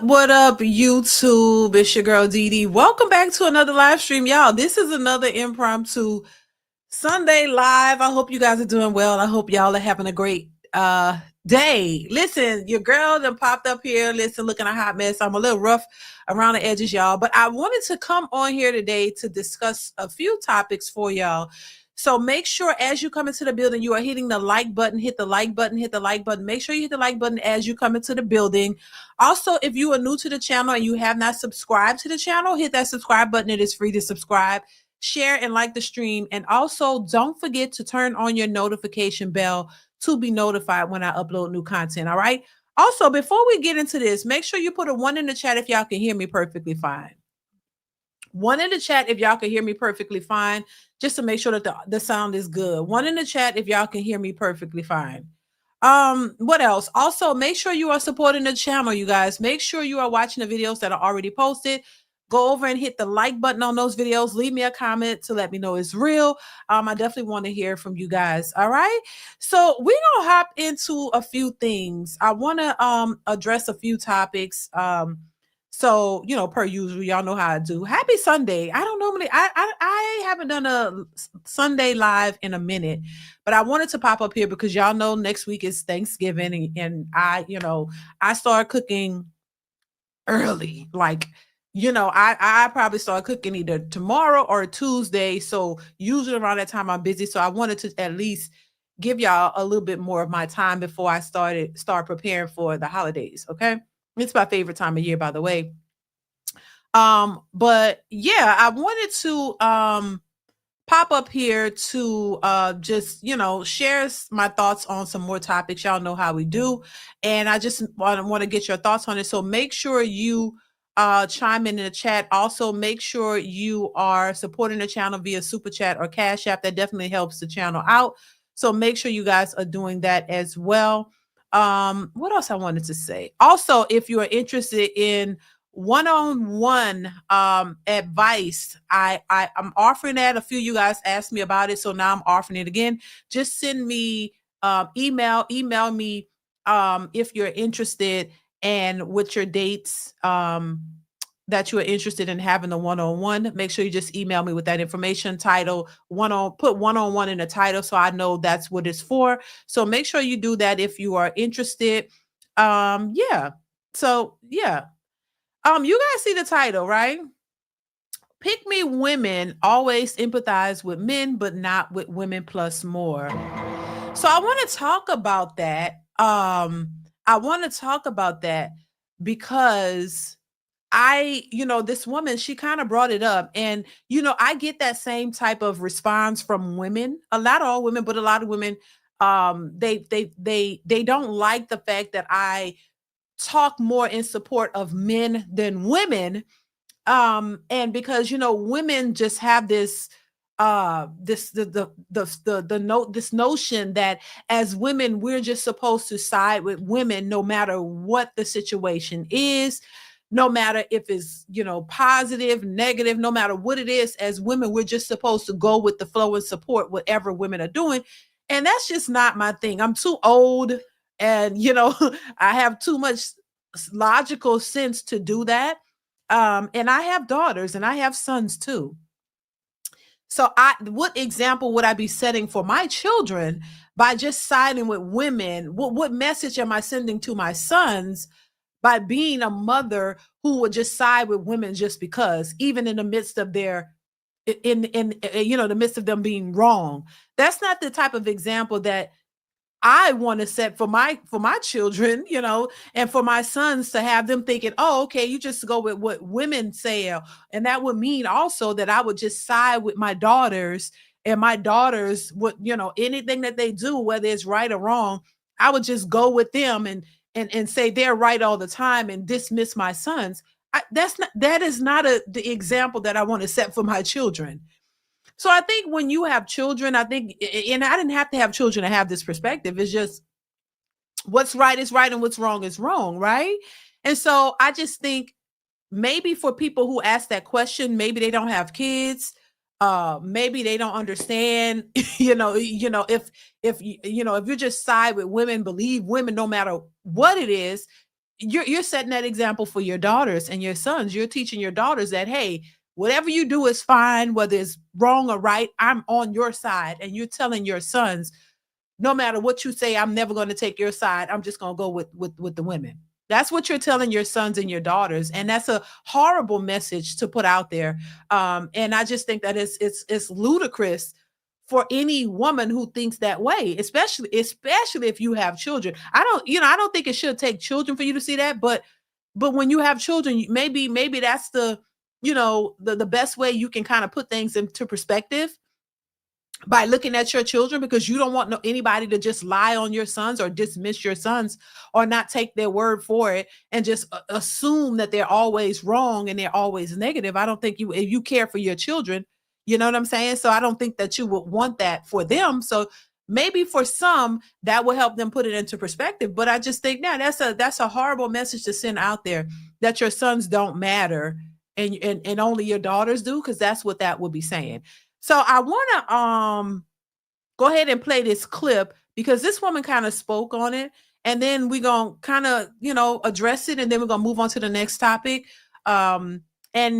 What up, YouTube? It's your girl Dee. Welcome back to another live stream, y'all. This is another impromptu Sunday live. I hope you guys are doing well. I hope y'all are having a great day. Listen, your girl done popped up here. Listen, looking a hot mess. I'm a little rough around the edges, y'all, but I wanted to come on here today to discuss a few topics for y'all. So make sure as you come into the building, you are hitting the like button, hit the like button, hit the like button. Make sure you hit the like button as you come into the building. Also, if you are new to the channel and you have not subscribed to the channel, hit that subscribe button. It is free to subscribe, share, and like the stream. And also don't forget to turn on your notification bell to be notified when I upload new content. All right. Also, before we get into this, make sure you put a 1 in the chat if y'all can hear me perfectly fine. 1 in the chat if y'all can hear me perfectly fine, just to make sure that the sound is good. 1 in the chat if y'all can hear me perfectly fine. What else? Also, make sure you are supporting the channel, you guys. Make sure you are watching the videos that are already posted. Go over and hit the like button on those videos. Leave me a comment to let me know it's real. I definitely want to hear from you guys. All right. So we're gonna hop into a few things. I want to address a few topics. So, you know, per usual, y'all know how I do. Happy Sunday. I don't normally, I haven't done a Sunday live in a minute, but I wanted to pop up here because y'all know next week is Thanksgiving and I start cooking early. Like, I probably start cooking either tomorrow or Tuesday. So usually around that time I'm busy. So I wanted to at least give y'all a little bit more of my time before I start preparing for the holidays. Okay. It's my favorite time of year, by the way. But yeah, I wanted to pop up here to just share my thoughts on some more topics. Y'all know how we do, and I just want to get your thoughts on it. So make sure you chime in the chat. Also, make sure you are supporting the channel via Super Chat or Cash App. That definitely helps the channel out. So make sure you guys are doing that as well. What else I wanted to say? Also, if you are interested in one-on-one advice, I'm offering that. A few of you guys asked me about it, so now I'm offering it again. Just send me email me if you're interested and with your dates that you are interested in having the one-on-one. Make sure you just email me with that information. Title put one-on-one in the title so I know that's what it's for. So make sure you do that if you are interested. Yeah. So yeah. You guys see the title, right? Pick me women always empathize with men, but not with women plus more. So I want to talk about that. I want to talk about that because this woman, she kind of brought it up. And, I get that same type of response from women, not all women, but a lot of women. They don't like the fact that I talk more in support of men than women, and because women just have this this the note this notion that as women we're just supposed to side with women no matter what the situation is, no matter if it's positive, negative, no matter what it is. As women, we're just supposed to go with the flow and support whatever women are doing, and that's just not my thing. I'm too old, and I have too much logical sense to do that. And I have daughters and I have sons too. So what example would I be setting for my children by just siding with women? What message am I sending to my sons by being a mother who would just side with women just because, even in the midst of their in the midst of them being wrong? That's not the type of example that I want to set for my children, and for my sons, to have them thinking, oh, okay, you just go with what women say. And that would mean also that I would just side with my daughters, and my daughters would, anything that they do, whether it's right or wrong, I would just go with them and say they're right all the time and dismiss my sons. That is not the example that I want to set for my children. So I think when you have children, I think, and I didn't have to have children to have this perspective. It's just what's right is right and what's wrong is wrong, right? And so I just think maybe for people who ask that question, maybe they don't have kids. Maybe they don't understand, if you just side with women, believe women no matter what it is, you're setting that example for your daughters and your sons. You're teaching your daughters that, hey, whatever you do is fine, whether it's wrong or right, I'm on your side. And you're telling your sons, no matter what you say, I'm never going to take your side. I'm just going to go with the women. That's what you're telling your sons and your daughters, and that's a horrible message to put out there. And I just think that it's ludicrous for any woman who thinks that way, especially if you have children. I don't think it should take children for you to see that, but when you have children, maybe that's the best way you can kind of put things into perspective, by looking at your children, because you don't want anybody to just lie on your sons or dismiss your sons or not take their word for it and just assume that they're always wrong and they're always negative. I don't think if you care for your children, you know what I'm saying? So I don't think that you would want that for them. So maybe for some that will help them put it into perspective. But I just think now that's a horrible message to send out there, that your sons don't matter and only your daughters do, because that's what that would be saying. So I want to go ahead and play this clip, because this woman kind of spoke on it, and then we're going to kind of, address it, and then we're going to move on to the next topic. And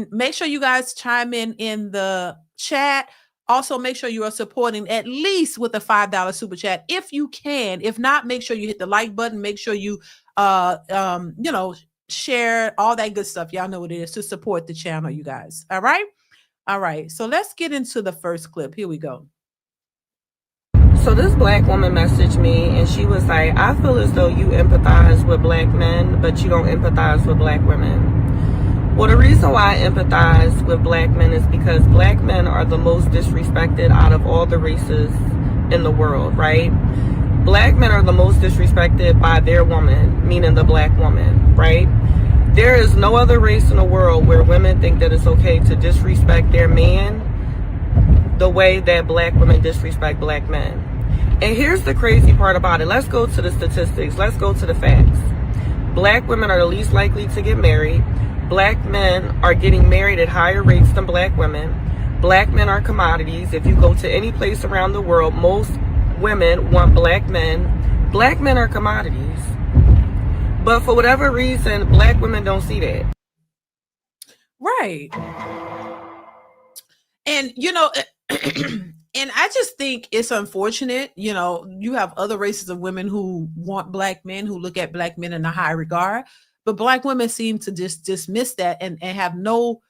make sure you guys chime in the chat. Also, make sure you are supporting at least with a $5 super chat if you can. If not, make sure you hit the like button. Make sure you share all that good stuff. Y'all know what it is to support the channel, you guys. All right. All right, so let's get into the first clip. Here we go. So this black woman messaged me, and she was like, I feel as though you empathize with black men, but you don't empathize with black women. Well, the reason why I empathize with black men is because black men are the most disrespected out of all the races in the world, right? Black men are the most disrespected by their woman, meaning the black woman, right? There is no other race in the world where women think that it's okay to disrespect their man the way that black women disrespect black men. And here's the crazy part about it. Let's go to the statistics. Let's go to the facts. Black women are the least likely to get married. Black men are getting married at higher rates than black women. Black men are commodities. If you go to any place around the world, most women want black men. Black men are commodities. But for whatever reason, black women don't see that. Right. And, and I just think it's unfortunate. You have other races of women who want black men, who look at black men in a high regard. But black women seem to just dismiss that and have no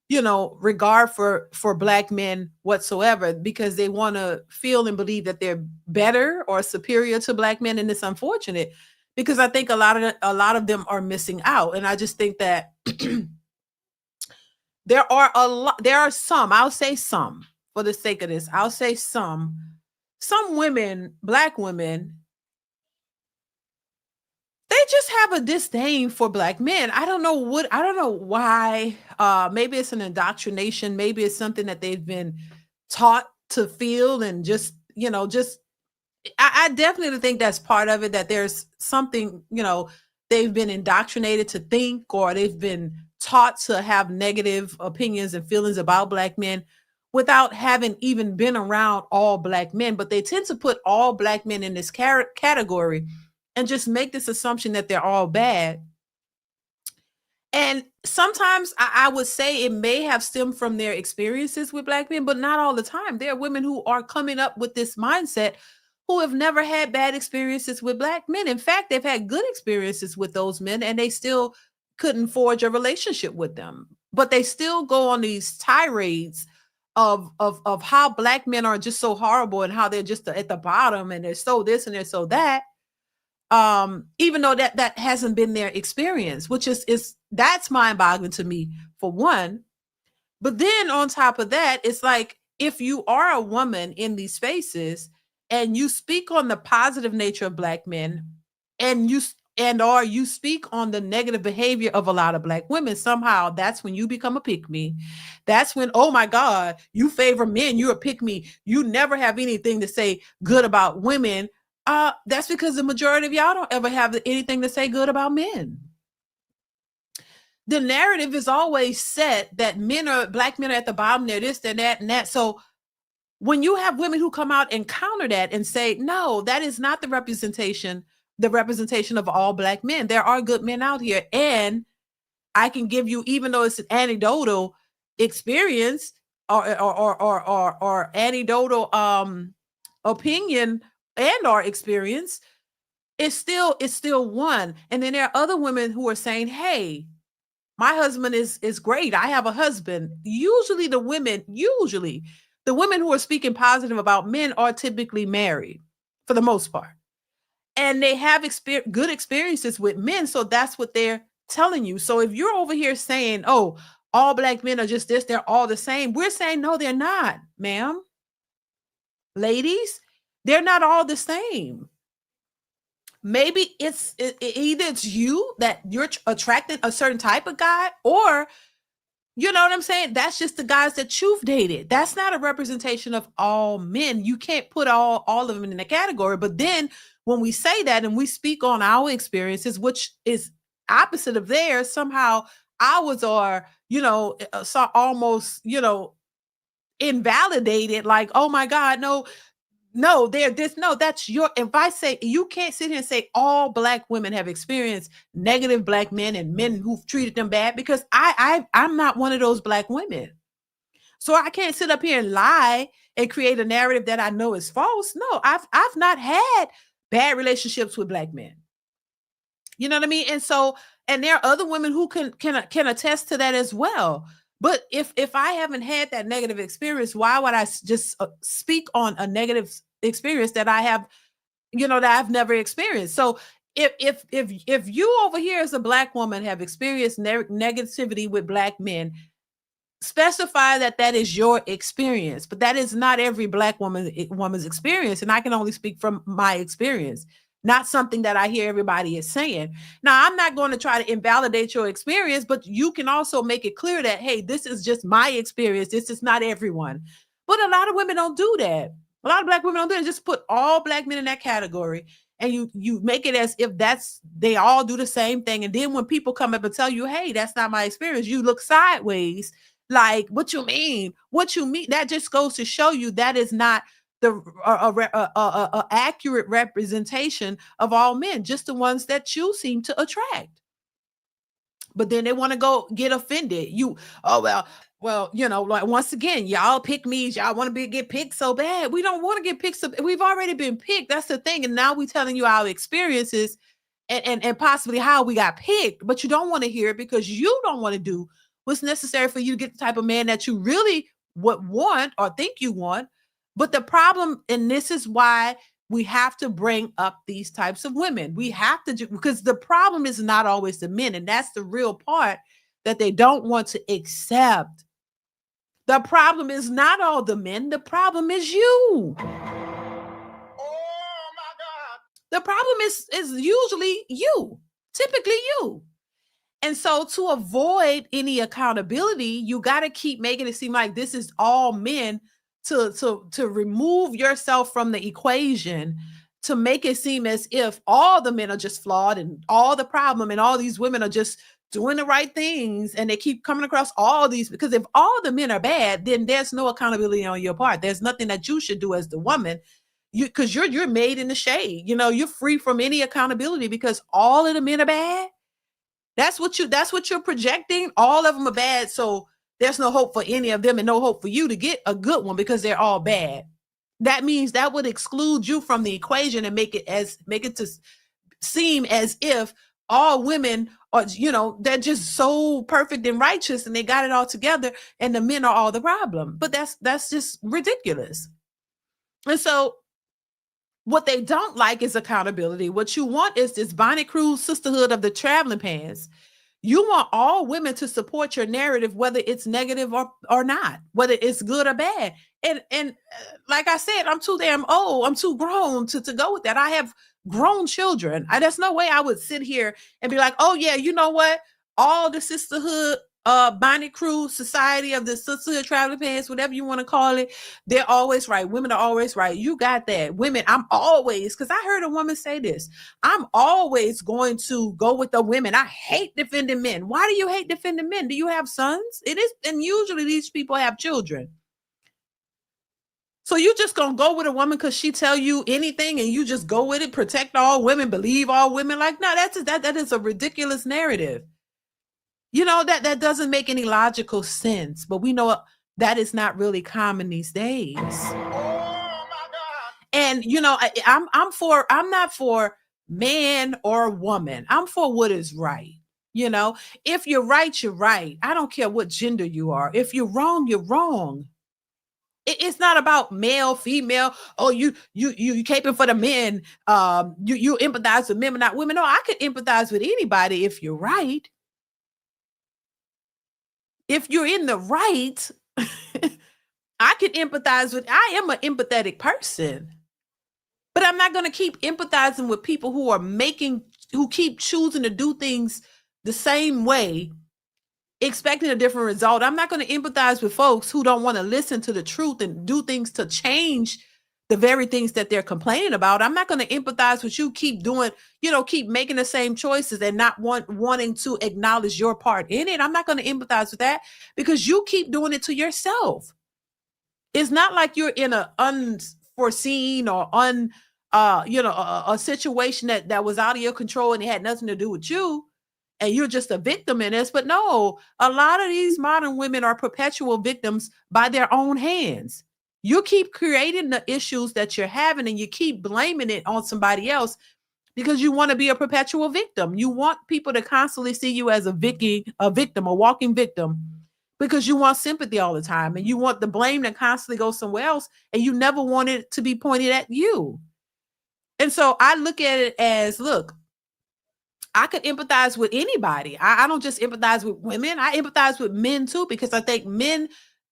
regard for black men whatsoever, because they want to feel and believe that they're better or superior to black men. And it's unfortunate, because I think a lot of them are missing out. And I just think that there are some, I'll say some for the sake of this, I'll say some women, black women, they just have a disdain for black men. I don't know why. Maybe it's an indoctrination, maybe it's something that they've been taught to feel, and just I definitely think that's part of it, that there's something, they've been indoctrinated to think, or they've been taught to have negative opinions and feelings about black men without having even been around all black men. But they tend to put all black men in this category and just make this assumption that they're all bad. And sometimes I would say it may have stemmed from their experiences with black men, but not all the time. There are women who are coming up with this mindset who have never had bad experiences with black men. In fact, they've had good experiences with those men, and they still couldn't forge a relationship with them. But they still go on these tirades of how black men are just so horrible, and how they're just at the bottom, and they're so this and they're so that. Even though that hasn't been their experience, which is that's mind-boggling to me, for one. But then on top of that, it's like, if you are a woman in these spaces and you speak on the positive nature of black men, and you speak on the negative behavior of a lot of black women, somehow that's when you become a pick-me. That's when, oh my God, you favor men, you're a pick-me. You never have anything to say good about women. That's because the majority of y'all don't ever have anything to say good about men. The narrative is always set that black men are at the bottom, they're this, they're that, and that. So when you have women who come out and counter that and say, no, that is not the representation of all black men. There are good men out here. And I can give you, even though it's an anecdotal experience or anecdotal opinion and our experience, it's still one. And then there are other women who are saying, hey, my husband is great. I have a husband. Usually the women who are speaking positive about men are typically married for the most part. And they have good experiences with men. So that's what they're telling you. So if you're over here saying, oh, all black men are just this, they're all the same, we're saying, no, they're not, ma'am. Ladies, they're not all the same. Maybe either it's you that you're attracting a certain type of guy, or you know what I'm saying? That's just the guys that you've dated. That's not a representation of all men. You can't put all of them in a category. But then when we say that and we speak on our experiences, which is opposite of theirs, somehow ours are, so almost, invalidated. Like, oh my God, no, that's if I say, you can't sit here and say all black women have experienced negative black men and men who've treated them bad, because I'm not one of those black women. So I can't sit up here and lie and create a narrative that I know is false. No, I've not had bad relationships with black men. You know what I mean? And there are other women who can attest to that as well. But if I haven't had that negative experience, why would I just speak on a negative experience that I have, that I've never experienced? So if you over here as a black woman have experienced negativity with black men, specify that is your experience. But that is not every black woman's experience, and I can only speak from my experience, not something that I hear everybody is saying. Now, I'm not going to try to invalidate your experience, but you can also make it clear that, hey, this is just my experience. This is not everyone. But a lot of women don't do that. A lot of black women don't do it. Just put all black men in that category, and you make it as if they all do the same thing. And then when people come up and tell you, hey, that's not my experience, you look sideways like, what you mean? What you mean? That just goes to show you that is not the accurate representation of all men, just the ones that you seem to attract. But then they want to go get offended. Like, once again, y'all pick me, y'all want to get picked so bad. We don't want to get picked. We've already been picked. That's the thing. And now we're telling you our experiences and possibly how we got picked, but you don't want to hear it because you don't want to do what's necessary for you to get the type of man that you really would want or think you want. But the problem, and this is why we have to bring up these types of women. We have to do, because the problem is not always the men. And that's the real part that they don't want to accept. The problem is not all the men. The problem is you. Oh my God. The problem is usually you, typically you. And so to avoid any accountability, you got to keep making it seem like this is all men, to remove yourself from the equation, to make it seem as if all the men are just flawed and all the problem and all these women are just doing the right things, and they keep coming across all these. Because if all the men are bad, then there's no accountability on your part. There's nothing that you should do as the woman, because you're made in the shade. You're free from any accountability because all of the men are bad. That's what you're projecting. All of them are bad. So there's no hope for any of them and no hope for you to get a good one because they're all bad. That means that would exclude you from the equation and make it to seem as if all women are, they're just so perfect and righteous and they got it all together and the men are all the problem. But that's just ridiculous. And so what they don't like is accountability. What you want is this Bonnie Cruz sisterhood of the traveling pants. You want all women to support your narrative, whether it's negative or not, whether it's good or bad. And like I said, I'm too damn old. I'm too grown to go with that. I have grown children. There's no way I would sit here and be like, oh yeah, you know what? All the sisterhood, Bonnie Cruz Society of the Sisterhood Traveling Pants, whatever you want to call it, they're always right. Women are always right. You got that. Women, I'm always, because I heard a woman say this, I'm always going to go with the women. I hate defending men. Why do you hate defending men? Do you have sons? It is, and usually these people have children. So you just gonna go with a woman because she tell you anything and you just go with it, protect all women, believe all women? Like, no, that is a ridiculous narrative. That doesn't make any logical sense, but we know that is not really common these days. Oh my God. And I'm not for man or woman. I'm for what is right. If you're right, you're right. I don't care what gender you are. If you're wrong, you're wrong. It's not about male, female. Oh, you caping for the men. You empathize with men, but not women. No, I could empathize with anybody if you're right. If you're in the right, I can empathize with. I am an empathetic person, but I'm not going to keep empathizing with people who keep choosing to do things the same way, expecting a different result. I'm not going to empathize with folks who don't want to listen to the truth and do things to change the very things that they're complaining about. I'm not going to empathize with you keep doing, keep making the same choices and not wanting to acknowledge your part in it. I'm not going to empathize with that because you keep doing it to yourself. It's not like you're in an unforeseen or a situation that was out of your control and it had nothing to do with you. And you're just a victim in this. But no, a lot of these modern women are perpetual victims by their own hands. You keep creating the issues that you're having and you keep blaming it on somebody else because you want to be a perpetual victim. You want people to constantly see you as a victim, a walking victim, because you want sympathy all the time and you want the blame to constantly go somewhere else and you never want it to be pointed at you. And so I look at it as, look, I could empathize with anybody. I don't just empathize with women. I empathize with men too, because I think men,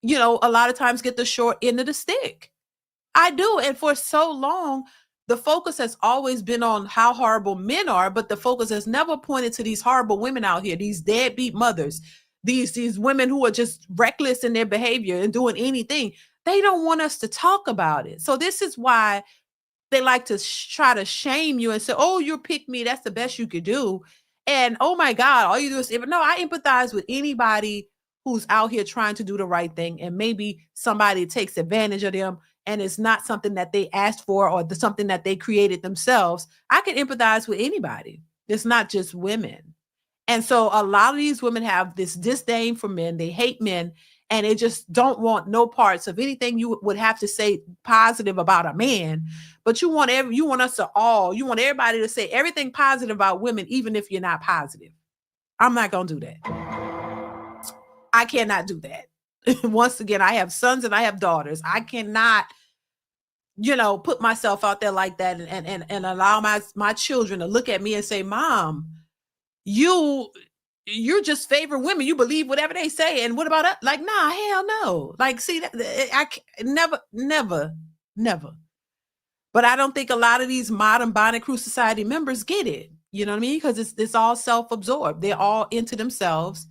a lot of times get the short end of the stick. I do. And for so long, the focus has always been on how horrible men are, but the focus has never pointed to these horrible women out here, these deadbeat mothers, these women who are just reckless in their behavior and doing anything. They don't want us to talk about it. So this is why they like to try to shame you and say, oh, you're Pickme. That's the best you could do. And oh my God, all you do is, no, I empathize with anybody who's out here trying to do the right thing. And maybe somebody takes advantage of them and it's not something that they asked for or something that they created themselves. I can empathize with anybody. It's not just women. And so a lot of these women have this disdain for men. They hate men and they just don't want no parts of anything you would have to say positive about a man. But you want everybody to say everything positive about women, even if you're not positive. I'm not going to do that. I cannot do that. Once again, I have sons and I have daughters. I cannot, put myself out there like that and allow my children to look at me and say, Mom, you're just favorite women. You believe whatever they say. And what about us? Like, nah, hell no. Like, see, never. But I don't think a lot of these modern Bonnet Crew Society members get it. You know what I mean? Because it's all self-absorbed. They're all into themselves.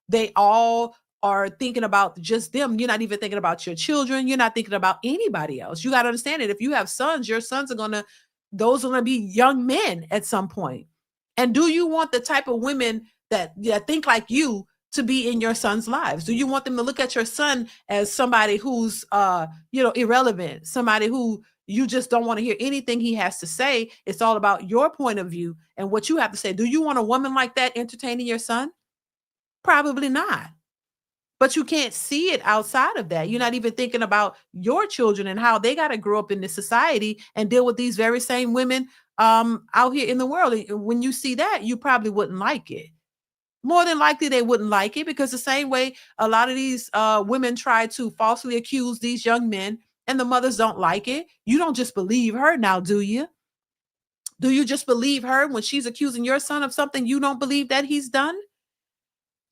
They all are thinking about just them. You're not even thinking about your children. You're not thinking about anybody else. You got to understand it. If you have sons, your sons those are going to be young men at some point. And do you want the type of women that think like you to be in your son's lives? Do you want them to look at your son as somebody who's, irrelevant, somebody who you just don't want to hear anything he has to say? It's all about your point of view and what you have to say. Do you want a woman like that entertaining your son? Probably not. But you can't see it outside of that. You're not even thinking about your children and how they got to grow up in this society and deal with these very same women out here in the world. When you see that, you probably wouldn't like it. More than likely, they wouldn't like it, because the same way a lot of these women try to falsely accuse these young men and the mothers don't like it. You don't just believe her now, do you? Do you just believe her when she's accusing your son of something you don't believe that he's done?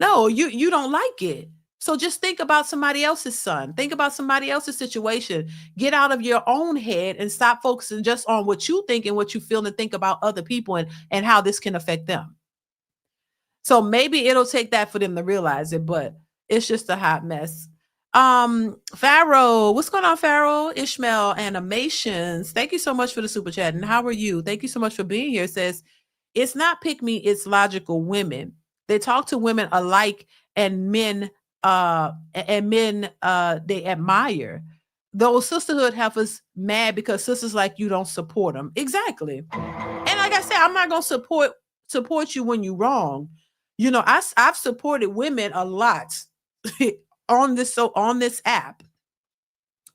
No, you don't like it. So just think about somebody else's son. Think about somebody else's situation. Get out of your own head and stop focusing just on what you think and what you feel, and think about other people and how this can affect them. So maybe it'll take that for them to realize it, but it's just a hot mess. Pharaoh, what's going on, Pharaoh? Ishmael Animations, thank you so much for the super chat. And how are you? Thank you so much for being here. It says, it's not Pickme, it's logical women. They talk to women alike, and men they admire. Those sisterhood have us mad because sisters like you don't support them. Exactly. And like I said, I'm not gonna support you when you're wrong. I've supported women a lot on this app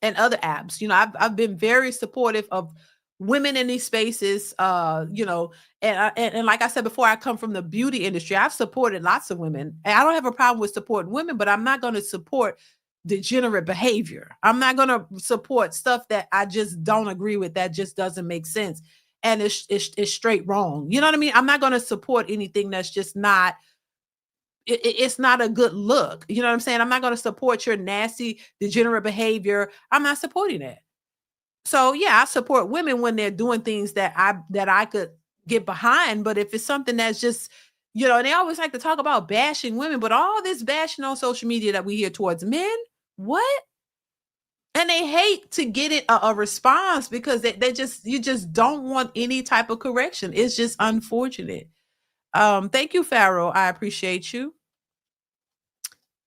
and other apps. I've been very supportive of women in these spaces, and like I said before, I come from the beauty industry. I've supported lots of women, and I don't have a problem with supporting women, but I'm not going to support degenerate behavior. I'm not going to support stuff that I just don't agree with, that just doesn't make sense, and it's straight wrong. You know what I mean? I'm not going to support anything that's just not, it's not a good look. You know what I'm saying? I'm not going to support your nasty, degenerate behavior. I'm not supporting it. So yeah, I support women when they're doing things that I could get behind. But if it's something that's just, and they always like to talk about bashing women, but all this bashing on social media that we hear towards men, what? And they hate to get it a response, because you just don't want any type of correction. It's just unfortunate. Thank you, Pharaoh. I appreciate you.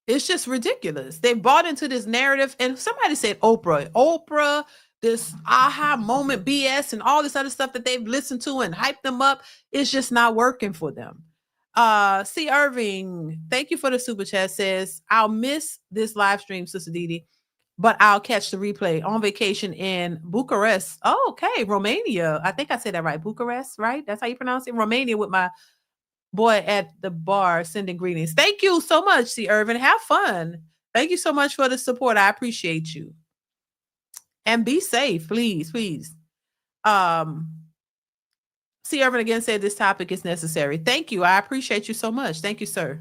It's just ridiculous. They bought into this narrative, and somebody said Oprah, this aha moment BS and all this other stuff that they've listened to and hyped them up. It's just not working for them. C. Irving, thank you for the super chat. Says, I'll miss this live stream, Sister DeeDee, but I'll catch the replay on vacation in Bucharest. Oh, okay, Romania. I think I said that right. Bucharest, right? That's how you pronounce it? Romania, with my boy at the bar sending greetings. Thank you so much, C. Irving. Have fun. Thank you so much for the support. I appreciate you. And be safe, please. C. Irvin again said this topic is necessary. Thank you. I appreciate you so much. Thank you, sir.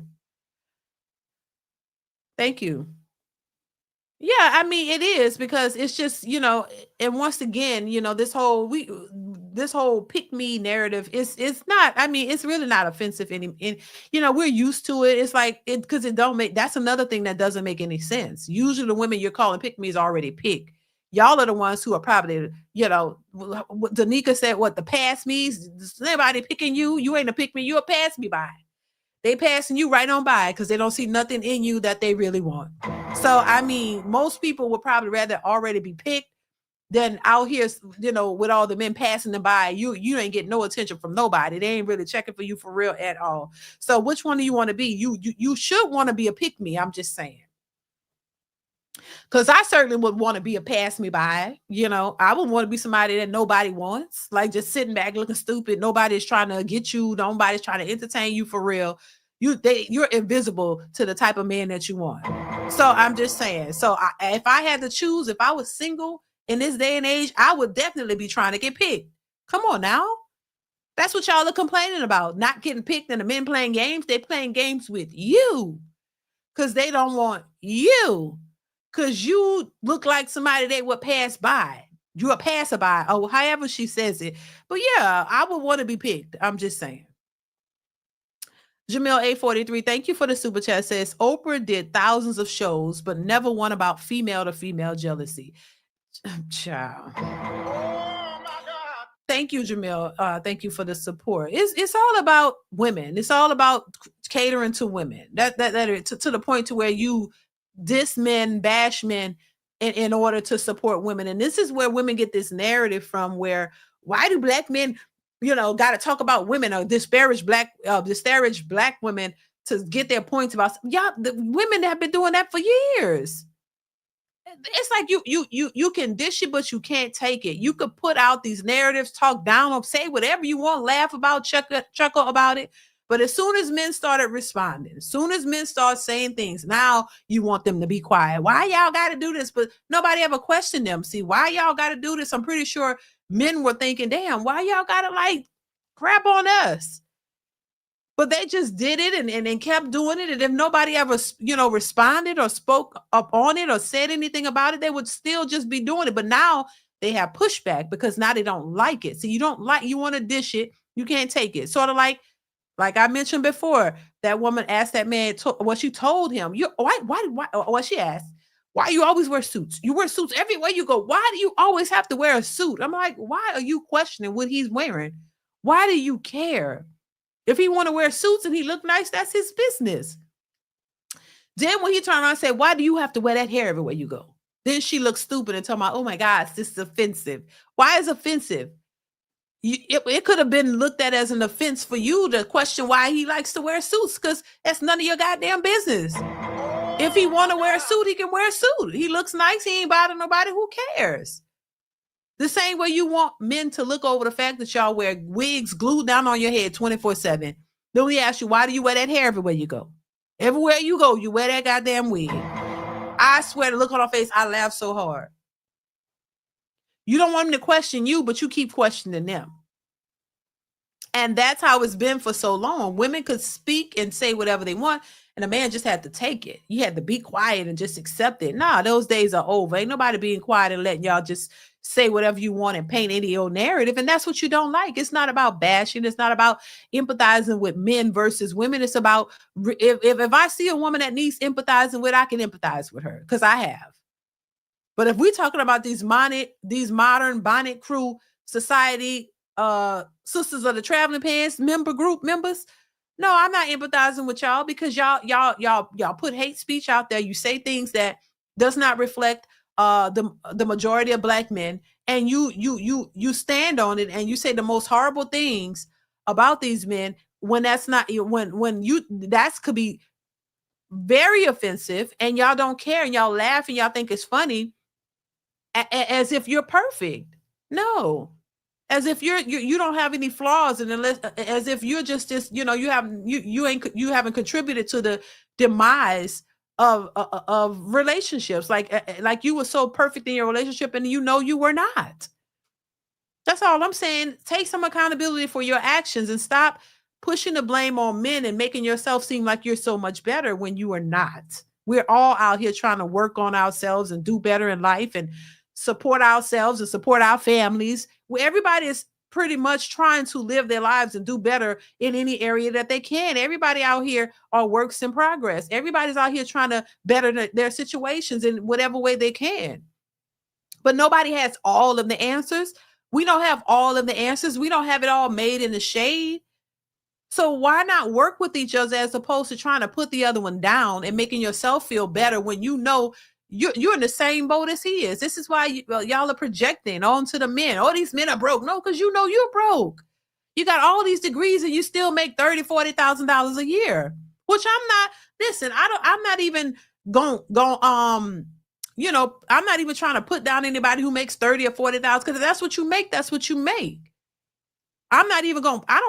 Thank you. Yeah, I mean, it is, because it's just, and once again, this whole pick me narrative it's not, I mean, it's really not offensive we're used to it. It's like because that's another thing that doesn't make any sense. Usually the women you're calling pick me is already picked. Y'all are the ones who are probably, what Danica said, what the pass me's. Anybody picking you? You ain't a pick me. You a pass me by. They passing you right on by because they don't see nothing in you that they really want. So, I mean, most people would probably rather already be picked than out here, with all the men passing them by. You ain't getting no attention from nobody. They ain't really checking for you for real at all. So which one do you want to be? You should want to be a pick me. I'm just saying. Because I certainly would want to be a pass me by. I would want to be somebody that nobody wants, like just sitting back looking stupid. Nobody's trying to get you. Nobody's trying to entertain you for real. You're invisible to the type of man that you want. So I'm just saying. So if I had to choose, if I was single in this day and age, I would definitely be trying to get picked. Come on now. That's what y'all are complaining about. Not getting picked and the men playing games. They playing games with you because they don't want you because you look like somebody they would pass by. You're a passerby, or however she says it. But yeah, I would want to be picked. I'm just saying. Jamil A43, thank you for the super chat. Says Oprah did thousands of shows, but never one about female to female jealousy. Child. Oh my God. Thank you, Jamil. Thank you for the support. It's all about women. It's all about catering to women. That to the point to where you diss men, bash men in order to support women. And this is where women get this narrative from, where why do black men, got to talk about women or disparage black women to get their points about. Yeah, the women have been doing that for years. It's like you can dish it, but you can't take it. You could put out these narratives, talk down or say whatever you want, laugh about, chuckle about it. But as soon as men started responding, as soon as men start saying things, now you want them to be quiet. Why y'all got to do this? But nobody ever questioned them. See, why y'all got to do this? I'm pretty sure men were thinking, damn, why y'all got to crap on us? But they just did it and kept doing it. And if nobody ever, responded or spoke up on it or said anything about it, they would still just be doing it. But now they have pushback because now they don't like it. So you want to dish it. You can't take it. Sort of like I mentioned before, that woman asked that man what she told him. What she asked, why you always wear suits? You wear suits everywhere you go. Why do you always have to wear a suit? I'm like, why are you questioning what he's wearing? Why do you care? If he want to wear suits and he look nice, that's his business. Then when he turned around and said, why do you have to wear that hair everywhere you go? Then she looked stupid and told me, oh my God, this is offensive. Why is it offensive? It could have been looked at as an offense for you to question why he likes to wear suits, because that's none of your goddamn business. If he want to wear a suit, he can wear a suit. He looks nice. He ain't bothering nobody. Who cares? The same way you want men to look over the fact that y'all wear wigs glued down on your head 24/7. Then we ask you, why do you wear that hair everywhere you go? Everywhere you go, you wear that goddamn wig. I swear, the look on our face, I laugh so hard. You don't want them to question you, but you keep questioning them. And that's how it's been for so long. Women could speak and say whatever they want, and a man just had to take it. You had to be quiet and just accept it. Nah, those days are over. Ain't nobody being quiet and letting y'all just say whatever you want and paint any old narrative. And that's what you don't like. It's not about bashing. It's not about empathizing with men versus women. It's about if I see a woman that needs empathizing with, I can empathize with her because I have. But if we're talking about these modern bonnet crew society, sisters of the traveling pants group members, no, I'm not empathizing with y'all because y'all put hate speech out there. You say things that does not reflect the majority of black men, and you stand on it and you say the most horrible things about these men when that's not that could be very offensive, and y'all don't care and y'all laugh and y'all think it's funny as if you're perfect. No. As if you don't have any flaws, and as if you're just you haven't contributed to the demise of relationships, like you were so perfect in your relationship and you were not. That's all I'm saying. Take some accountability for your actions and stop pushing the blame on men and making yourself seem like you're so much better when you are not. We're all out here trying to work on ourselves and do better in life and support ourselves and support our families. Where everybody is pretty much trying to live their lives and do better in any area that they can. Everybody out here are works in progress. Everybody's out here trying to better their situations in whatever way they can. But nobody has all of the answers. We don't have all of the answers. We don't have it all made in the shade. So why not work with each other as opposed to trying to put the other one down and making yourself feel better when you know you're in the same boat as he is. This is why y'all are projecting onto the men. Oh, these men are broke. No, because you know you're broke. You got all these degrees and you still make $30,000, $40,000 a year, which I'm not. Listen, I'm not even I'm not even trying to put down anybody who makes 30 or 40,000, because if that's what you make, that's what you make. I'm not even going, I'm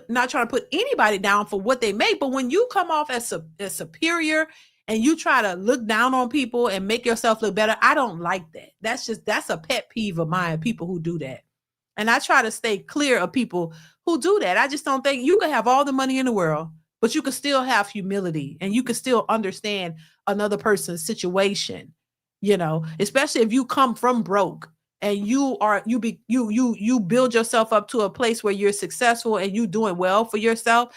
not trying to put anybody down for what they make. But when you come off as superior and you try to look down on people and make yourself look better, I don't like that. That's a pet peeve of mine, people who do that. And I try to stay clear of people who do that. I just don't think you can have all the money in the world, but you can still have humility and you can still understand another person's situation, especially if you come from broke and you build yourself up to a place where you're successful and you doing well for yourself.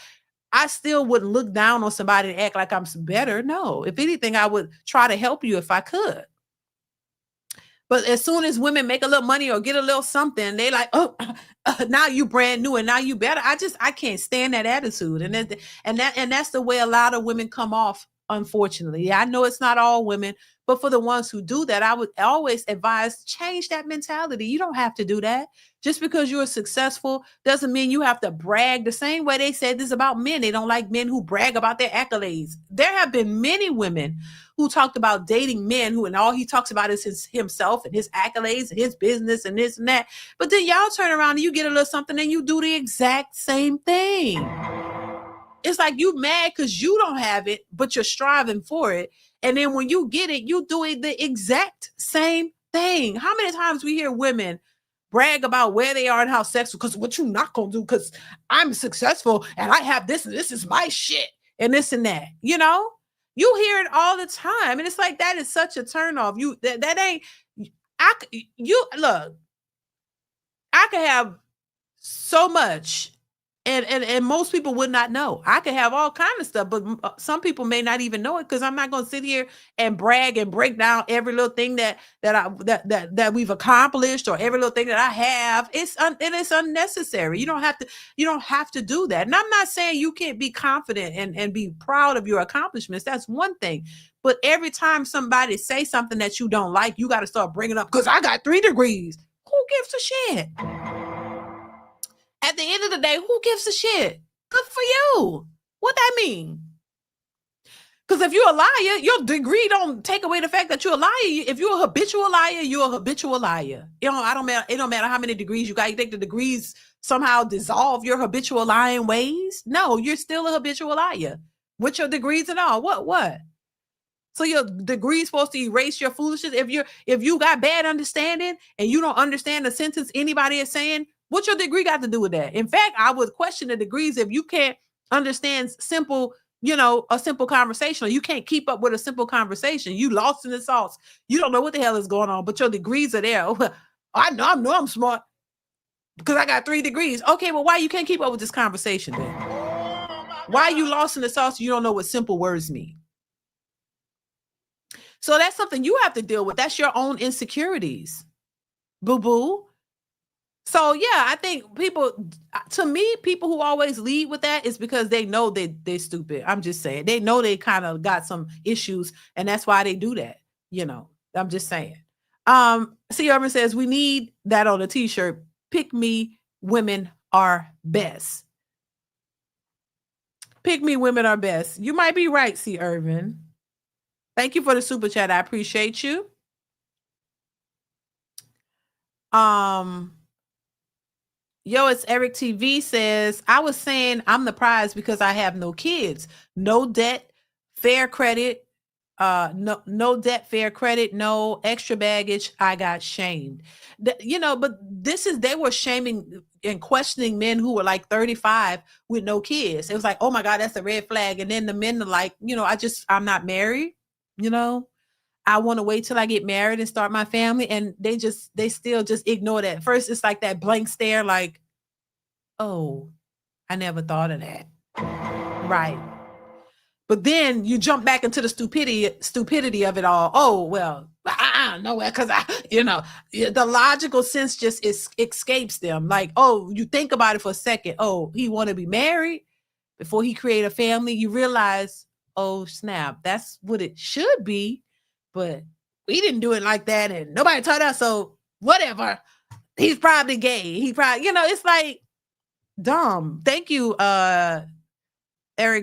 I still wouldn't look down on somebody and act like I'm better. No, if anything, I would try to help you if I could. But as soon as women make a little money or get a little something, they like, oh, now you brand new and now you better. I can't stand that attitude. And that's the way a lot of women come off, unfortunately. I know it's not all women, but for the ones who do that, I would always advise, change that mentality. You don't have to do that. Just because you're successful doesn't mean you have to brag. The same way they said this about men. They don't like men who brag about their accolades. There have been many women who talked about dating men and all he talks about is himself and his accolades and his business and this and that. But then y'all turn around and you get a little something and you do the exact same thing. It's like you mad because you don't have it, but you're striving for it. And then when you get it, you do the exact same thing. How many times we hear women brag about where they are and how successful, because what you not going to do, because I'm successful and I have this and this is my shit and this and that, You hear it all the time. And it's like, that is such a turnoff. That ain't, look, I could have so much and most people would not know. I could have all kinds of stuff, but some people may not even know it because I'm not going to sit here and brag and break down every little thing that we've accomplished or every little thing that I have. It's unnecessary. You don't have to do that. And I'm not saying you can't be confident and be proud of your accomplishments. That's one thing. But every time somebody say something that you don't like, you got to start bringing up, because I got 3 degrees. Who gives a shit? At the end of the day, who gives a shit? Good for you. What that mean? Because if you're a liar, your degree don't take away the fact that you're a liar. If you're a habitual liar, you're a habitual liar. It don't matter how many degrees you got. You think the degrees somehow dissolve your habitual lying ways? No, you're still a habitual liar. With your degrees and all. What? So your degree is supposed to erase your foolishness? If you got bad understanding and you don't understand the sentence anybody is saying, what's your degree got to do with that? In fact, I would question the degrees if you can't understand a simple conversation, or you can't keep up with a simple conversation. You lost in the sauce. You don't know what the hell is going on, but your degrees are there. I know I'm smart because I got 3 degrees. Okay, well, why you can't keep up with this conversation then? Why you lost in the sauce? You don't know what simple words mean. So that's something you have to deal with. That's your own insecurities, boo-boo. So yeah, I think people who always lead with that is because they know they're stupid. I'm just saying. They know they kind of got some issues and that's why they do that. I'm just saying. C. Urban says, we need that on a t-shirt. Pick me, women are best. Pick me, women are best. You might be right, C. Urban. Thank you for the super chat. I appreciate you. It's Eric TV says, I was saying I'm the prize because I have no kids, no debt, fair credit, no debt, fair credit, no extra baggage. I got shamed. But they were shaming and questioning men who were like 35 with no kids. It was like, oh my God, that's a red flag. And then the men are like, I'm not married. I want to wait till I get married and start my family. And they still just ignore that. First, it's like that blank stare, like, oh, I never thought of that. Right. But then you jump back into the stupidity of it all. Oh, well, I don't know, because the logical sense just escapes them. Like, oh, you think about it for a second. Oh, he want to be married before he create a family. You realize, oh, snap, that's what it should be. But we didn't do it like that. And nobody taught us. So whatever. He's probably gay. He probably, it's like dumb. Thank you, Eric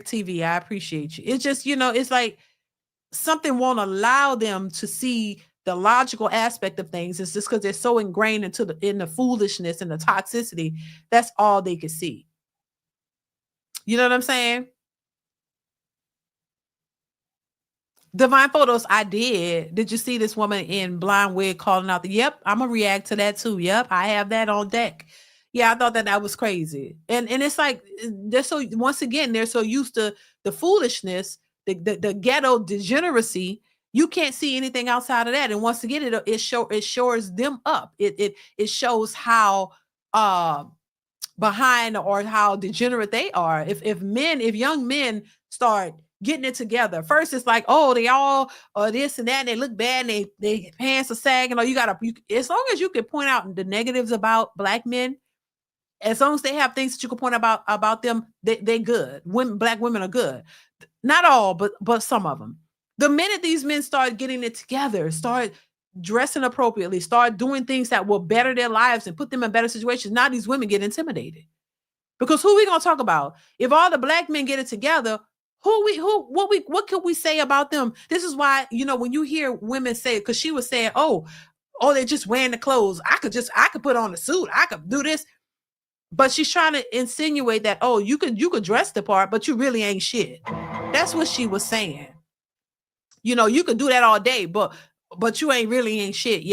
TV. I appreciate you. It's just, it's like something won't allow them to see the logical aspect of things. Is just because they're so ingrained into in the foolishness and the toxicity. That's all they can see. You know what I'm saying? Divine Photos, I did. Did you see this woman in blind wig calling out yep, I'm gonna react to that too. Yep, I have that on deck. Yeah, I thought that was crazy. And it's like they're so, once again, they're so used to the foolishness, the ghetto degeneracy. You can't see anything outside of that. And once again, it shores them up. It shows how behind or how degenerate they are. If young men start getting it together, first it's like, oh, they all are this and that, and they look bad, and they pants are sagging. Or as long as you can point out the negatives about black men, as long as they have things that you can point about them, they good. Black women are good. Not all, but some of them. The minute these men start getting it together, start dressing appropriately, start doing things that will better their lives and put them in better situations, now these women get intimidated. Because who we gonna talk about? If all the black men get it together, what could we say about them? This is why, when you hear women say, because she was saying, oh, they're just wearing the clothes. I could put on a suit. I could do this. But she's trying to insinuate that, oh, you could dress the part, but you really ain't shit. That's what she was saying. You could do that all day, but you ain't shit,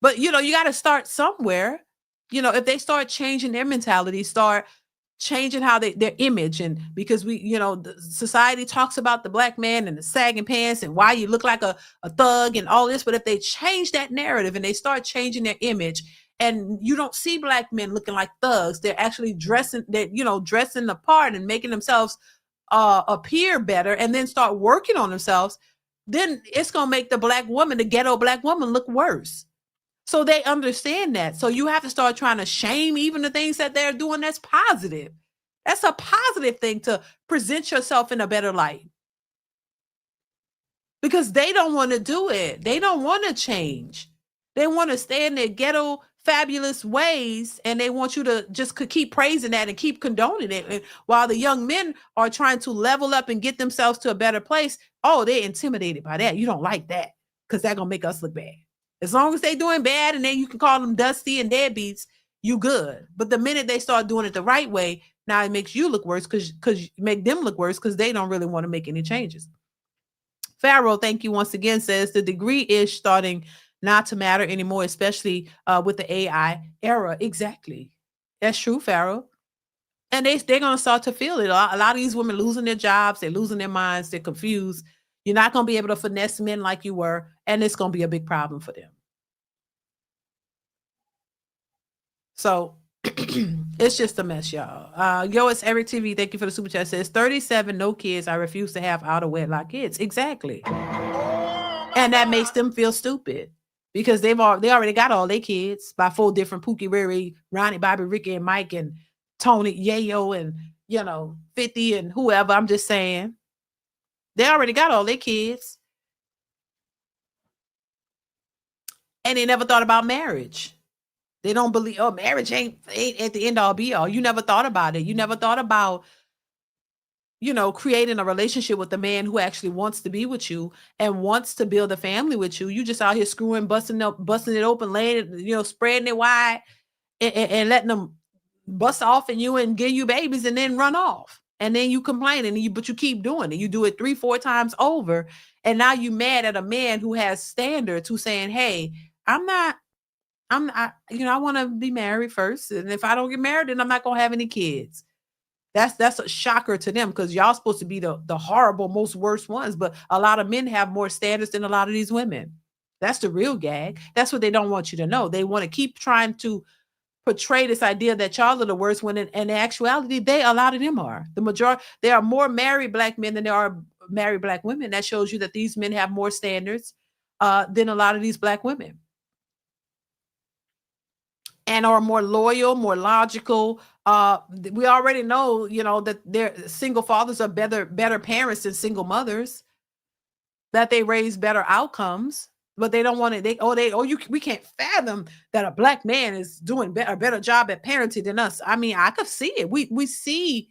But you got to start somewhere. If they start changing their mentality, start changing how their image, and because the society talks about the black man and the sagging pants and why you look like a thug and all this, but if they change that narrative and they start changing their image, and you don't see black men looking like thugs, they're actually dressing the part and making themselves appear better, and then start working on themselves, then it's going to make the ghetto black woman look worse. So they understand that. So you have to start trying to shame even the things that they're doing that's positive. That's a positive thing, to present yourself in a better light. Because they don't want to do it. They don't want to change. They want to stay in their ghetto fabulous ways, and they want you to just keep praising that and keep condoning it. And while the young men are trying to level up and get themselves to a better place, oh, they're intimidated by that. You don't like that because that's going to make us look bad. As long as they're doing bad, and then you can call them dusty and deadbeats, you good. But the minute they start doing it the right way, now it makes you look worse, because make them look worse, because they don't really want to make any changes. Pharaoh, thank you once again, says the degree is starting not to matter anymore, especially with the AI era. Exactly. That's true, Pharaoh. And they're going to start to feel it. A lot of these women losing their jobs, they're losing their minds, they're confused. You're not going to be able to finesse men like you were, and it's going to be a big problem for them. So it's just a mess, y'all. Yo, it's Eric TV. Thank you for the super chat. It says 37, no kids. I refuse to have out of wedlock kids. Exactly. And that makes them feel stupid, because they already got all their kids by 4 different Pookie, Riri, Ronnie, Bobby, Ricky, and Mike, and Tony, Yayo, and 50 and whoever. I'm just saying. They already got all their kids. And they never thought about marriage. They don't believe, marriage ain't at the end all be all. You never thought about it. You never thought about, creating a relationship with the man who actually wants to be with you and wants to build a family with you. You just out here screwing, busting it open, laying it, spreading it wide, and letting them bust off in you and give you babies and then run off. And then you complain, but you keep doing it. You do it 3-4 times over. And now you mad at a man who has standards, who's saying, hey, I want to be married first. And if I don't get married, then I'm not going to have any kids. That's a shocker to them, because y'all supposed to be the horrible, most worst ones. But a lot of men have more standards than a lot of these women. That's the real gag. That's what they don't want you to know. They want to keep trying to portray this idea that y'all are the worst, when in actuality, a lot of them are. The majority, there are more married black men than there are married black women. That shows you that these men have more standards than a lot of these black women. And are more loyal, more logical. We already know, that their single fathers are better parents than single mothers, that they raise better outcomes. But they don't want it. We can't fathom that a black man is doing a better job at parenting than us. I mean, I could see it. We see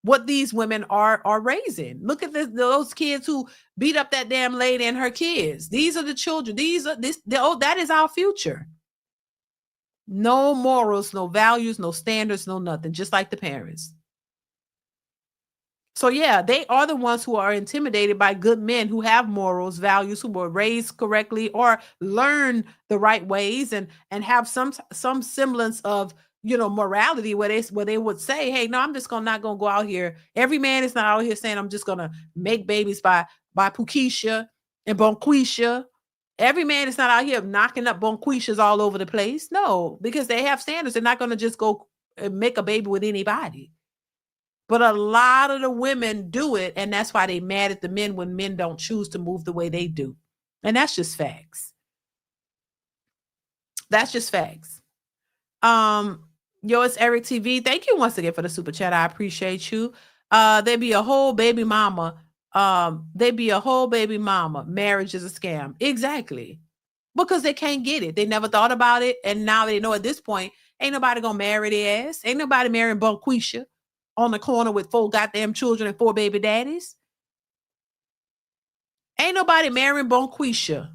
what these women are raising. Look at those kids who beat up that damn lady and her kids. These are the children. That is our future. No morals, no values, no standards, no nothing, just like the parents. So yeah, they are the ones who are intimidated by good men who have morals, values, who were raised correctly or learn the right ways and have some semblance of, morality, where they would say, hey, no, I'm just not gonna go out here. Every man is not out here saying I'm just gonna make babies by Pukisha and Bonquisha. Every man is not out here knocking up Bonquishas all over the place. No, because they have standards. They're not gonna just go and make a baby with anybody. But a lot of the women do it, and that's why they mad at the men when men don't choose to move the way they do. And that's just facts. That's just facts. It's Eric TV. Thank you once again for the super chat. I appreciate you. There'd be a whole baby mama. Marriage is a scam. Exactly. Because they can't get it. They never thought about it. And now they know at this point, ain't nobody gonna marry their ass. Ain't nobody marrying Bonquisha on the corner with 4 goddamn children and 4 baby daddies. Ain't nobody marrying Bonquisha.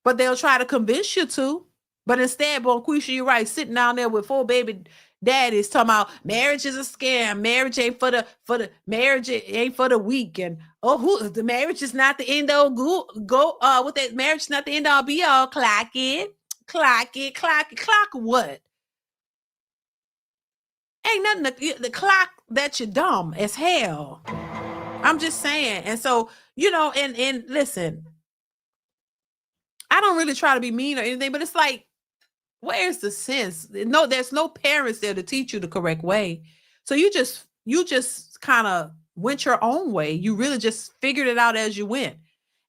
But they'll try to convince you to. But instead, Bonquisha, you're right, sitting down there with 4 baby daddies talking about marriage is a scam. Marriage ain't for the marriage ain't for the weak. And the marriage is not the end all with that marriage is not the end all be all. Clock it. Clock what? Ain't nothing the clock that you're dumb as hell. I'm just saying. And so, and listen, I don't really try to be mean or anything, but it's like, where's the sense? No, there's no parents there to teach you the correct way. So you just kind of went your own way. You really just figured it out as you went.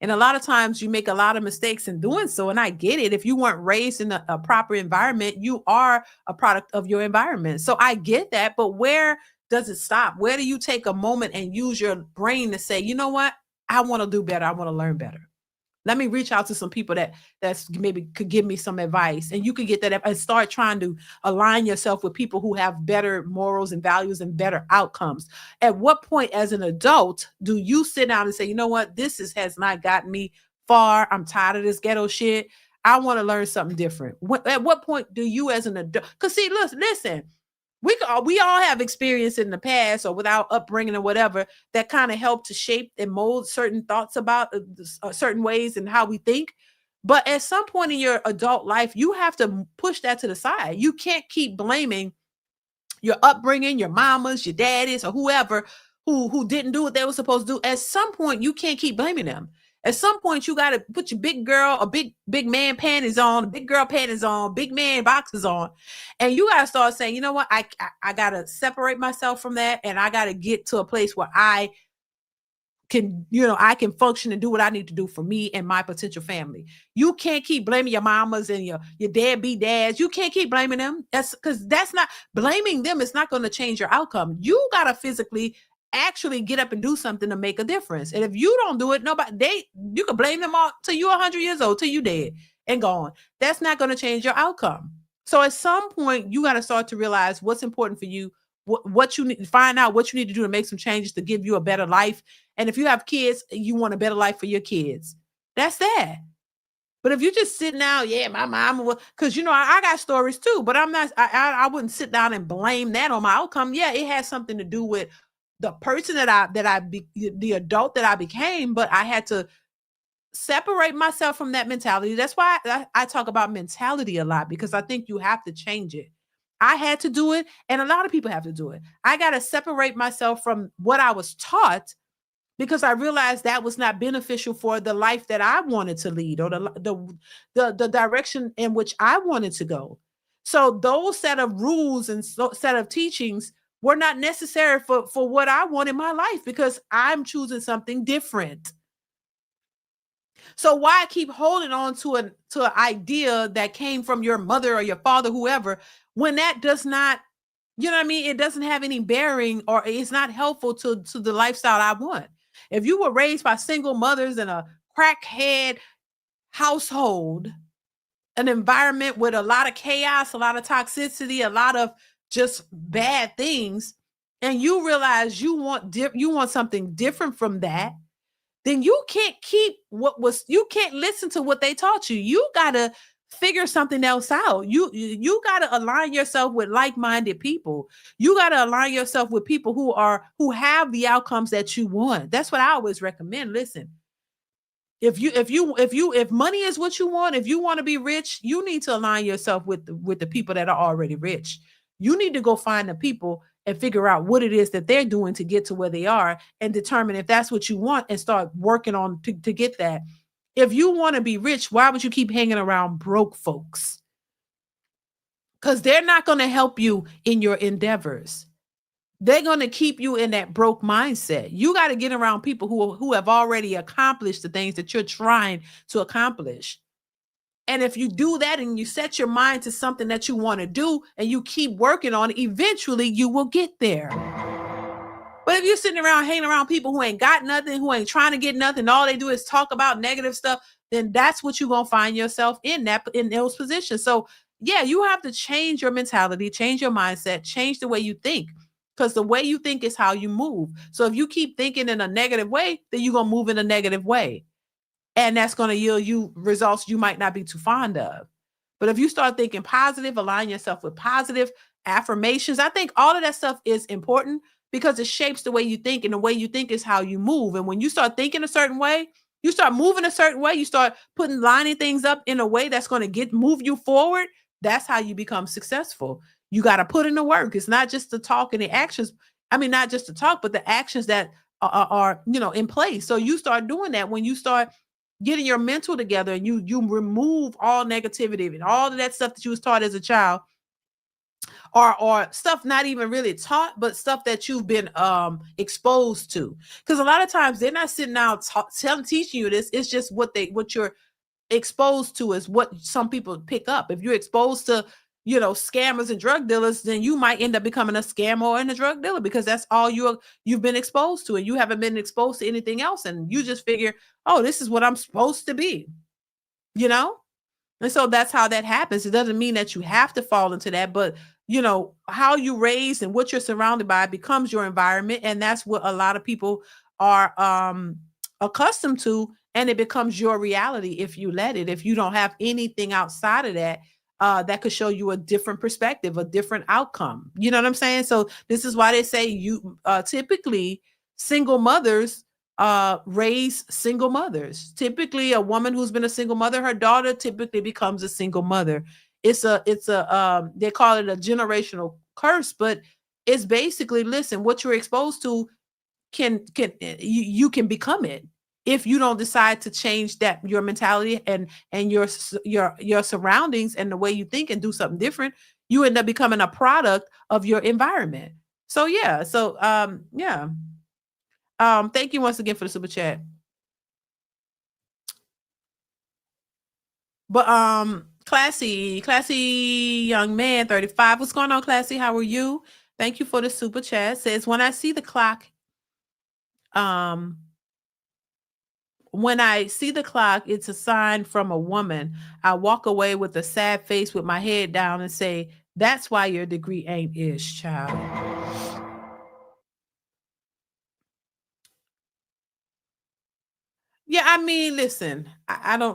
And a lot of times you make a lot of mistakes in doing so. And I get it. If you weren't raised in a proper environment, you are a product of your environment. So I get that. But where does it stop? Where do you take a moment and use your brain to say, you know what? I want to do better. I want to learn better. Let me reach out to some people that's maybe could give me some advice, and you could get that and start trying to align yourself with people who have better morals and values and better outcomes. At what point as an adult do you sit down and say, you know what, this has not gotten me far. I'm tired of this ghetto shit. I want to learn something different. At what point do you as an adult, because see, listen, we all have experience in the past or without upbringing or whatever that kind of help to shape and mold certain thoughts about certain ways and how we think. But at some point in your adult life, you have to push that to the side. You can't keep blaming your upbringing, your mamas, your daddies, or whoever who didn't do what they were supposed to do. At some point, you can't keep blaming them. At some point, you got to put your big girl or big man panties on, big girl panties on, big man boxes on. And you got to start saying, you know what? I got to separate myself from that. And I got to get to a place where I can function and do what I need to do for me and my potential family. You can't keep blaming your mamas and your deadbeat dads. You can't keep blaming them. That's not blaming them. It's not going to change your outcome. You got to physically actually get up and do something to make a difference. And if you don't do it, you can blame them all till you're 100 years old, till you dead and gone. That's not going to change your outcome. So at some point, you got to start to realize what's important for you, what you need to find out, what you need to do to make some changes to give you a better life. And if you have kids, you want a better life for your kids. That's that. But if you're just sitting out, my mama, because I got stories too, but I wouldn't sit down and blame that on my outcome. Yeah, it has something to do with the person the adult that I became, but I had to separate myself from that mentality. That's why I talk about mentality a lot, because I think you have to change it. I had to do it, and a lot of people have to do it. I got to separate myself from what I was taught, because I realized that was not beneficial for the life that I wanted to lead, or the direction in which I wanted to go. So those set of rules and set of teachings were not necessary for what I want in my life, because I'm choosing something different. So why keep holding on to an idea that came from your mother or your father, whoever, when that does not, it doesn't have any bearing, or it's not helpful to the lifestyle I want. If you were raised by single mothers in a crackhead household, an environment with a lot of chaos, a lot of toxicity, a lot of just bad things, and you realize you want something different from that, then you can't keep you can't listen to what they taught you. You got to figure something else out. You got to align yourself with like-minded people. You got to align yourself with people who have the outcomes that you want. That's what I always recommend. Listen, if money is what you want, if you want to be rich, you need to align yourself with the people that are already rich. You need to go find the people and figure out what it is that they're doing to get to where they are, and determine if that's what you want and start working on to get that. If you want to be rich, why would you keep hanging around broke folks? Because they're not going to help you in your endeavors. They're going to keep you in that broke mindset. You got to get around people who have already accomplished the things that you're trying to accomplish. And if you do that and you set your mind to something that you want to do and you keep working on it, eventually you will get there. But if you're sitting around hanging around people who ain't got nothing, who ain't trying to get nothing, all they do is talk about negative stuff, then that's what you're going to find yourself in those positions. So yeah, you have to change your mentality, change your mindset, change the way you think. Because the way you think is how you move. So if you keep thinking in a negative way, then you're going to move in a negative way. And that's going to yield you results you might not be too fond of. But if you start thinking positive, align yourself with positive affirmations, I think all of that stuff is important because it shapes the way you think, and the way you think is how you move. And when you start thinking a certain way, you start moving a certain way, you start lining things up in a way that's going to move you forward. That's how you become successful. You got to put in the work. It's not just the talk and the actions. I mean, not just the talk, but the actions that are in place. So you start doing that when you start getting your mental together, and you remove all negativity and all of that stuff that you was taught as a child, or stuff not even really taught, but stuff that you've been exposed to. Because a lot of times they're not sitting down teaching you this. It's just what you're exposed to is what some people pick up. If you're exposed to scammers and drug dealers, then you might end up becoming a scammer and a drug dealer, because that's all you've been exposed to, and you haven't been exposed to anything else, and you just figure, oh, this is what I'm supposed to be, and so that's how that happens. It doesn't mean that you have to fall into that, but how you raise and what you're surrounded by becomes your environment, and that's what a lot of people are accustomed to, and it becomes your reality if you let it. If you don't have anything outside of that, that could show you a different perspective, a different outcome. You know what I'm saying? So this is why they say typically single mothers raise single mothers. Typically, a woman who's been a single mother, her daughter typically becomes a single mother. It's a they call it a generational curse, but it's basically, listen, what you're exposed to you can become it. If you don't decide to change your mentality and your surroundings and the way you think and do something different, you end up becoming a product of your environment. So yeah. So yeah. Thank you once again for the super chat. But classy young man, 35. What's going on, Classy? How are you? Thank you for the super chat. Says, when I see the clock, it's a sign from a woman. I walk away with a sad face with my head down and say, that's why your degree ain't ish, child. Yeah, I mean, listen, let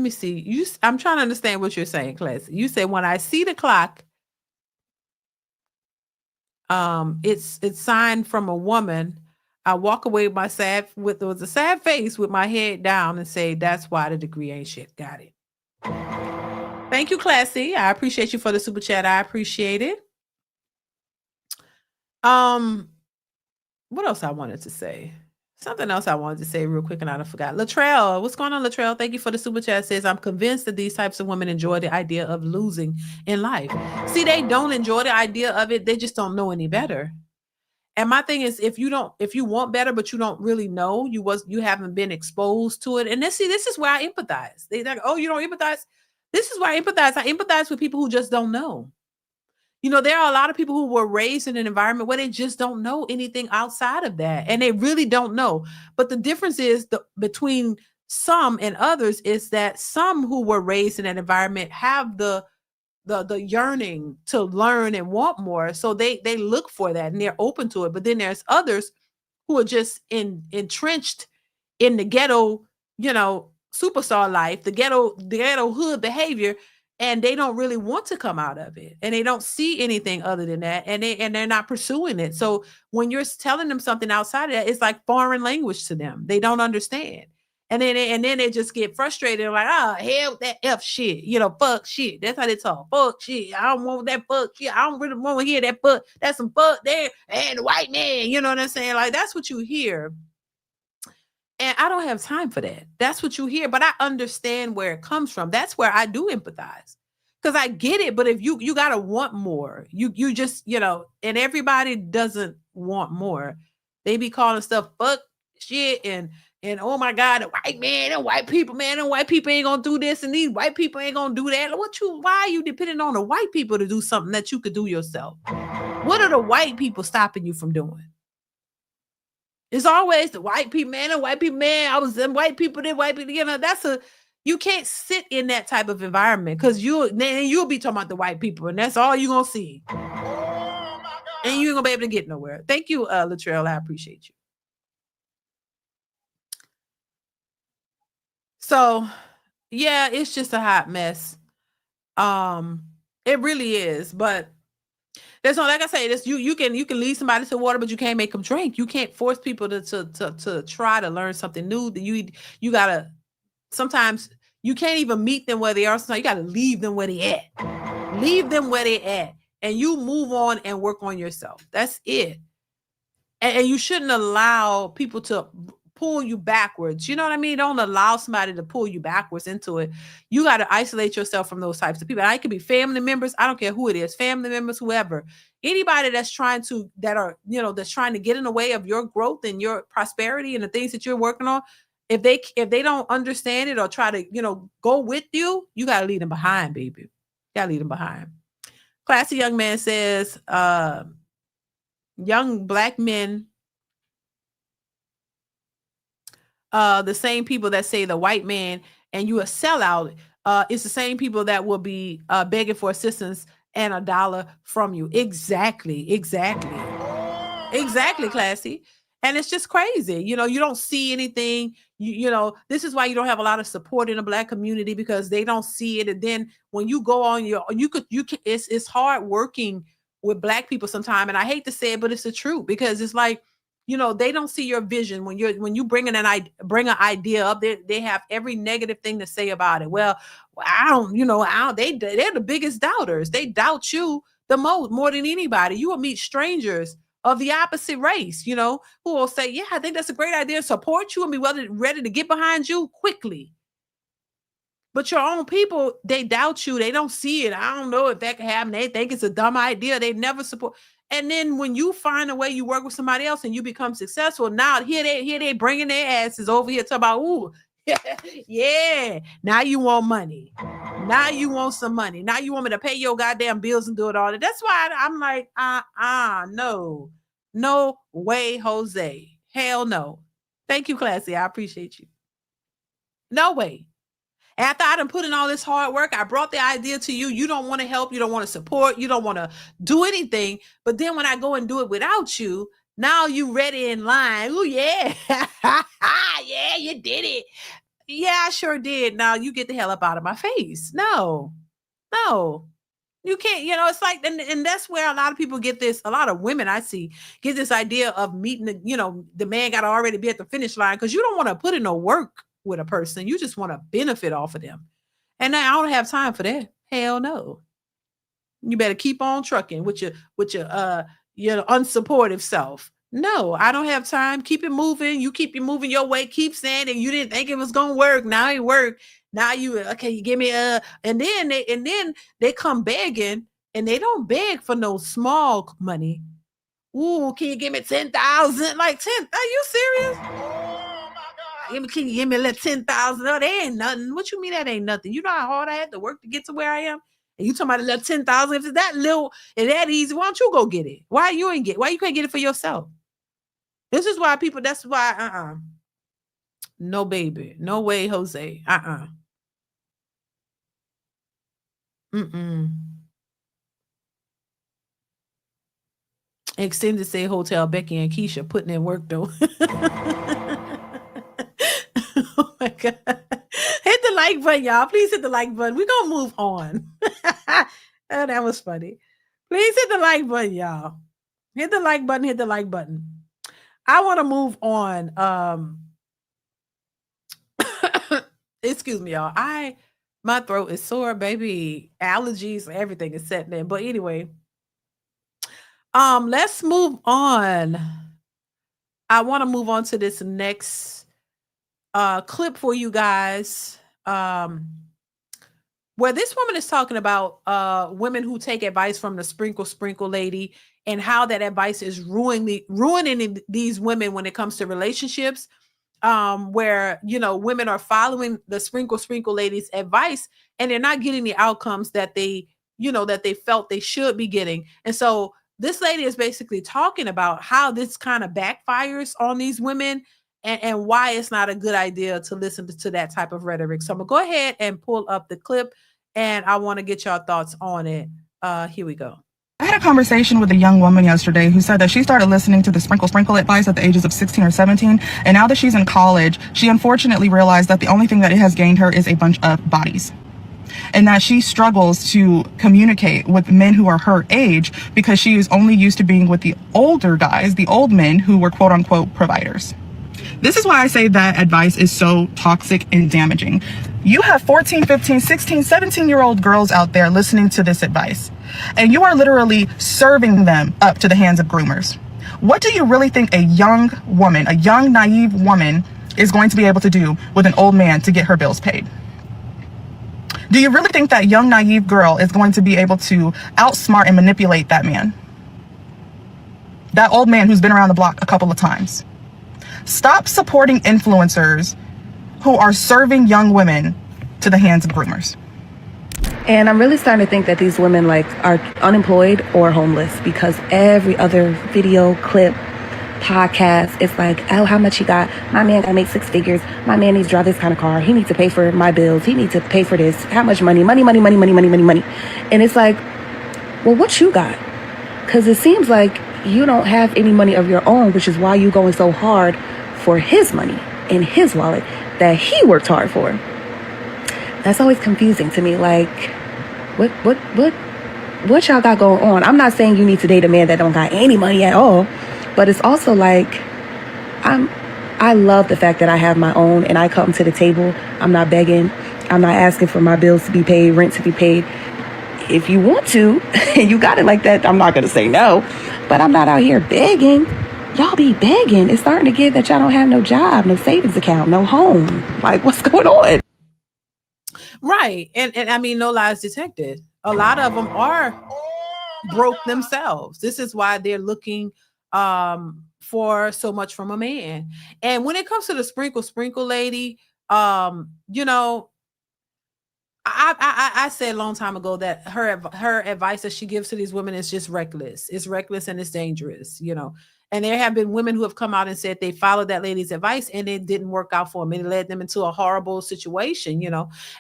me see. I'm trying to understand what you're saying, Class. You say, when I see the clock, it's signed from a woman. I walk away with a sad face with my head down and say, that's why the degree ain't shit. Got it. Thank you, Classy. I appreciate you for the super chat. I appreciate it. What else I wanted to say? Something else I wanted to say real quick and I forgot. Latrell, what's going on, Latrell? Thank you for the super chat. Says, I'm convinced that these types of women enjoy the idea of losing in life. See, they don't enjoy the idea of it. They just don't know any better. And my thing is, if you want better, but you don't really know, you haven't been exposed to it. And this is where I empathize. They're like, oh, you don't empathize? This is why I empathize. I empathize with people who just don't know. There are a lot of people who were raised in an environment where they just don't know anything outside of that. And they really don't know. But the difference is between some and others is that some who were raised in that environment have the yearning to learn and want more. So they look for that and they're open to it. But then there's others who are just entrenched in the ghetto, superstar life, the ghetto hood behavior, and they don't really want to come out of it. And they don't see anything other than that. And they're not pursuing it. So when you're telling them something outside of that, it's like foreign language to them. They don't understand. And then they just get frustrated and like, oh, hell with that F shit, fuck shit. That's how they talk. Fuck shit. I don't want that fuck shit. I don't really want to hear that fuck. That's some fuck there. And the white man, you know what I'm saying? Like, that's what you hear. And I don't have time for that. That's what you hear. But I understand where it comes from. That's where I do empathize. Because I get it. But if you gotta want more, you just, and everybody doesn't want more. They be calling stuff fuck shit and oh my God, the white man and white people, man, and white people ain't gonna do this, and these white people ain't gonna do that. Why are you depending on the white people to do something that you could do yourself? What are the white people stopping you from doing? It's always the white people, man, and white people, man. I was them white people, then white people, you can't sit in that type of environment because you'll be talking about the white people, and that's all you're gonna see. And you ain't gonna be able to get nowhere. Thank you, Latrell. I appreciate you. So, yeah, it's just a hot mess. It really is. But there's no, like I say, this you can lead somebody to water, but you can't make them drink. You can't force people to try to learn something new. That you gotta sometimes you can't even meet them where they are. Sometimes you gotta leave them where they at. Leave them where they at, and you move on and work on yourself. That's it. And you shouldn't allow people to pull you backwards. You know what I mean? Don't allow somebody to pull you backwards into it. You got to isolate yourself from those types of people. And it could be family members. I don't care who it is, family members, whoever. Anybody that's trying to get in the way of your growth and your prosperity and the things that you're working on. If they don't understand it or try to, go with you, you got to leave them behind, baby. You got to leave them behind. Classy young man says, young black men, the same people that say the white man and you a sellout, it's the same people that will be begging for assistance and $1 from you. Exactly, Classy. And it's just crazy. You don't see anything. This is why you don't have a lot of support in the black community, because they don't see it. And then when you go on it's hard working with black people sometimes. And I hate to say it, but it's the truth, because it's like, they don't see your vision when you bring an idea up. They have every negative thing to say about it. Well, they're the biggest doubters. They doubt you the most, more than anybody. You will meet strangers of the opposite race, who will say, yeah, I think that's a great idea, support you and be ready to get behind you quickly. But your own people, they doubt you. They don't see it. I don't know if that can happen. They think it's a dumb idea. They never support. And then when you find a way, you work with somebody else and you become successful. Now here they bringing their asses over here talking about, ooh, yeah. Now you want money. Now you want some money. Now you want me to pay your goddamn bills and do it all. That's why I'm like, no way, Jose. Hell no. Thank you, Classy. I appreciate you. No way. After I done put in all this hard work, I brought the idea to you. You don't want to help. You don't want to support. You don't want to do anything. But then when I go and do it without you, now you ready in line. Oh, yeah. Yeah, you did it. Yeah, I sure did. Now you get the hell up out of my face. No. You can't, it's like, and that's where a lot of people get this, a lot of women I see get this idea of meeting, the man got to already be at the finish line, because you don't want to put in no work with a person. You just want to benefit off of them. And I don't have time for that. Hell no. You better keep on trucking with your unsupportive self. No, I don't have time. Keep it moving. You keep it moving your way. Keep saying that you didn't think it was going to work. Now it worked. Now you give me and then they come begging, and they don't beg for no small money. Ooh, can you give me 10,000? Like 10? Are you serious? Can you give me a little 10,000? No, they ain't nothing. What you mean that ain't nothing? You know how hard I had to work to get to where I am? And you talking about a little 10,000? If it's that little and that easy, why don't you go get it? Why you can't get it for yourself? This is why people, that's why, No, baby. No way, Jose. Mm-mm. Extended stay hotel, Becky and Keisha putting in work though. Oh my God. Hit the like button, y'all. Please hit the like button. We're gonna move on. Oh, that was funny. Please hit the like button, y'all. Hit the like button, hit the like button. I want to move on. Excuse me, y'all. My throat is sore, baby. Allergies, everything is setting in. But anyway, let's move on. I want to move on to this next clip for you guys. Where this woman is talking about women who take advice from the sprinkle lady and how that advice is ruining these women when it comes to relationships. Where women are following the sprinkle lady's advice and they're not getting the outcomes that they felt they should be getting. And so this lady is basically talking about how this kind of backfires on these women and why it's not a good idea to listen to that type of rhetoric. So I'm gonna go ahead and pull up the clip and I want to get y'all thoughts on it. Here we go. I had a conversation with a young woman yesterday who said that she started listening to the sprinkle advice at the ages of 16 or 17. And now that she's in college, she unfortunately realized that the only thing that it has gained her is a bunch of bodies. And that she struggles to communicate with men who are her age because she is only used to being with the older guys, the old men who were quote unquote providers. This is why I say that advice is so toxic and damaging. You have 14, 15, 16, 17-year-old girls out there listening to this advice, and you are literally serving them up to the hands of groomers. What do you really think a young woman, a young, naive woman is going to be able to do with an old man to get her bills paid? Do you really think that young, naive girl is going to be able to outsmart and manipulate that man? That old man who's been around the block a couple of times. Stop supporting influencers who are serving young women to the hands of groomers. And I'm really starting to think that these women are unemployed or homeless because every other video clip, podcast, it's like, oh, how much he got? My man gotta make 6 figures. My man needs to drive this kind of car. He needs to pay for my bills. He needs to pay for this. How much money? Money. And it's like, well, what you got? Because it seems like you don't have any money of your own, which is why you're going so hard for his money in his wallet that he worked hard for. That's always confusing to me. Like, what y'all got going on? I'm not saying you need to date a man that don't got any money at all, but it's also like, I love the fact that I have my own and I come to the table. I'm not begging. I'm not asking for my bills to be paid, rent to be paid. If you want to, and you got it like that, I'm not going to say no, but I'm not out here begging. Y'all be begging. It's starting to get that y'all don't have no job, no savings account, no home. Like, what's going on? Right. And I mean, no lies detected. A lot of them are broke themselves. This is why they're looking for so much from a man. And when it comes to the sprinkle lady, I said a long time ago that her advice that she gives to these women is just reckless. It's reckless and it's dangerous, And there have been women who have come out and said they followed that lady's advice and it didn't work out for them. It led them into a horrible situation,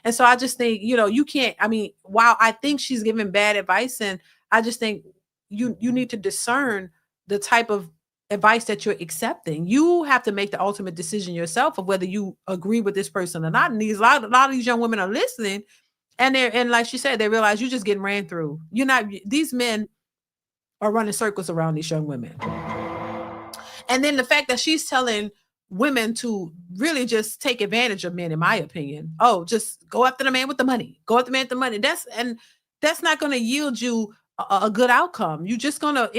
And so I just think, you can't, while I think she's giving bad advice, and I just think you need to discern the type of advice that you're accepting. You have to make the ultimate decision yourself of whether you agree with this person or not. And a lot of these young women are listening, and like she said, they realize you're just getting ran through. These men are running circles around these young women. And then the fact that she's telling women to really just take advantage of men, in my opinion. Oh, just go after the man with the money. Go after the man with the money. That's not going to yield you a good outcome. You're just going to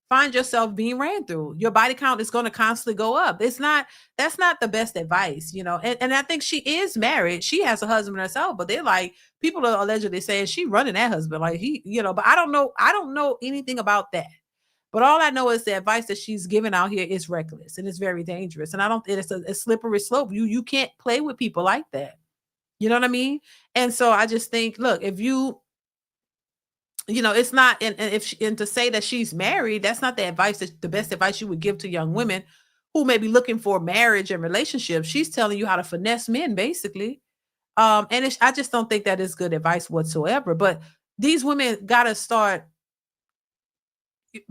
find yourself being ran through. Your body count is going to constantly go up. That's not the best advice, And I think she is married. She has a husband herself, but they're like, people are allegedly saying she running that husband like he, but I don't know anything about that. But all I know is the advice that she's giving out here is reckless and it's very dangerous. And it's a slippery slope. You can't play with people like that. You know what I mean? And so I just think, look, if it's not, and to say that she's married, that's not the best advice you would give to young women who may be looking for marriage and relationships. She's telling you how to finesse men, basically. And I just don't think that is good advice whatsoever. But these women got to start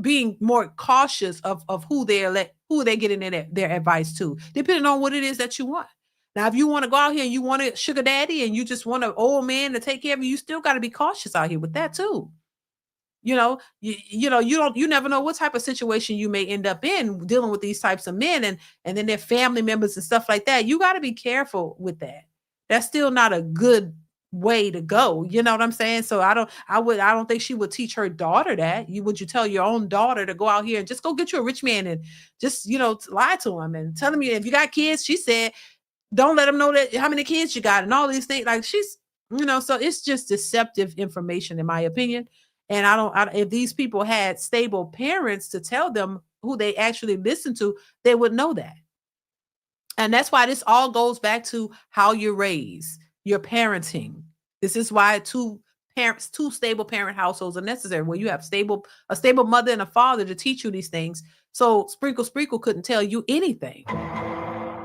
being more cautious of who they're getting their advice to, depending on what it is that you want. Now, if you want to go out here and you want a sugar daddy and you just want an old man to take care of you, you still got to be cautious out here with that too. You never know what type of situation you may end up in dealing with these types of men and then their family members and stuff like that. You got to be careful with that. That's still not a good way to go. You know what I'm saying? So I don't think she would teach her daughter that. Would you tell your own daughter to go out here and just go get you a rich man and just, lie to him and tell him if you got kids, she said, don't let them know that how many kids you got and all these things. Like she's, so it's just deceptive information in my opinion. And if these people had stable parents to tell them who they actually listen to, they would know that. And that's why this all goes back to how you're raised, your parenting. This is why two stable parent households are necessary, where you have a stable mother and a father to teach you these things. So Sprinkle couldn't tell you anything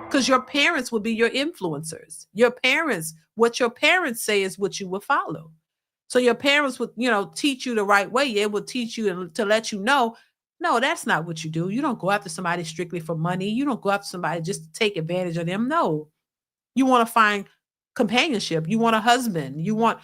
because your parents would be your influencers. What your parents say is what you will follow. So your parents would, teach you the right way. They would teach you to let you know, no, that's not what you do. You don't go after somebody strictly for money. You don't go after somebody just to take advantage of them. No, you want to find companionship. You want a husband. You want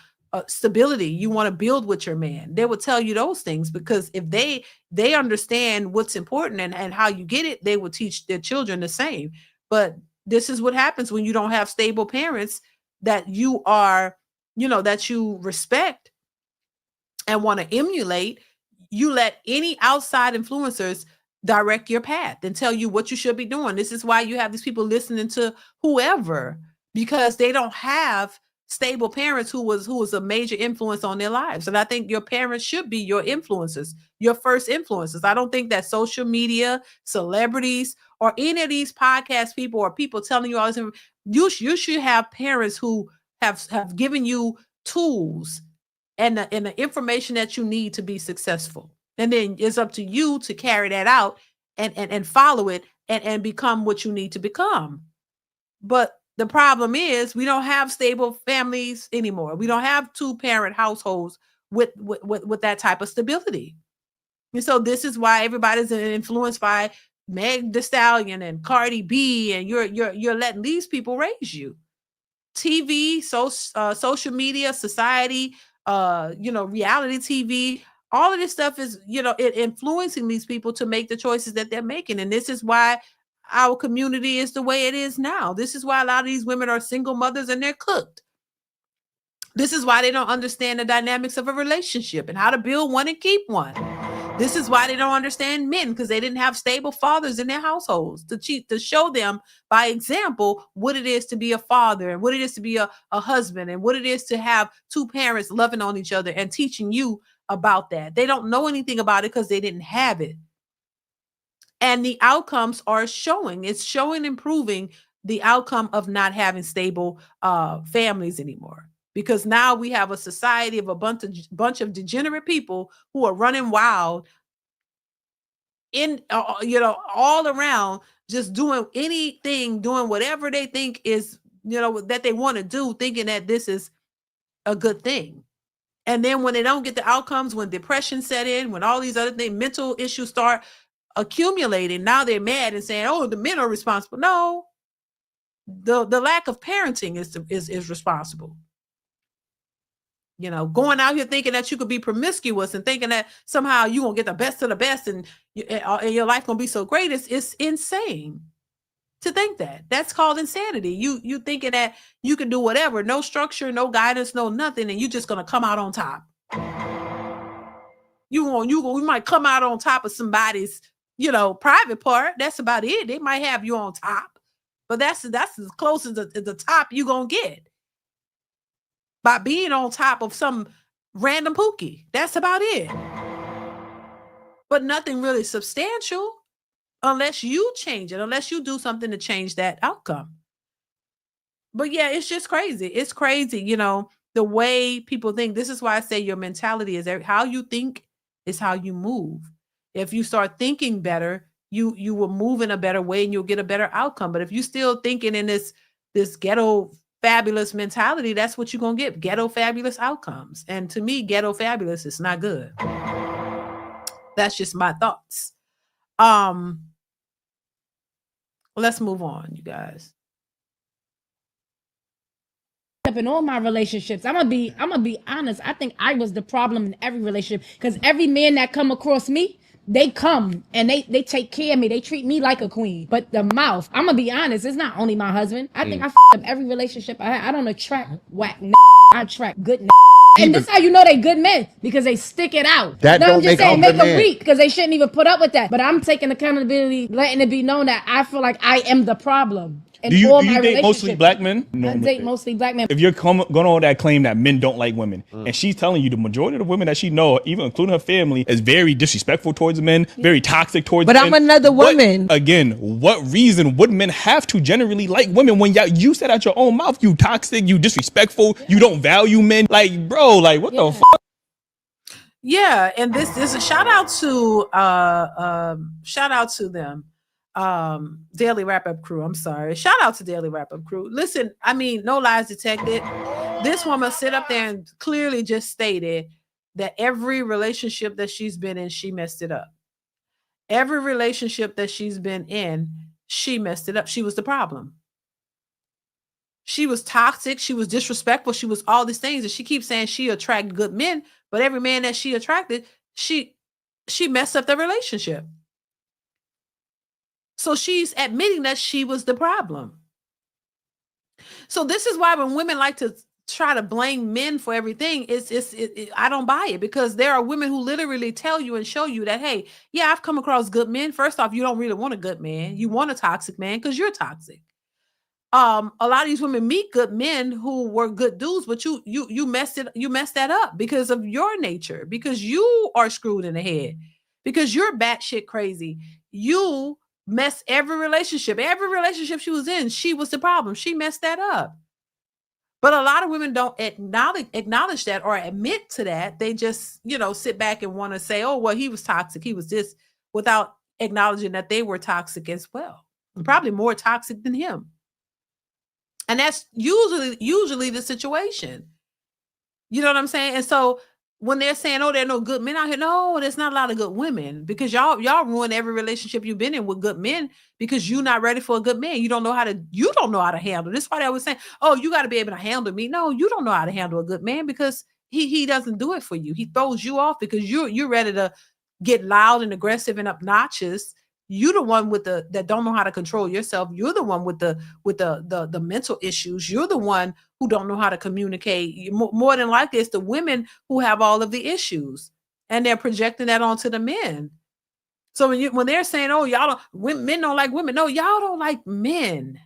stability. You want to build with your man. They would tell you those things because if they understand what's important and how you get it, they will teach their children the same. But this is what happens when you don't have stable parents that you are, that you respect and want to emulate. You let any outside influencers direct your path and tell you what you should be doing. This is why you have these people listening to whoever, because they don't have stable parents who was a major influence on their lives. And I think your parents should be your influencers, your first influencers. I don't think that social media, celebrities, or any of these podcast people or people telling you all this, you should have parents who have given you tools and the information that you need to be successful. And then it's up to you to carry that out and follow it and become what you need to become. But the problem is we don't have stable families anymore. We don't have 2-parent households with that type of stability. And so this is why everybody's influenced by Meg Thee Stallion and Cardi B, and you're letting these people raise you. TV, social media, society, reality TV, all of this stuff is, it influencing these people to make the choices that they're making. And this is why our community is the way it is now. This is why a lot of these women are single mothers and they're cooked. This is why they don't understand the dynamics of a relationship and how to build one and keep one. This is why they don't understand men, because they didn't have stable fathers in their households to show them by example what it is to be a father and what it is to be a husband and what it is to have 2 parents loving on each other and teaching you about that. They don't know anything about it because they didn't have it. And the outcomes are showing. It's showing improving the outcome of not having stable families anymore. Because now we have a society of a bunch of degenerate people who are running wild in, all around, just doing anything, doing whatever they think is, that they want to do, thinking that this is a good thing. And then when they don't get the outcomes, when depression set in, when all these other things, mental issues start accumulating, now they're mad and saying, oh, the men are responsible. No, the lack of parenting is responsible. Going out here thinking that you could be promiscuous and thinking that somehow you're going to get the best of the best and your life going to be so great. It's insane to think that. That's called insanity. You thinking that you can do whatever, no structure, no guidance, no nothing, and you're just going to come out on top. You might come out on top of somebody's, private part. That's about it. They might have you on top, but that's as close as the top you're going to get. By being on top of some random pookie. That's about it. But nothing really substantial unless you change it, unless you do something to change that outcome. But yeah, it's just crazy. It's crazy, the way people think. This is why I say your mentality is how you think is how you move. If you start thinking better, you will move in a better way and you'll get a better outcome. But if you still thinking in this ghetto fabulous mentality, that's what you're gonna get, ghetto fabulous outcomes. And to me, ghetto fabulous is not good. That's just my thoughts. Let's move on, you guys. In all my relationships, I'm gonna be honest. I think I was the problem in every relationship, because every man that come across me, they come and they take care of me. They treat me like a queen. But the mouth, I'm gonna be honest, it's not only my husband. I think I up every relationship I had. I don't attract whack I attract good and this is how you know they good men, because they stick it out. That don't make them make them weak, because they shouldn't even put up with that. But I'm taking accountability, letting it be known that I feel like I am the problem. Do you date mostly black men? I date mostly black men. If you're going on that claim that men don't like women, and she's telling you the majority of the women that she know, even including her family, is very disrespectful towards men, very toxic towards men. But I'm another woman. What reason would men have to generally like women when you said out your own mouth, you toxic, you disrespectful, you don't value men? Like, bro, like, what the fuck? Yeah, and this is a shout out to them. Daily Wrap Up Crew. I'm sorry. Shout out to Daily Wrap Up Crew. Listen, I mean, no lies detected. This woman sit up there and clearly just stated that every relationship that she's been in, she messed it up. Every relationship that she's been in, she messed it up. She was the problem. She was toxic. She was disrespectful. She was all these things. And she keeps saying she attracted good men, but every man that she attracted, she messed up the relationship. So she's admitting that she was the problem. So this is why when women like to try to blame men for everything, I don't buy it, because there are women who literally tell you and show you that, hey, yeah, I've come across good men. First off, you don't really want a good man. You want a toxic man because you're toxic. A lot of these women meet good men who were good dudes, but you messed that up because of your nature, because you are screwed in the head, because you're batshit crazy. You messed every relationship she was in. She was the problem. She messed that up. But a lot of women don't acknowledge that or admit to that. They just, sit back and want to say, oh, well, he was toxic, he was this, without acknowledging that they were toxic as well. Probably more toxic than him. And that's usually the situation. You know what I'm saying? And so when they're saying, oh, there are no good men out here, no, there's not a lot of good women, because y'all ruin every relationship you've been in with good men because you're not ready for a good man. You don't know how to handle. This is why they was saying, oh, you got to be able to handle me. No, you don't know how to handle a good man, because he doesn't do it for you. He throws you off because you're ready to get loud and aggressive and obnoxious. You're the one that don't know how to control yourself. You're the one with the mental issues. You're the one who don't know how to communicate. More than likely, it's the women who have all of the issues, and they're projecting that onto the men. So when they're saying, "Oh, men don't like women," no, y'all don't like men.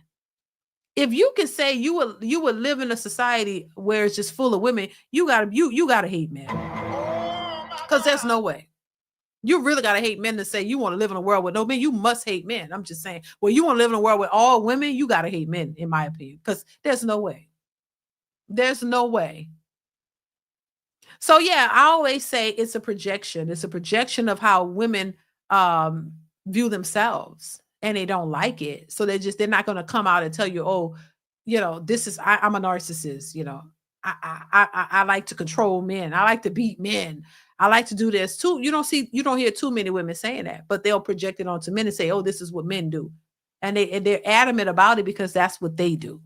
If you can say you would live in a society where it's just full of women, you gotta hate men, because there's no way. You really got to hate men to say you want to live in a world with no men. You must hate men. I'm just saying, well, you want to live in a world with all women, you got to hate men, in my opinion, because there's no way. There's no way. So yeah, I always say it's a projection. It's a projection of how women view themselves, and they don't like it. So they're not going to come out and tell you, oh, I'm a narcissist. I like to control men. I like to beat men. I like to do this too. You don't hear too many women saying that, but they'll project it onto men and say, oh, this is what men do. And they're adamant about it because that's what they do.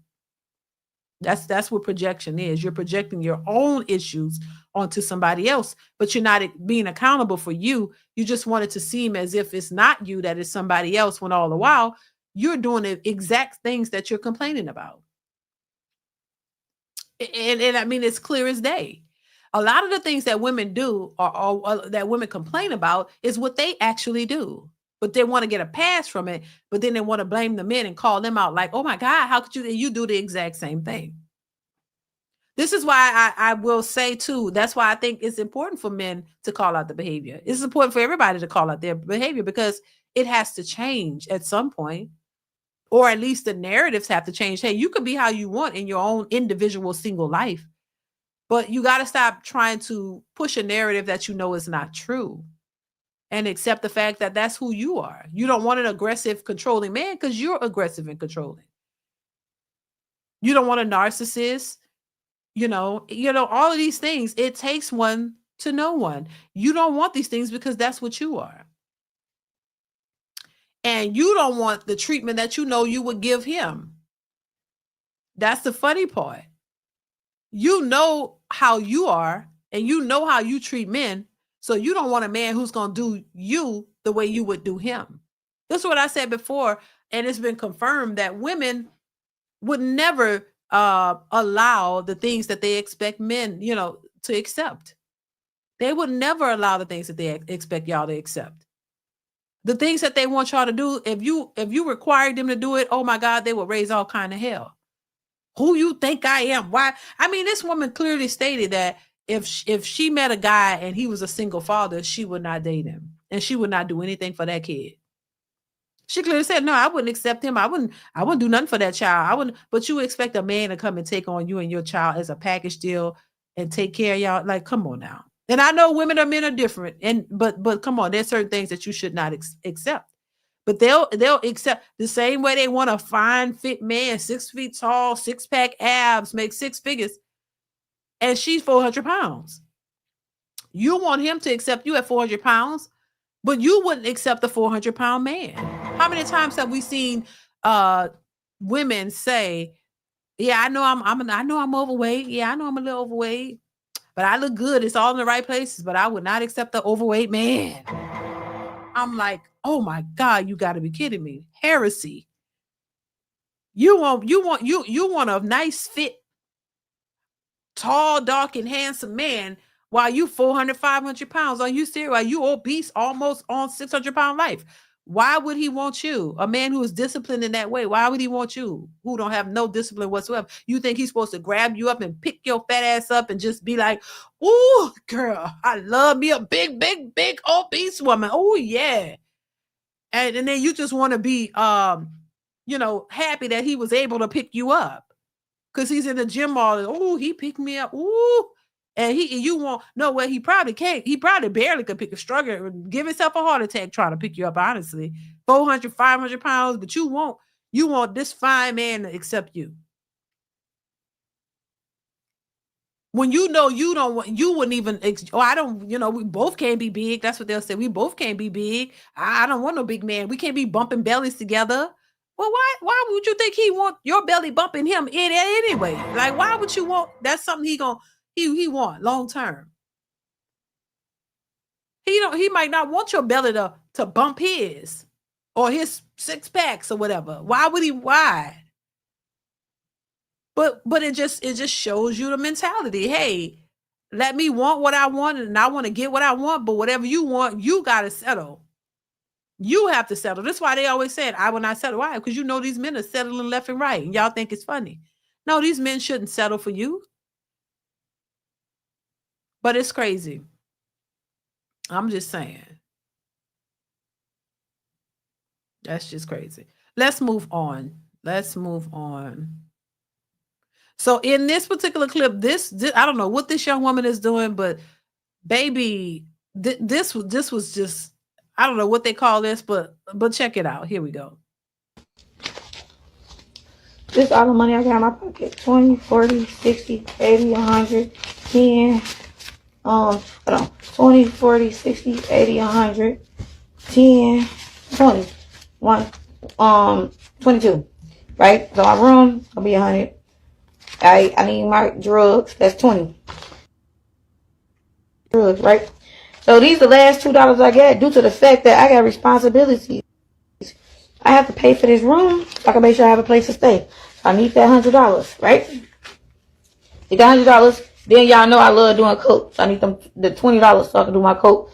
That's what projection is. You're projecting your own issues onto somebody else, but you're not being accountable for you. You just want it to seem as if it's not you, that it's somebody else, when all the while you're doing the exact things that you're complaining about. And I mean, it's clear as day. A lot of the things that women do or that women complain about is what they actually do, but they want to get a pass from it. But then they want to blame the men and call them out like, oh my God, how could you do the exact same thing? This is why I will say too, that's why I think it's important for men to call out the behavior. It's important for everybody to call out their behavior, because it has to change at some point, or at least the narratives have to change. Hey, you could be how you want in your own individual single life, but you got to stop trying to push a narrative that you know is not true. and accept the fact that that's who you are. You don't want an aggressive, controlling man because you're aggressive and controlling. You don't want a narcissist, all of these things. It takes one to know one. You don't want these things because that's what you are. And you don't want the treatment that you know you would give him. That's the funny part. You know how you are and you know how you treat men. So you don't want a man who's going to do you the way you would do him. That's what I said before. And it's been confirmed that women would never allow the things that they expect men, to accept. They would never allow the things that they expect y'all to accept. The things that they want y'all to do, if you required them to do it, oh my God, they will raise all kind of hell. Who you think I am? Why? I mean, this woman clearly stated that if she met a guy and he was a single father, she would not date him and she would not do anything for that kid. She clearly said, no, I wouldn't accept him. I wouldn't do nothing for that child. I wouldn't, but you expect a man to come and take on you and your child as a package deal and take care of y'all. Like, come on now. And I know women or men are different. But come on, there's certain things that you should not accept. But they'll accept the same way they want a fine fit man, 6 feet tall, 6-pack abs, make 6 figures. And she's 400 pounds. You want him to accept you at 400 pounds, but you wouldn't accept a 400-pound man. How many times have we seen women say, yeah, I know I'm overweight. Yeah, I know I'm a little overweight, but I look good. It's all in the right places, but I would not accept the overweight man. I'm like, oh my God, you got to be kidding me. Heresy. You want a nice fit, tall, dark, and handsome man while you 400, 500 pounds. Are you serious? Are you obese, almost on 600-pound life? Why would he want you? A man who is disciplined in that way. Why would he want you who don't have no discipline whatsoever? You think he's supposed to grab you up and pick your fat ass up and just be like, ooh, girl, I love me a big, big, big obese woman. Oh, yeah. And then you just want to be, happy that he was able to pick you up because he's in the gym all. Oh, he picked me up. Ooh. And he probably can't. He probably barely could pick a struggle and give himself a heart attack trying to pick you up, honestly. 400, 500 pounds, but you want this fine man to accept you. When you wouldn't even, we both can't be big. That's what they'll say. We both can't be big. I don't want no big man. We can't be bumping bellies together. Well, why would you think he want your belly bumping him in anyway? Like, why would you want, that's something he want long term. He might not want your belly to bump his or his 6 packs or whatever. Why would he? Why? But it just shows you the mentality. Hey, let me want what I want and I want to get what I want, but whatever you want, you got to settle. You have to settle. That's why they always said, I will not settle. Why? Because these men are settling left and right and y'all think it's funny. No, these men shouldn't settle for you. But it's crazy. I'm just saying. That's just crazy. Let's move on. So in this particular clip, this I don't know what this young woman is doing, but baby, this was just, I don't know what they call this, but check it out. Here we go. This all the money I got in my pocket. 20, 40, 60, 80, 100, 10. Hold on. 20, 40, 60, 80, 100, 10, 20. 22. Right? So my room will be 100. I need my drugs. That's 20. Drugs, right? So these are the last $2 I got due to the fact that I got responsibilities. I have to pay for this room so I can make sure I have a place to stay. So I need that $100, right? Need that $100. Then y'all know I love doing coke. So I need the $20 so I can do my coke.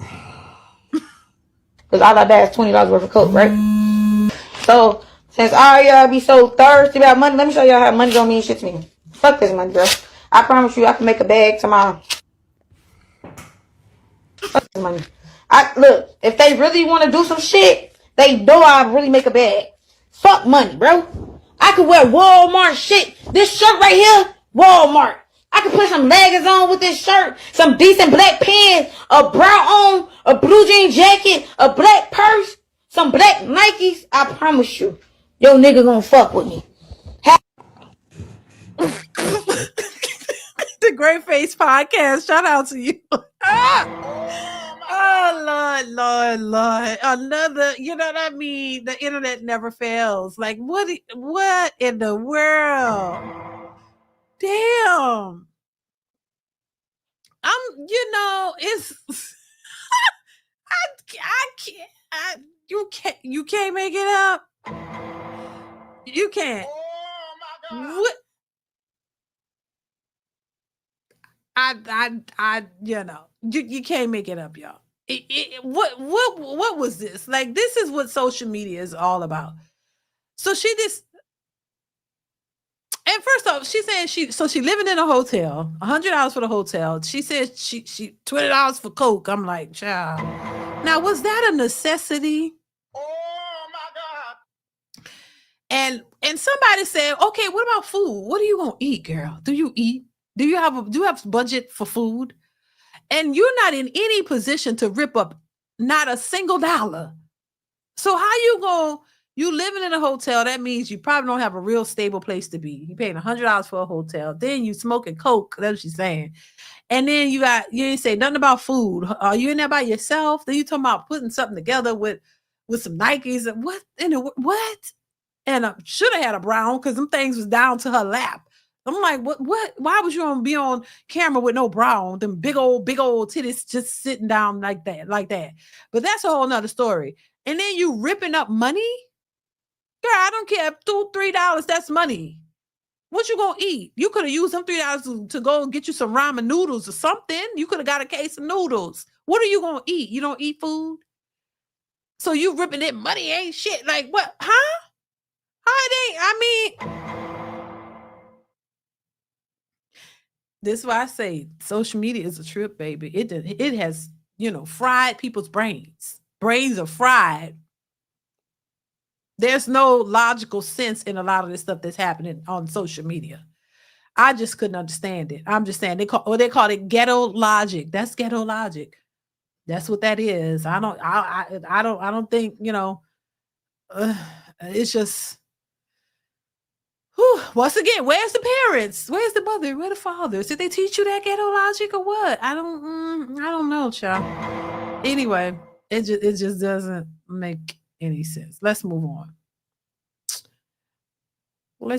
Because all I got is $20 worth of coke, right? So since all y'all be so thirsty about money, let me show y'all how money don't mean shit to me. Fuck this money, girl. I promise you I can make a bag tomorrow. Fuck this money. Look, if they really want to do some shit, they know I really make a bag. Fuck money, bro. I could wear Walmart shit. This shirt right here, Walmart. I can put some leggings on with this shirt, some decent black pants, a bra on, a blue jean jacket, a black purse, some black Nikes. I promise you, your nigga gonna fuck with me. The Great Face Podcast. Shout out to you. Oh Lord. Another, you know what I mean? The internet never fails. Like, what in the world? Damn. It's you can't make it up. You can't. Oh my God. What? You can't make it up, y'all. What was this? Like, this is what social media is all about. So and first off, she's saying she living in a hotel, $100 for the hotel. She said she $20 for Coke. I'm like, child. Now, was that a necessity? Oh my God. And somebody said, okay, what about food? What are you gonna eat, girl? Do you eat? Do you have budget for food? And you're not in any position to rip up not a single dollar. So how you living in a hotel? That means you probably don't have a real stable place to be. You paying $100 for a hotel. Then you smoking Coke. That's what she's saying. And then you ain't say nothing about food. Are you in there by yourself? Then you talking about putting something together with some Nikes and what? And I should have had a brown because them things was down to her lap. I'm like, what? Why was you gonna be on camera with no bra on? Them big old titties just sitting down like that. But that's a whole nother story. And then you ripping up money? Girl, I don't care. $2, $3, that's money. What you gonna eat? You could have used them $3 to go get you some ramen noodles or something. You could have got a case of noodles. What are you gonna eat? You don't eat food? So you ripping it money ain't shit. Like what? Huh? How it ain't? I mean, this is why I say social media is a trip, baby. It has, fried people's brains. Brains are fried. There's no logical sense in a lot of this stuff that's happening on social media. I just couldn't understand it. I'm just saying they call it ghetto logic. That's ghetto logic. That's what that is. I don't think, it's just. Whew, once again, where's the parents? Where's the mother? Where the fathers? Did they teach you that ghetto logic or what? I don't know, child. Anyway, it just doesn't make any sense. Let's move on. For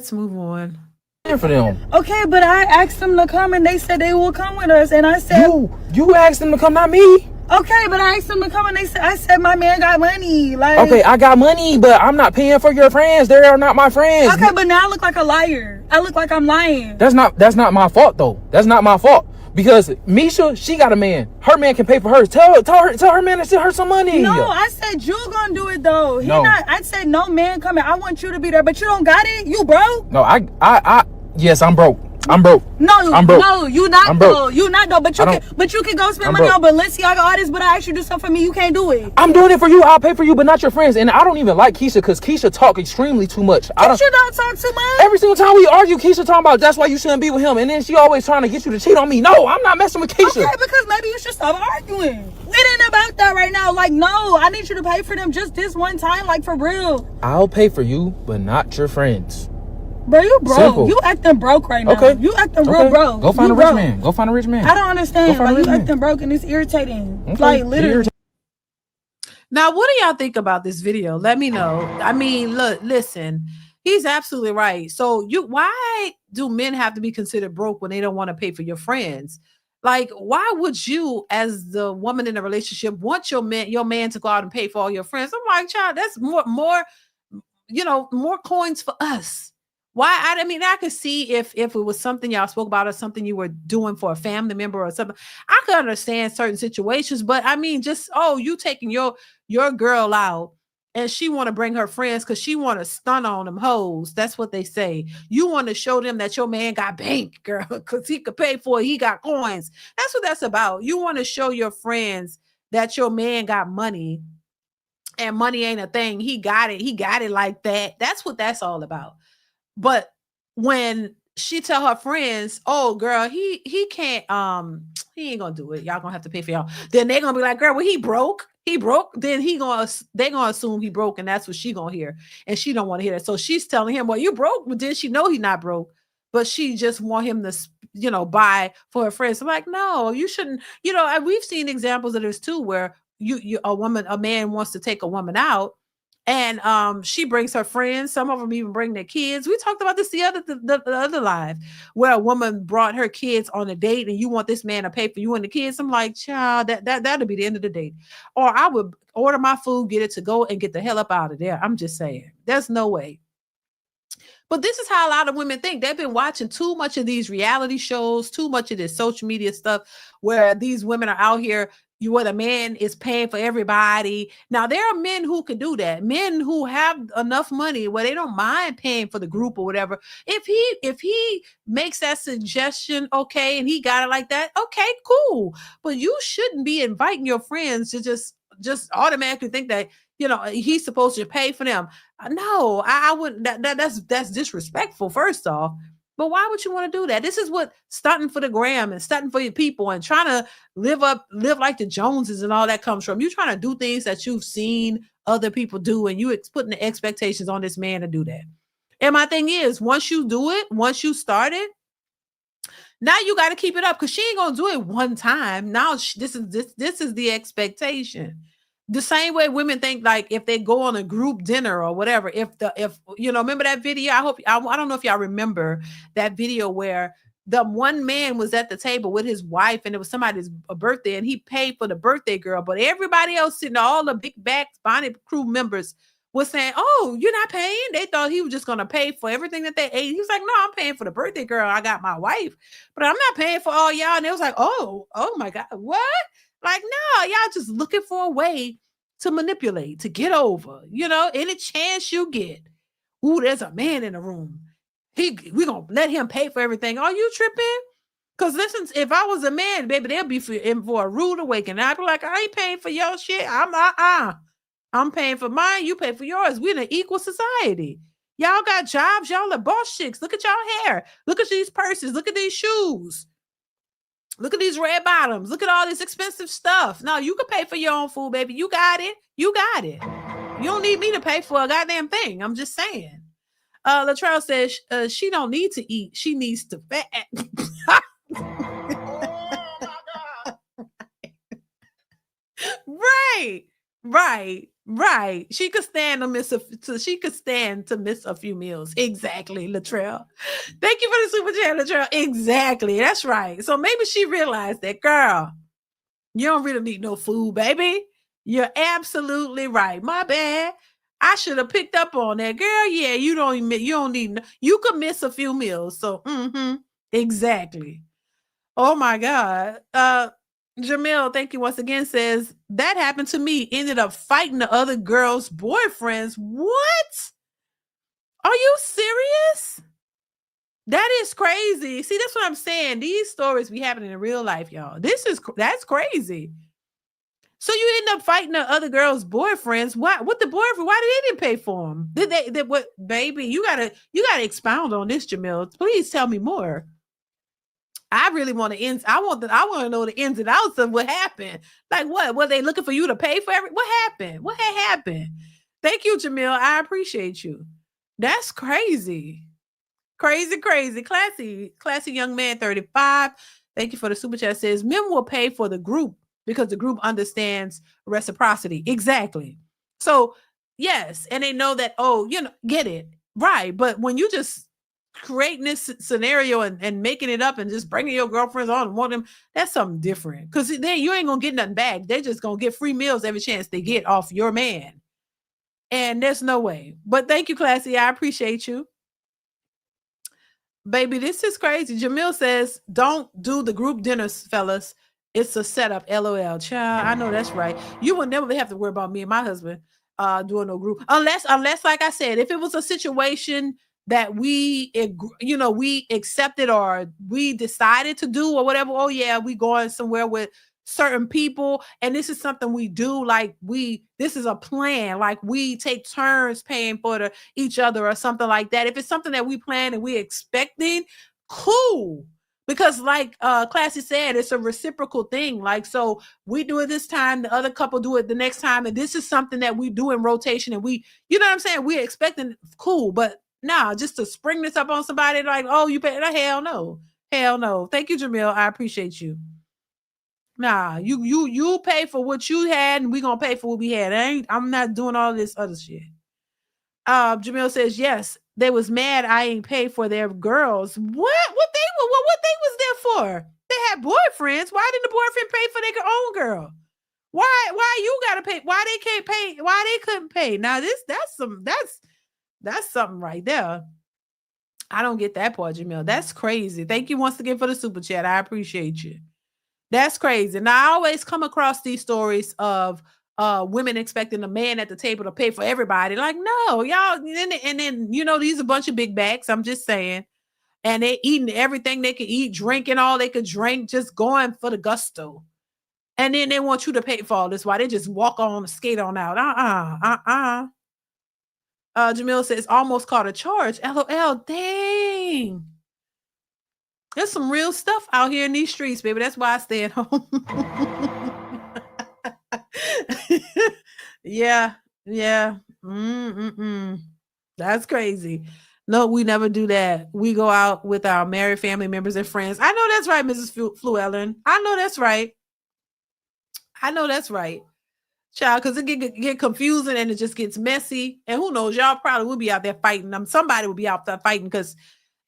them. Okay, but I asked them to come and they said they will come with us, and I said you asked them to come, not me. Okay, but I asked them to come and I said my man got money. Like, okay, I got money, but I'm not paying for your friends. They are not my friends. Okay, but now I look like a liar. I look like I'm lying. That's not my fault though. That's not my fault. Because Misha, she got a man. Her man can pay for hers. Tell her man to send her some money. No, I said you gonna do it though. I said no man coming. I want you to be there, but you don't got it. You broke. No, yes, I'm broke. I'm broke. No, I'm broke. No, you not though. You not though. But you can go spend I'm money broke. on Balenciaga artists. But I asked you to do something for me. You can't do it. I'm doing it for you. I'll pay for you, but not your friends. And I don't even like Keisha because Keisha talk extremely too much. You don't talk too much. Every single time we argue, Keisha talking about that's why you shouldn't be with him, and then she always trying to get you to cheat on me. No, I'm not messing with Keisha. Okay, because maybe you should stop arguing. It ain't about that right now. Like, no, I need you to pay for them just this one time, like for real. I'll pay for you, but not your friends. Bro, you broke. Simple. You acting broke right now. Okay. You acting real broke. Go find a rich man. Go find a rich man. I don't understand. Like, you acting broke and it's irritating. Okay. Like, literally. Now, what do y'all think about this video? Let me know. I mean, listen, he's absolutely right. So why do men have to be considered broke when they don't want to pay for your friends? Like, why would you, as the woman in a relationship, want your man to go out and pay for all your friends? I'm like, child, that's more coins for us. Why? I mean, I could see if it was something y'all spoke about or something you were doing for a family member or something. I could understand certain situations, but I mean, just, you taking your girl out and she want to bring her friends because she want to stun on them hoes. That's what they say. You want to show them that your man got bank, girl, because he could pay for it. He got coins. That's what that's about. You want to show your friends that your man got money and money ain't a thing. He got it. He got it like that. That's what that's all about. But when she tell her friends, "Oh, girl, he can't he ain't gonna do it. Y'all gonna have to pay for y'all." Then they gonna be like, "Girl, well, he broke. He broke." Then they gonna assume he broke, and that's what she gonna hear, and she don't want to hear that. So she's telling him, "Well, you broke," but then she know he's not broke, but she just want him to, buy for her friends. I'm like, no, you shouldn't. And we've seen examples of this too, where a man wants to take a woman out. And she brings her friends. Some of them even bring their kids. We talked about this the other live, where a woman brought her kids on a date, and you want this man to pay for you and the kids. I'm like, child, that'll be the end of the date. Or I would order my food, get it to go, and get the hell up out of there. I'm just saying, there's no way. But this is how a lot of women think. They've been watching too much of these reality shows, too much of this social media stuff, where these women are out here, where the man is paying for everybody. Now, there are men who can do that. Men who have enough money where they don't mind paying for the group or whatever. If he makes that suggestion, okay, and he got it like that, okay, cool. But you shouldn't be inviting your friends to just automatically think that, he's supposed to pay for them. No, I wouldn't. That's disrespectful, first off. But why would you want to do that? This is what stunting for the gram and stunting for your people and trying to live like the Joneses and all that comes from. You trying to do things that you've seen other people do, and you putting the expectations on this man to do that. And my thing is, once you do it, once you start it, now you got to keep it up, because she ain't gonna do it one time. Now this is the expectation. The same way women think, like, if they go on a group dinner or whatever, remember that video? I don't know if y'all remember that video where the one man was at the table with his wife, and it was somebody's birthday, and he paid for the birthday girl, but everybody else sitting, all the big backs, Bonnie crew members, was saying, "Oh, you're not paying?" They thought he was just going to pay for everything that they ate. He was like, "No, I'm paying for the birthday girl. I got my wife, but I'm not paying for all y'all." And it was like, oh my God, what? Like, no, y'all just looking for a way to manipulate, to get over, any chance you get. Ooh, there's a man in the room. We're going to let him pay for everything. Are you tripping? Because listen, if I was a man, baby, they'll be for a rude awakening. I'd be like, I ain't paying for your shit. I'm paying for mine. You pay for yours. We're in an equal society. Y'all got jobs. Y'all are boss chicks. Look at y'all hair. Look at these purses. Look at these shoes. Look at these red bottoms. Look at all this expensive stuff. No, you can pay for your own food, baby. You got it. You got it. You don't need me to pay for a goddamn thing. I'm just saying. Latrell says she don't need to eat. She needs to fat. Right. She could stand to miss a few meals. Exactly, Latrell. Thank you for the super chat, Latrell. Exactly. That's right. So maybe she realized that, girl, you don't really need no food, baby. You're absolutely right. My bad. I should have picked up on that, girl. Yeah, you don't need. You could miss a few meals. So, exactly. Oh my God. Jamil, thank you once again, says that happened to me. Ended up fighting the other girl's boyfriends. What? Are you serious? That is crazy. See, that's what I'm saying. These stories be happening in real life, y'all. That's crazy. So you end up fighting the other girl's boyfriends. What the boyfriend? Why did they didn't pay for them? Did they what, baby? You gotta expound on this, Jamil. Please tell me more. I really want to I want to know the ins and outs of what happened. Like, what? Were they looking for you to pay for everything? What happened? What had happened? Thank you, Jamil. I appreciate you. That's crazy. Crazy. Classy young man, 35. Thank you for the super chat. Says men will pay for the group because the group understands reciprocity. Exactly. So, yes. And they know that, get it. Right. But when you just creating this scenario and making it up and just bringing your girlfriends on and want them, that's something different. Because then you ain't gonna get nothing back. They're just gonna get free meals every chance they get off your man. And there's no way. But thank you, Classy. I appreciate you. Baby, this is crazy. Jamil says, don't do the group dinners, fellas. It's a setup. LOL. Child, I know that's right. You will never have to worry about me and my husband doing no group. Unless, like I said, if it was a situation that we accepted or we decided to do or whatever. Oh yeah, we going somewhere with certain people, and this is something we do, like this is a plan, like we take turns paying for each other or something like that. If it's something that we plan and we expecting, cool. Because like Classy said, it's a reciprocal thing. Like, so we do it this time, the other couple do it the next time, and this is something that we do in rotation, and we, you know what I'm saying, we're expecting, cool. But nah, just to spring this up on somebody like, oh, you pay, hell no. Hell no. Thank you, Jamil. I appreciate you. Nah, you pay for what you had, and we gonna pay for what we had. I'm not doing all this other shit. Jamil says yes. They was mad I ain't paid for their girls. What they was there for? They had boyfriends. Why didn't the boyfriend pay for their own girl? Why you gotta pay? Why they can't pay? Why they couldn't pay? Now that's something right there. I don't get that part, Jamil. That's crazy. Thank you once again for the super chat. I appreciate you. That's crazy. Now, I always come across these stories of women expecting a man at the table to pay for everybody. Like, no, y'all. And then, you know, these are a bunch of big bags. I'm just saying. And they eating everything they could eat, drinking all they could drink, just going for the gusto. And then they want you to pay for all this. Why they just walk on, skate on out. Jamil says, almost caught a charge. LOL, dang. There's some real stuff out here in these streets, baby. That's why I stay at home. Yeah. That's crazy. No, we never do that. We go out with our married family members and friends. I know that's right, Mrs. Fluellen. I know that's right. Child, because it get confusing and it just gets messy. And who knows, y'all probably will be out there fighting. Somebody will be out there fighting but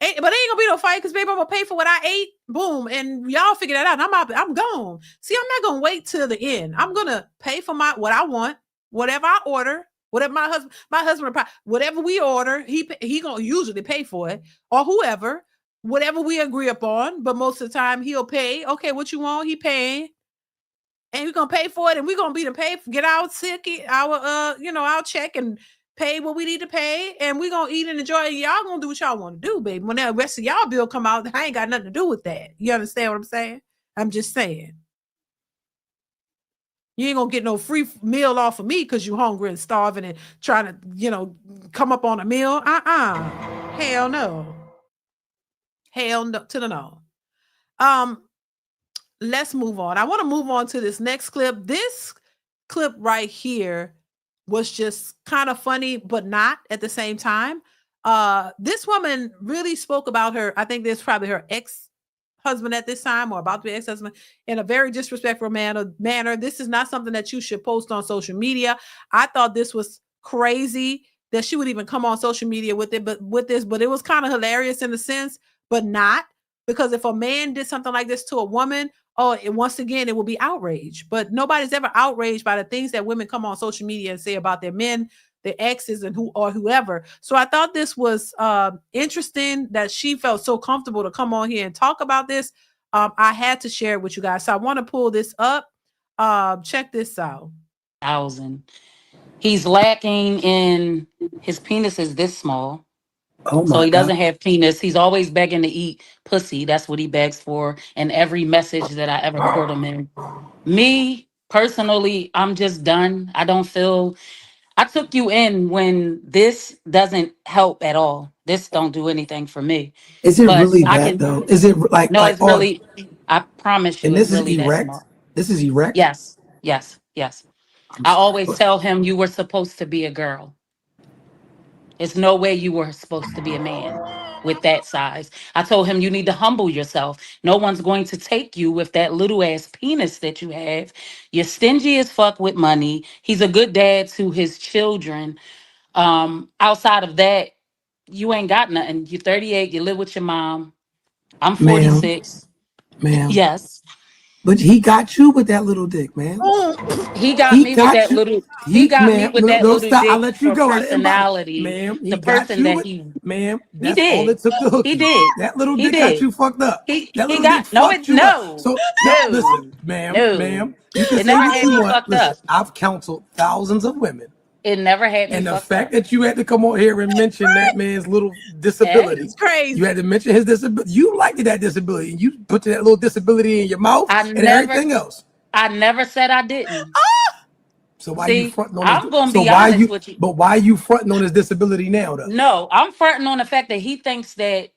it ain't gonna be no fight because baby, I'm gonna pay for what I ate. Boom. And y'all figure that out. And I'm gone. See, I'm not gonna wait till the end. I'm gonna pay for what I want, whatever I order, whatever my husband, whatever we order, he gonna usually pay for it, or whoever, whatever we agree upon. But most of the time he'll pay. Okay, what you want? He paying. And we're gonna pay for it, and we're gonna be to pay, get our ticket, our check, and pay what we need to pay, and we're gonna eat and enjoy. Y'all gonna do what y'all want to do, baby. When the rest of y'all bill come out, I ain't got nothing to do with that. You understand what I'm saying? I'm just saying. You ain't gonna get no free meal off of me because you hungry and starving and trying to, come up on a meal. Hell no. Hell no to the no. Let's move on. I want to move on to this next clip. This clip right here was just kind of funny, but not at the same time. This woman really spoke about her. I think this probably her ex-husband at this time, or about to be ex-husband, in a very disrespectful manner. This is not something that you should post on social media. I thought this was crazy that she would even come on social media with it, but it was kind of hilarious in a sense, but not, because if a man did something like this to a woman, once again, it will be outrage. But nobody's ever outraged by the things that women come on social media and say about their men, their exes, and whoever. So I thought this was interesting that she felt so comfortable to come on here and talk about this. I had to share it with you guys. So I want to pull this up. Check this out. He's lacking in his penis is this small. Oh So my he doesn't God. have penis. He's always begging to eat pussy. That's what he begs for. And every message that I ever court him in. Me, personally, I'm just done. I took you in when this doesn't help at all. This don't do anything for me. Is it But really I that can, though? Is it like no, it's or really, I promise you and it's this is really that erect? small. This is erect? Yes. I'm I sorry. always tell him you were supposed to be a girl. It's no way you were supposed to be a man with that size. I told him you need to humble yourself. No one's going to take you with that little ass penis that you have. You're stingy as fuck with money. He's a good dad to his children. Outside of that, you ain't got nothing. You're 38, you live with your mom. I'm Ma'am, 46. ma'am. Yes. But he got you with that little dick, man. He got He me with got that you. little he got me Ma'am, with no, that no, little stop. I'll dick let you for go. I didn't bother. personality. Ma'am, The he got person you that with, ma'am, he that's all did. it took to hook He you. did. That little He dick got did. you fucked up. That He little dick got fucked you up. So, no, listen, no, ma'am, no. ma'am, you can It say never what had you me want. fucked Listen, up. I've counseled thousands of women. It never had me And the fucked fact up. that you had to come on here and mention that man's little disability, It's crazy. you had to mention his disability. You liked that disability, and you put that little disability in your mouth I and never everything else. I never said I didn't. So why you See, fronting on I'm his? gonna So be why honest you? with you. But why you fronting on his disability now, though? No, I'm fronting on the fact that he thinks that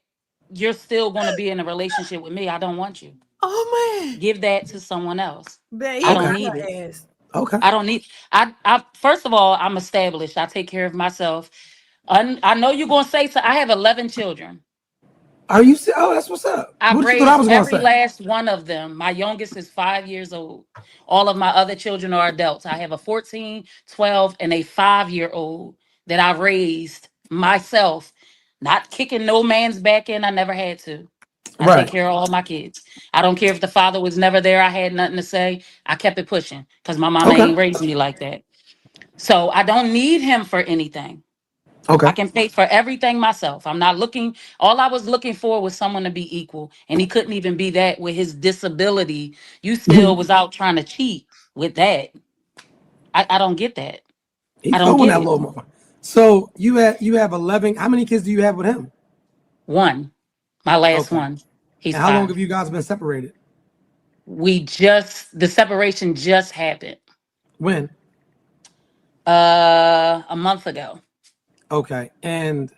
you're still gonna be in a relationship with me. I don't want you. Oh man. Give that to someone else. Man, I he don't Okay. got need it. her ass. Okay. I don't need. I first of all, I'm established. I take care of myself. I know you're gonna say so. I have 11 children. Are you? Oh, that's what's up. I've What you thought I raised was gonna every say? last one of them. My youngest is 5 years old. All of my other children are adults. I have a 14, 12, and a 5-year-old that I raised myself, not kicking no man's back in. I never had to. I take Right. care of all my kids. I don't care if the father was never there. I had nothing to say. I kept it pushing because my mama Okay. ain't raised me like that. So I don't need him for anything. Okay. I can pay for everything myself. I'm not looking, all I was looking for was someone to be equal. And he couldn't even be that with his disability. You still was out trying to cheat with that. I don't get that. He I don't throwing get that it. little motherfucker. So you have 11. How many kids do you have with him? One, my last Okay. one. He's And how long 5. have you guys been separated? The separation just happened. When? A month ago. Okay. And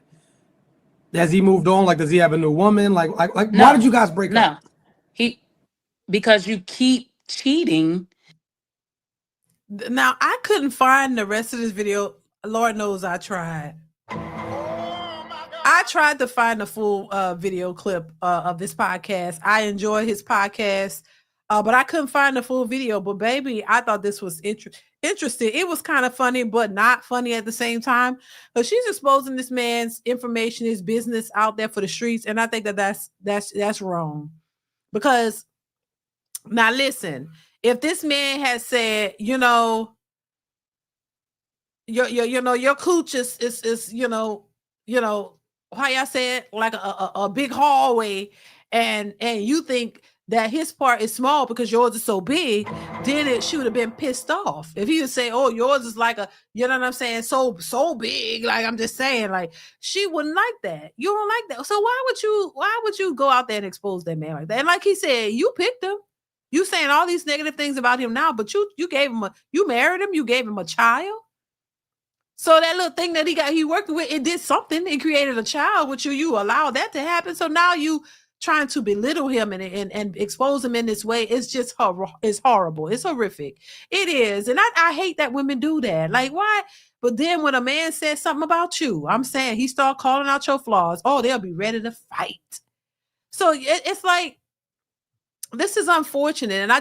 has he moved on? Like, does he have a new woman? Like, why did No, you guys break up? no. He Because you keep cheating. Now I couldn't find the rest of this video. Lord knows I tried. I tried to find the full video clip of this podcast. I enjoy his podcast, but I couldn't find the full video. But baby, I thought this was interesting. It was kind of funny, but not funny at the same time. But she's exposing this man's information, his business out there for the streets, and I think that's wrong. Because now listen, if this man has said, your cooch is how y'all say it, like a big hallway, and you think that his part is small because yours is so big, then she would have been pissed off. If he would say, oh, yours is like you know what I'm saying, so big, like I'm just saying, like she wouldn't like that. You don't like that. So why would you go out there and expose that man like that? And like he said, you picked him. You saying all these negative things about him now, but you you married him, you gave him a child. So that little thing that he worked with, it did something. It created a child with you. You allowed that to happen. So now you trying to belittle him and expose him in this way. It's just it's horrible. It's horrific. It is. And I hate that women do that. Like, why? But then when a man says something about you, I'm saying he start calling out your flaws. Oh, they'll be ready to fight. So it's like, this is unfortunate. And I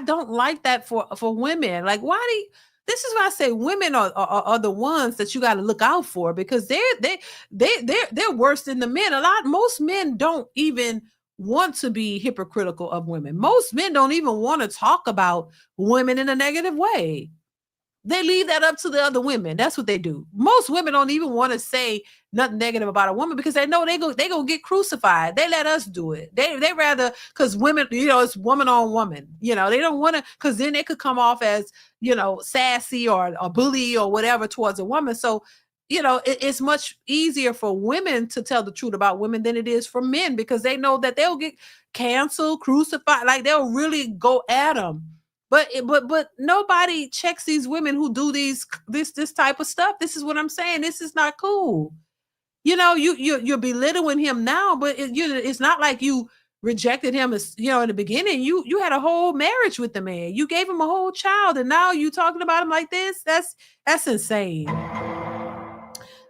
don't like that for women. Like, why do you, this is why I say women are the ones that you got to look out for, because they're worse than the men. Most men don't even want to be hypocritical of women. Most men don't even want to talk about women in a negative way. They leave that up to the other women. That's what they do. Most women don't even want to say nothing negative about a woman because they know they go get crucified. They let us do it. They rather, because women, it's woman on woman. They don't want to, because then they could come off as, sassy or a bully or whatever towards a woman. So, it's much easier for women to tell the truth about women than it is for men, because they know that they'll get canceled, crucified, like they'll really go at them. But nobody checks these women who do this type of stuff. This is what I'm saying. This is not cool. You're belittling him now, but it's not like you rejected him as in the beginning. You had a whole marriage with the man. You gave him a whole child, and now you talking about him like this. That's insane.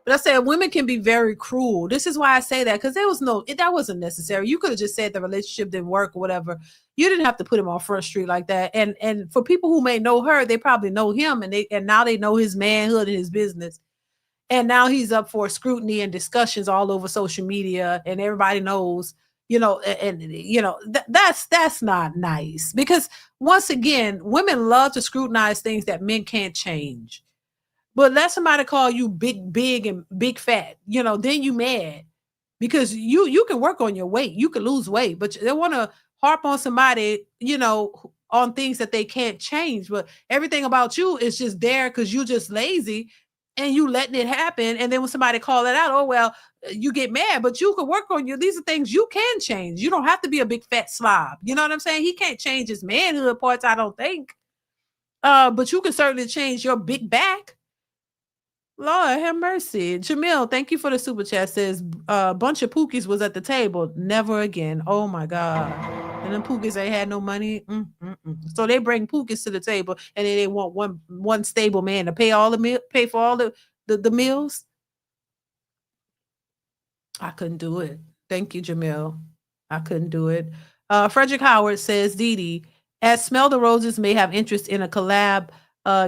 But I said women can be very cruel. This is why I say that, because that wasn't necessary. You could have just said the relationship didn't work or whatever. You didn't have to put him on Front Street like that. And for people who may know her, they probably know him, and now they know his manhood and his business. And now he's up for scrutiny and discussions all over social media, and everybody knows, that's not nice, because once again, women love to scrutinize things that men can't change. But let somebody call you big and big fat, then you mad, because you can work on your weight. You can lose weight, but they want to harp on somebody, on things that they can't change. But everything about you is just there because you're just lazy. and you letting it happen. And then when somebody call it out, oh, well, you get mad, but you can work on you. These are things you can change. You don't have to be a big fat slob. You know what I'm saying? He can't change his manhood parts, I don't think. But you can certainly change your big back. Lord have mercy. Jamil, thank you for the super chat. Says a bunch of Pookies was at the table. Never again. Oh my God. And then Pookies ain't had no money. So they bring Pookies to the table and then they want one stable man to pay pay for all the meals. I couldn't do it. Thank you, Jamil. I couldn't do it. Frederick Howard says, Dee, as Smell the Roses may have interest in a collab,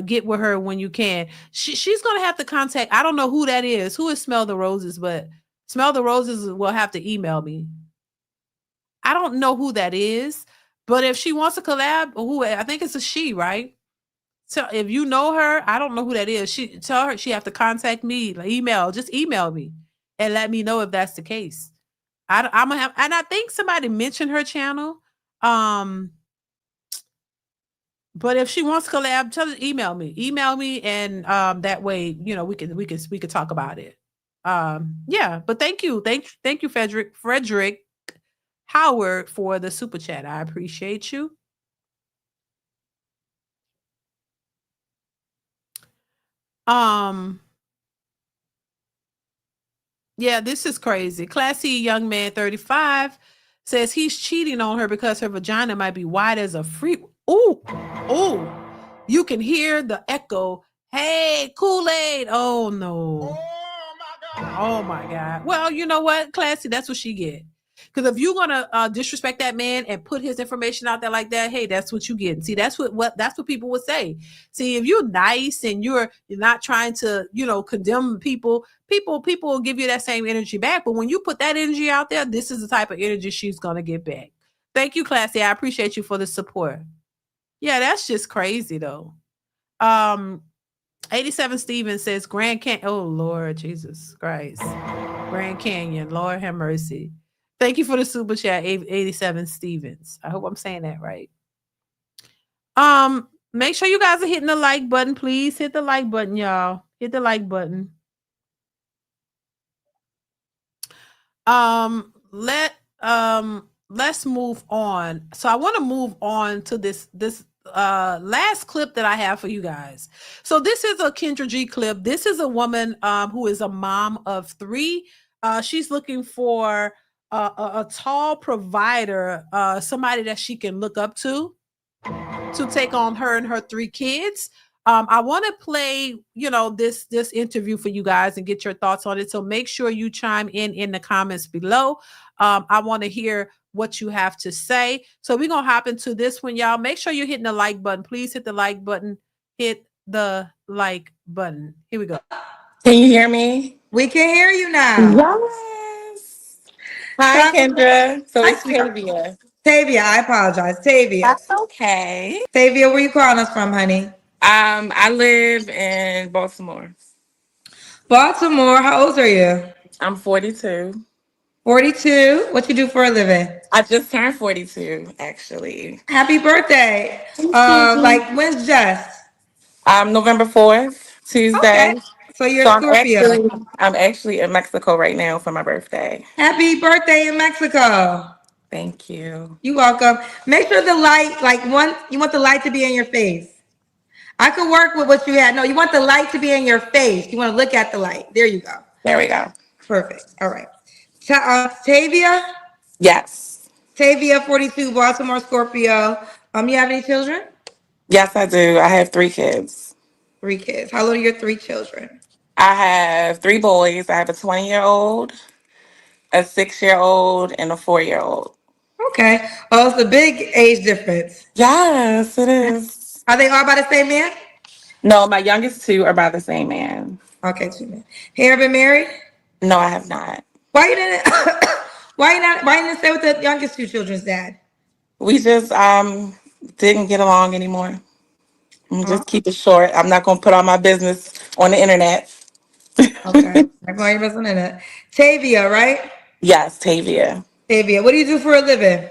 get with her when you can. She's going to have to contact, I don't know who that is. Who is Smell the Roses? But Smell the Roses will have to email me. I don't know who that is. But if she wants a collab, I think it's a she, right? So if you know her, I don't know who that is. Tell her she have to contact me, just email me and let me know if that's the case. I'm gonna have, and I think somebody mentioned her channel. But if she wants to collab, tell her to email me, and that way, we can talk about it. Yeah. But thank you, Frederick Howard, for the super chat. I appreciate you. Yeah, this is crazy. Classy young man, 35, says he's cheating on her because her vagina might be wide as a free. Ooh, you can hear the echo. Hey, Kool-Aid. Oh no. Oh my God. Well, you know what, Classy, that's what she get. Because if you're gonna disrespect that man and put his information out there like that, hey, that's what you get. See, that's what people would say. See, if you're nice and you're not trying to, condemn people will give you that same energy back. But when you put that energy out there, this is the type of energy she's gonna get back. Thank you, Classy. I appreciate you for the support. Yeah, that's just crazy though. 87 Stevens says Grand Canyon. Oh Lord Jesus Christ. Grand Canyon. Lord have mercy. Thank you for the super chat, 87 Stevens. I hope I'm saying that right. Make sure you guys are hitting the like button. Please hit the like button, y'all. Hit the like button. Let's move on. So I want to move on to this last clip that I have for you guys. So this is a Kendra G clip. This is a woman who is a mom of 3. She's looking for a tall provider, somebody that she can look up to take on her and her 3 kids. I want to play, this interview for you guys and get your thoughts on it. So make sure you chime in the comments below. I want to hear what you have to say. So we're going to hop into this one, y'all. Make sure you're hitting the like button. Please hit the like button. Hit the like button. Here we go. Can you hear me? We can hear you now. Yes. Hi, Kendra. So it's Tavia. Tavia, I apologize. Tavia. That's okay. Tavia, where you calling us from, honey? I live in Baltimore. Baltimore. How old are you? I'm 42. 42. What you do for a living? I just turned 42, actually. Happy birthday. Like when's just? November 4th, Tuesday. Okay. So you're a Scorpio. I'm actually in Mexico right now for my birthday. Happy birthday in Mexico. Thank you. You're welcome. Make sure the light, you want the light to be in your face. I could work with what you had. No, you want the light to be in your face. You want to look at the light. There you go. There we go. Perfect. All right. Tavia? Yes. Tavia, 42, Baltimore, Scorpio. You have any children? Yes, I do. I have 3 kids. 3 kids. How old are your 3 children? I have 3 boys. I have a 20-year-old, a 6-year-old, and a 4-year-old. Okay. Oh, it's a big age difference. Yes, it is. Are they all by the same man? No, my youngest 2 are by the same man. Okay, 2 men. Have you ever been married? No, I have not. Why you didn't? Why you didn't stay with the youngest 2 children's dad? We just didn't get along anymore. Just keep it short. I'm not gonna put all my business on the internet. Okay. I'm going to listen to that. Tavia, right? Yes, Tavia. Tavia, what do you do for a living?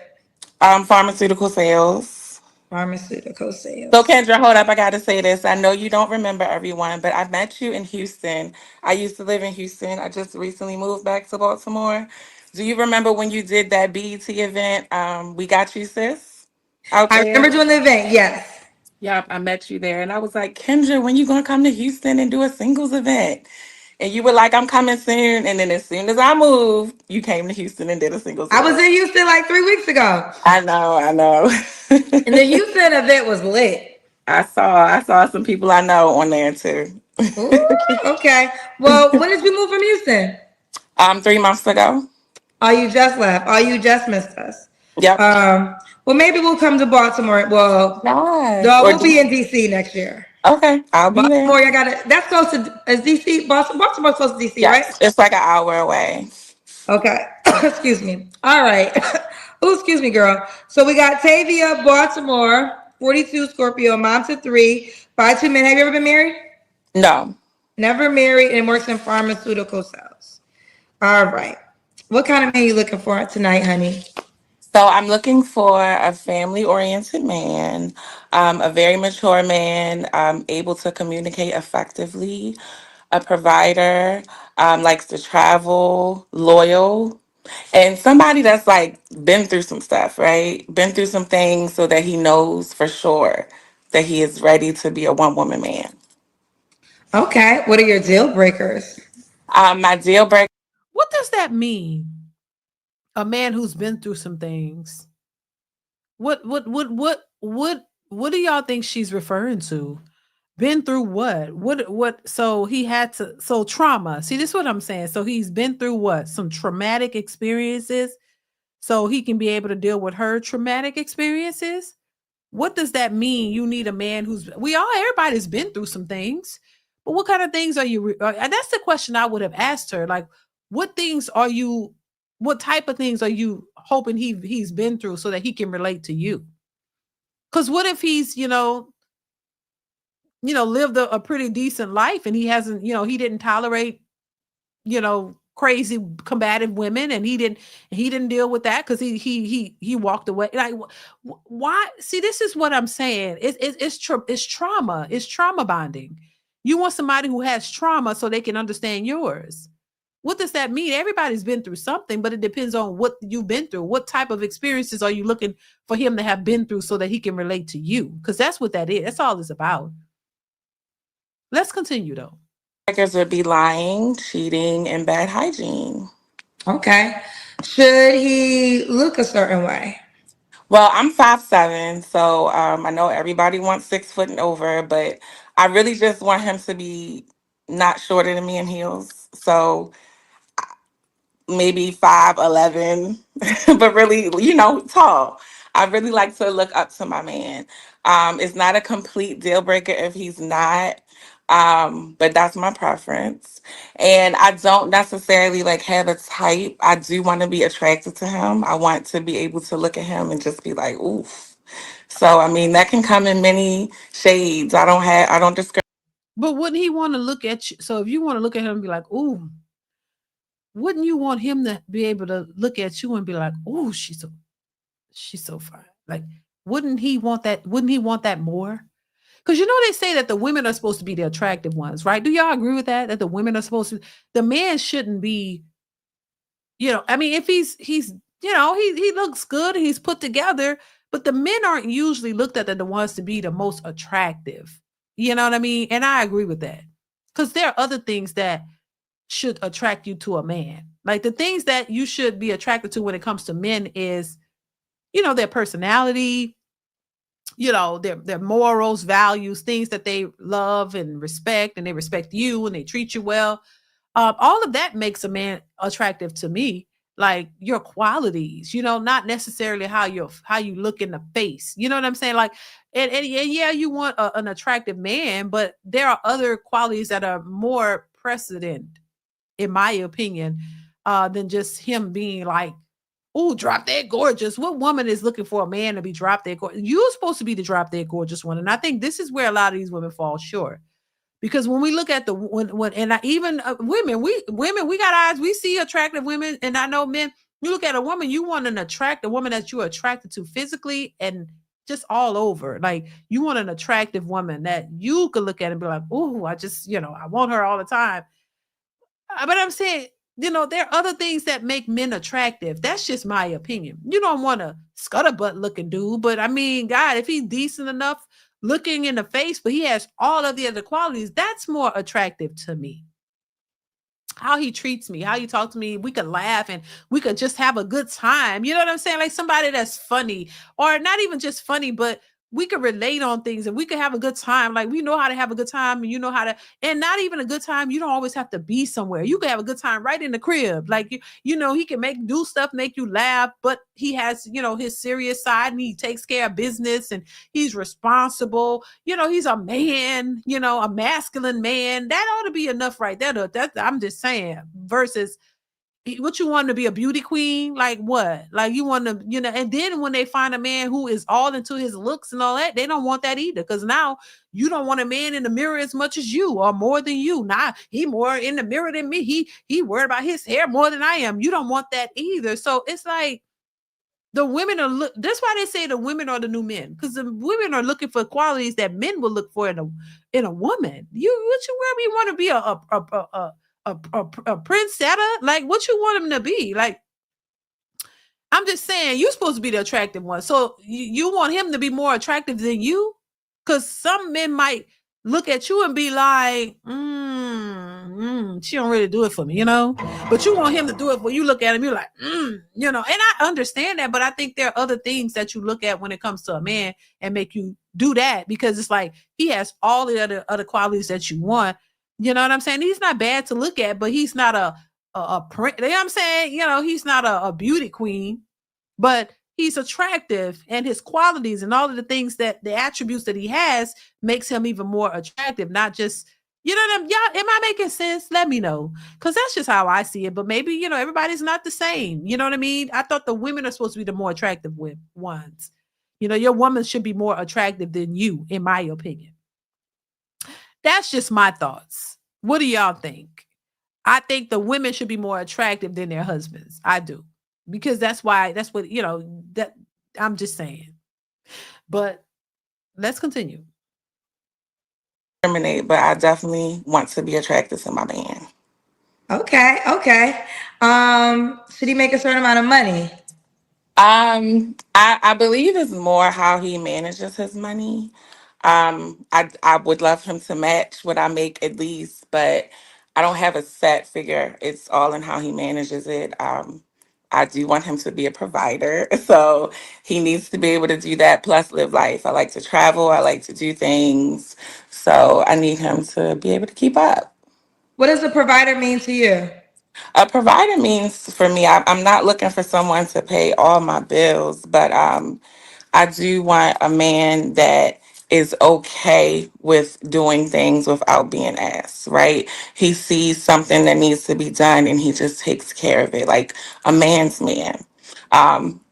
Pharmaceutical sales. Pharmaceutical sales. So Kendra, hold up, I gotta say this. I know you don't remember everyone, but I met you in Houston. I used to live in Houston. I just recently moved back to Baltimore. Do you remember when you did that BET event? We got you, sis, out I there. remember doing the event, yes. Yep, I met you there, and I was like, Kendra, when you gonna come to Houston and do a singles event? And you were like, I'm coming soon. And then as soon as I moved, you came to Houston and did a singles I was event. in Houston like 3 weeks ago. I know, I know. And the Houston event was lit. I saw some people I know on there too. Ooh, okay. Well, when did you move from Houston? 3 months ago. Oh, you just left. Oh, you just missed us. Yep. Well, maybe we'll come to Baltimore. Well, Nice. no, Or we'll be in DC next year. okay, I'll be there. Baltimore, you got it. That's close to is DC. Baltimore's close to DC, right? Yes, it's like an hour away. Okay. Excuse me. All right. Oh, excuse me, girl. So we got Tavia, Baltimore, 42, Scorpio, mom to 3, 5 2 men. Have you ever been married? No. Never married and works in pharmaceutical sales. All right. What kind of man you looking for tonight, honey? So I'm looking for a family-oriented man, a very mature man, able to communicate effectively, a provider, likes to travel, loyal, and somebody that's like been through some stuff, right? Been through some things so that he knows for sure that he is ready to be a one-woman man. Okay. What are your deal breakers? My deal breaker. What does that mean? A man who's been through some things. What do y'all think she's referring to? Been through what? What so he had to so trauma. See, this is what I'm saying. So he's been through what? Some traumatic experiences so he can be able to deal with her traumatic experiences? What does that mean? You need a man who's everybody's been through some things. But what kind of things are you and that's the question I would have asked her. Like, what type of things are you hoping he's been through so that he can relate to you? Because what if he's, lived a pretty decent life and he hasn't, he didn't tolerate, crazy combative women and he didn't deal with that because he walked away. Like, why? See, this is what I'm saying. It's trauma. It's trauma bonding. You want somebody who has trauma so they can understand yours. What does that mean? Everybody's been through something, but it depends on what you've been through. What type of experiences are you looking for him to have been through so that he can relate to you? Because that's what that is. That's all it's about. Let's continue, though. Breakers would be lying, cheating, and bad hygiene. Okay. Should he look a certain way? Well, I'm 5'7", so I know everybody wants 6 foot and over, but I really just want him to be not shorter than me in heels. So maybe 5'11", but really, tall. I really like to look up to my man. It's not a complete deal breaker if he's not, but that's my preference. And I don't necessarily like have a type. I do want to be attracted to him. I want to be able to look at him and just be like, oof. So I mean, that can come in many shades. I don't discriminate. But wouldn't he want to look at you? So if you want to look at him and be like, ooh, wouldn't you want him to be able to look at you and be like, ooh, she's so fine. Like, wouldn't he want that? Wouldn't he want that more? Because they say that the women are supposed to be the attractive ones, right? Do y'all agree with that? That the women are supposed to, the man shouldn't be, I mean, if he's he looks good and he's put together, but the men aren't usually looked at as the ones to be the most attractive. You know what I mean? And I agree with that. Because there are other things that should attract you to a man. Like the things that you should be attracted to when it comes to men is, their personality, their morals, values, things that they love and respect, and they respect you and they treat you well. All of that makes a man attractive to me. Like your qualities, not necessarily how you look in the face. You know what I'm saying? Like, and yeah, you want an attractive man, but there are other qualities that are more precedent, in my opinion, than just him being like, oh, drop dead gorgeous. What woman is looking for a man to be drop dead gorgeous? You're supposed to be the drop dead gorgeous one. And I think this is where a lot of these women fall short. Because when we look at even women, we got eyes. We see attractive women. And I know men, you look at a woman, you want a woman that you're attracted to physically and just all over. Like you want an attractive woman that you could look at and be like, oh, I just, I want her all the time. But I'm saying, there are other things that make men attractive. That's just my opinion. You don't want a scuttlebutt looking dude, but I mean, God, if he's decent enough looking in the face, but he has all of the other qualities, that's more attractive to me. How he treats me, how he talks to me, we could laugh and we could just have a good time. You know what I'm saying? Like somebody that's funny, or not even just funny, but we could relate on things and we could have a good time. Like we know how to have a good time, and and not even a good time. You don't always have to be somewhere. You can have a good time right in the crib. Like, he can do stuff, make you laugh, but he has, his serious side, and he takes care of business, and he's responsible. He's a man, a masculine man. That ought to be enough right there. That I'm just saying, versus what you want to be a beauty queen? Like what? Like you want to, and then when they find a man who is all into his looks and all that, they don't want that either. Because now you don't want a man in the mirror as much as you or more than you. Nah, he more in the mirror than me. He worried about his hair more than I am. You don't want that either. So it's like the women are that's why they say the women are the new men, because the women are looking for qualities that men will look for in a woman. You really want to be a prince setter? Like what you want him to be? Like, I'm just saying, you're supposed to be the attractive one. So you want him to be more attractive than you? Because some men might look at you and be like, she don't really do it for me, but you want him to do it when you look at him, you're like, and I understand that, but I think there are other things that you look at when it comes to a man and make you do that, because it's like he has all the other qualities that you want. You know what I'm saying? He's not bad to look at, but he's not a print. You know what I'm saying? He's not a beauty queen, but he's attractive, and his qualities and all of the things that the attributes that he has makes him even more attractive. Not just, y'all, am I making sense? Let me know. Because that's just how I see it. But maybe, everybody's not the same. You know what I mean? I thought the women are supposed to be the more attractive ones. Your woman should be more attractive than you, in my opinion. That's just my thoughts. What do y'all think? I think the women should be more attractive than their husbands. I do. Because that's what, that I'm just saying. But let's continue. But I definitely want to be attracted to my man. Okay. Should he make a certain amount of money? I believe it's more how he manages his money. I would love him to match what I make at least, but I don't have a set figure. It's all in how he manages it. I do want him to be a provider, so he needs to be able to do that plus live life. I like to travel. I like to do things, so I need him to be able to keep up. What does a provider mean to you? A provider means for me, I'm not looking for someone to pay all my bills, but I do want a man that is okay with doing things without being asked, right? He sees something that needs to be done and he just takes care of it, like a man's man.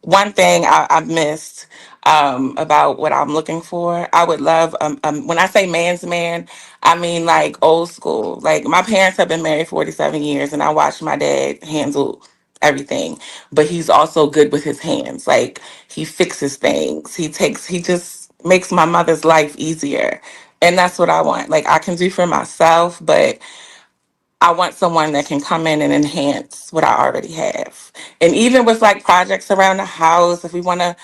One thing I missed about what I'm looking for, I would love, when I say man's man, I mean like old school. Like my parents have been married 47 years and I watched my dad handle everything, but he's also good with his hands. Like he fixes things. He just makes my mother's life easier. And that's what I want. Like I can do for myself, but I want someone that can come in and enhance what I already have. And even with like projects around the house, if we want to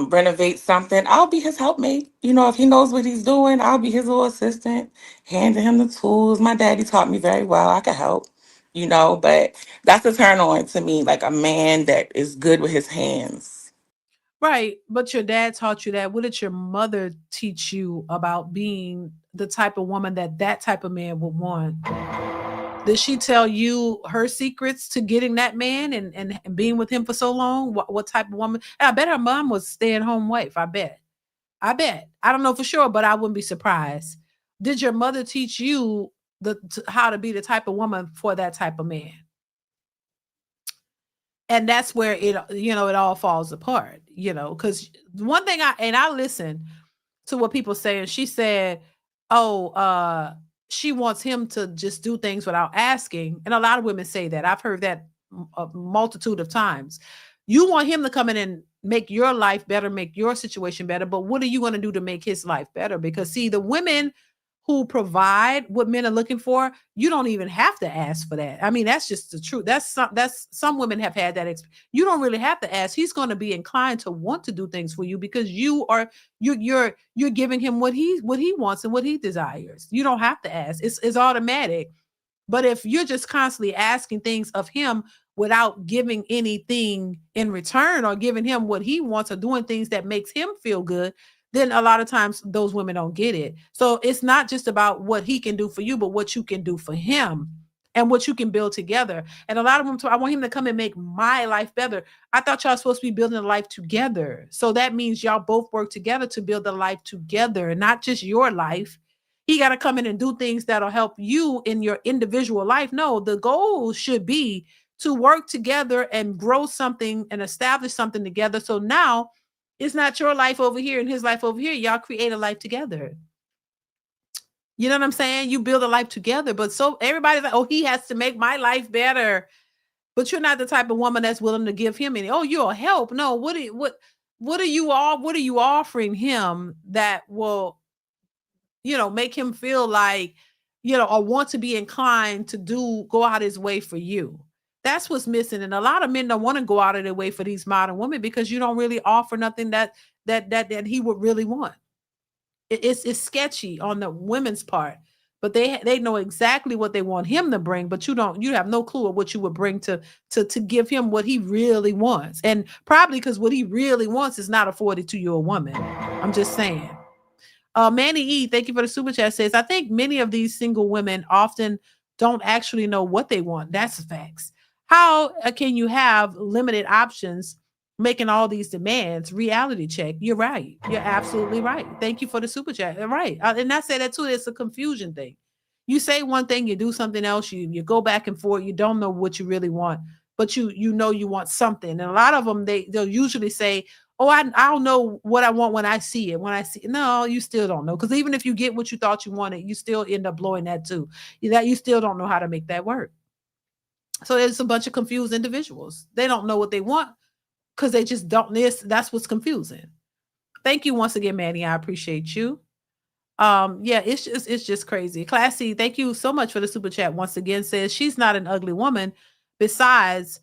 renovate something, I'll be his helpmate. If he knows what he's doing, I'll be his little assistant, handing him the tools. My daddy taught me very well. I could help, but that's a turn on to me, like a man that is good with his hands. Right. But your dad taught you that. What did your mother teach you about being the type of woman that type of man would want? Did she tell you her secrets to getting that man and being with him for so long? What type of woman? I bet her mom was stay-at-home wife. I bet. I don't know for sure, but I wouldn't be surprised. Did your mother teach you how to be the type of woman for that type of man? And that's where it all falls apart, because one thing I listen to what people say, and she said, she wants him to just do things without asking. And a lot of women say that. I've heard that a multitude of times. You want him to come in and make your life better, make your situation better, but what are you going to do to make his life better? Because see, the women who provide what men are looking for, you don't even have to ask for that. I mean, that's just the truth. That's some women have had that experience. You don't really have to ask. He's going to be inclined to want to do things for you because you're giving him what he wants and what he desires. You don't have to ask. It's automatic. But if you're just constantly asking things of him without giving anything in return or giving him what he wants or doing things that makes him feel good, then a lot of times those women don't get it. So it's not just about what he can do for you, but what you can do for him and what you can build together. And a lot of them, I want him to come and make my life better. I thought y'all supposed to be building a life together. So that means y'all both work together to build a life together, not just your life. He got to come in and do things that'll help you in your individual life. No, the goal should be to work together and grow something and establish something together. So now it's not your life over here and his life over here. Y'all create a life together. You know what I'm saying? You build a life together. But so everybody's like, oh, he has to make my life better. But you're not the type of woman that's willing to give him any. Oh, you'll help. No, what are you offering him that will, make him feel like, or want to be inclined to go out his way for you? That's what's missing. And a lot of men don't want to go out of their way for these modern women because you don't really offer nothing that he would really want. It's sketchy on the women's part, but they know exactly what they want him to bring, but you have no clue of what you would bring to give him what he really wants. And probably because what he really wants is not a 42-year-old woman. I'm just saying. Manny E, thank you for the super chat, says, I think many of these single women often don't actually know what they want. That's facts. How can you have limited options making all these demands? Reality check. You're right. You're absolutely right. Thank you for the super chat. Right. And I say that too. It's a confusion thing. You say one thing, you do something else. You go back and forth. You don't know what you really want, but you know you want something. And a lot of them, they'll usually say, oh, I'll know what I want when I see it. No, you still don't know. Because even if you get what you thought you wanted, you still end up blowing that too. You still don't know how to make that work. So there's a bunch of confused individuals. They don't know what they want because they just don't. That's what's confusing. Thank you once again, Manny. I appreciate you. Yeah, it's just crazy. Classy, thank you so much for the super chat. Once again, says she's not an ugly woman. Besides,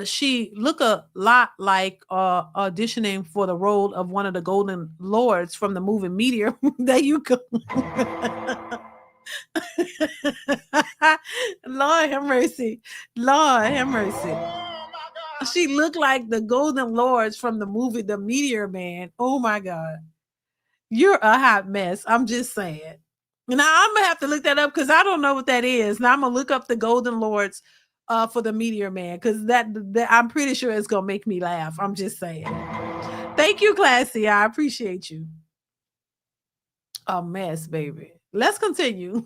she look a lot like auditioning for the role of one of the Golden Lords from the movie Meteor. There you go. Lord have mercy. Lord have mercy. She looked like the Golden Lords from the movie The Meteor Man. Oh my God. You're a hot mess. I'm just saying. Now I'm gonna have to look that up because I don't know what that is. Now I'm gonna look up the Golden Lords for the Meteor Man because that I'm pretty sure it's gonna make me laugh. I'm just saying. Thank you, Classy. I appreciate you. A mess, baby. Let's continue.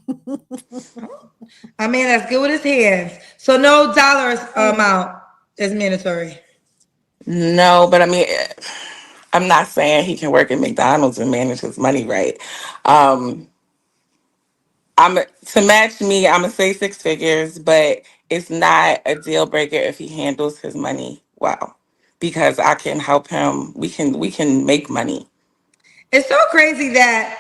I mean, that's good with his hands. So no dollar amount is mandatory. No, but I mean, I'm not saying he can work at McDonald's and manage his money right. To match me, I'm gonna say 6 figures, but it's not a deal breaker if he handles his money well, because I can help him. We can make money. It's so crazy that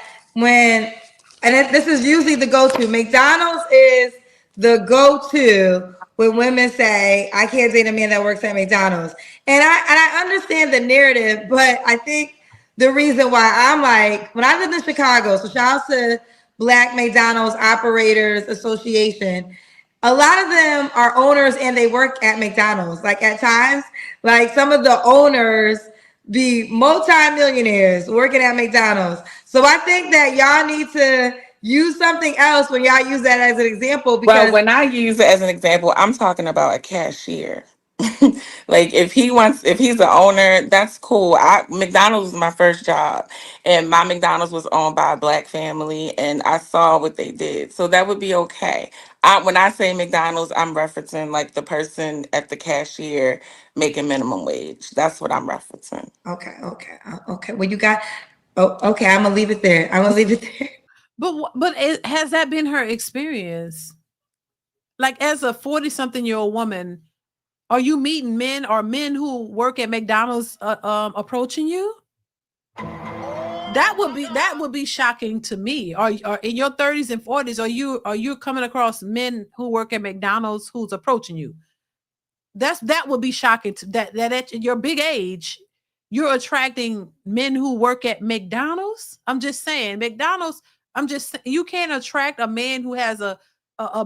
this is usually the go-to. McDonald's is the go-to when women say, I can't date a man that works at McDonald's. And I understand the narrative, but I think the reason why I'm like, when I lived in Chicago, so shout out to Black McDonald's Operators Association, a lot of them are owners and they work at McDonald's. Like at times, like some of the owners be multi-millionaires working at McDonald's. So I think that y'all need to use something else when y'all use that as an example. Because when I use it as an example, I'm talking about a cashier. Like if he's the owner, that's cool. McDonald's was my first job, and my McDonald's was owned by a Black family, and I saw what they did, so that would be okay. When I say McDonald's, I'm referencing like the person at the cashier making minimum wage. That's what I'm referencing. Okay. Well, you got. Oh, okay. I'm gonna leave it there. But has that been her experience? Like as a 40-something-year-old woman, Are you meeting men or men who work at McDonald's approaching you? That would be shocking to me. Are in your 30s and 40s, are you coming across men who work at McDonald's who's approaching you? That would be shocking to that at your big age, you're attracting men who work at McDonald's. I'm just saying, McDonald's, you can't attract a man who has a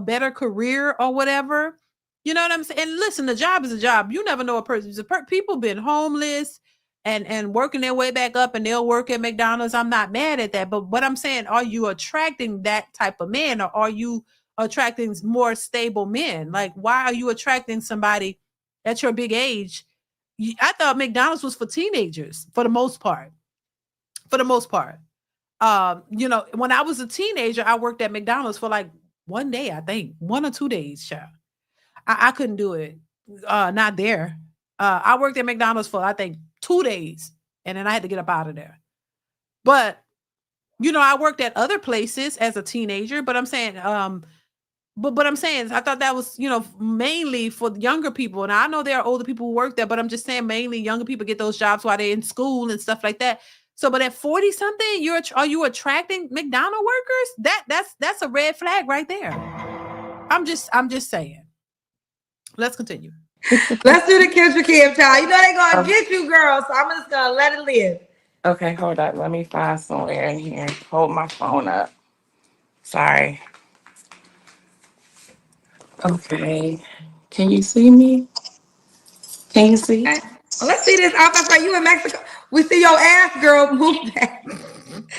better career or whatever. You know what I'm saying? And listen, the job is a job. You never know a person. People been homeless and working their way back up and they'll work at McDonald's. I'm not mad at that. But what I'm saying, are you attracting that type of man, or are you attracting more stable men? Like, why are you attracting somebody at your big age? I thought McDonald's was for teenagers for the most part. For the most part. When I was a teenager, I worked at McDonald's for like one day, I think, 1 or 2 days, child. I couldn't do it. Not there. I worked at McDonald's for, I think, 2 days, and then I had to get up out of there. But, I worked at other places as a teenager, but I'm saying, but I'm saying, I thought that was, mainly for younger people. And I know there are older people who work there, but I'm just saying mainly younger people get those jobs while they're in school and stuff like that. So, but at 40 something, are you attracting McDonald workers? That's a red flag right there. I'm just saying. Let's continue. Let's do the Kendra Kim child. You know they gonna get you, girl. So I'm just gonna let it live. Okay, hold up. Let me find somewhere in here. Hold my phone up. Sorry. Okay. Can you see me? Can you see? Okay. Well, let's see this. I'm sorry, you in Mexico. We see your ass, girl. Move back.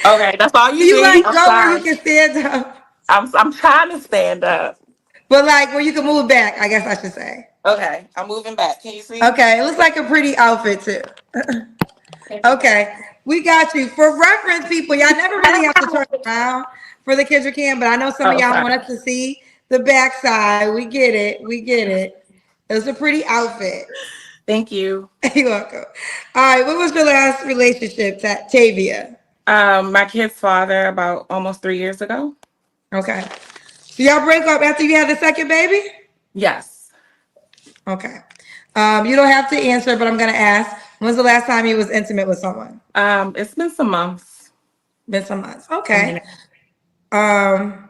Okay, that's all you see. You like I'm go sorry. where you can stand up. I'm trying to stand up. But like where you can move back, I guess I should say. Okay, I'm moving back. Can you see? Okay, it looks like a pretty outfit too. Okay, we got you. For reference, people, y'all never really have to turn around for the Kendra Cam, but I know some of y'all want us to see the backside. We get it. We get it. It was a pretty outfit. Thank you. You're welcome. All right, what was your last relationship, Tavia? My kid's father about almost 3 years ago. Okay. So y'all break up after you had the second baby? Yes. Okay. You don't have to answer, but I'm gonna ask. When's the last time you was intimate with someone? It's been some months. Been some months. Okay. Why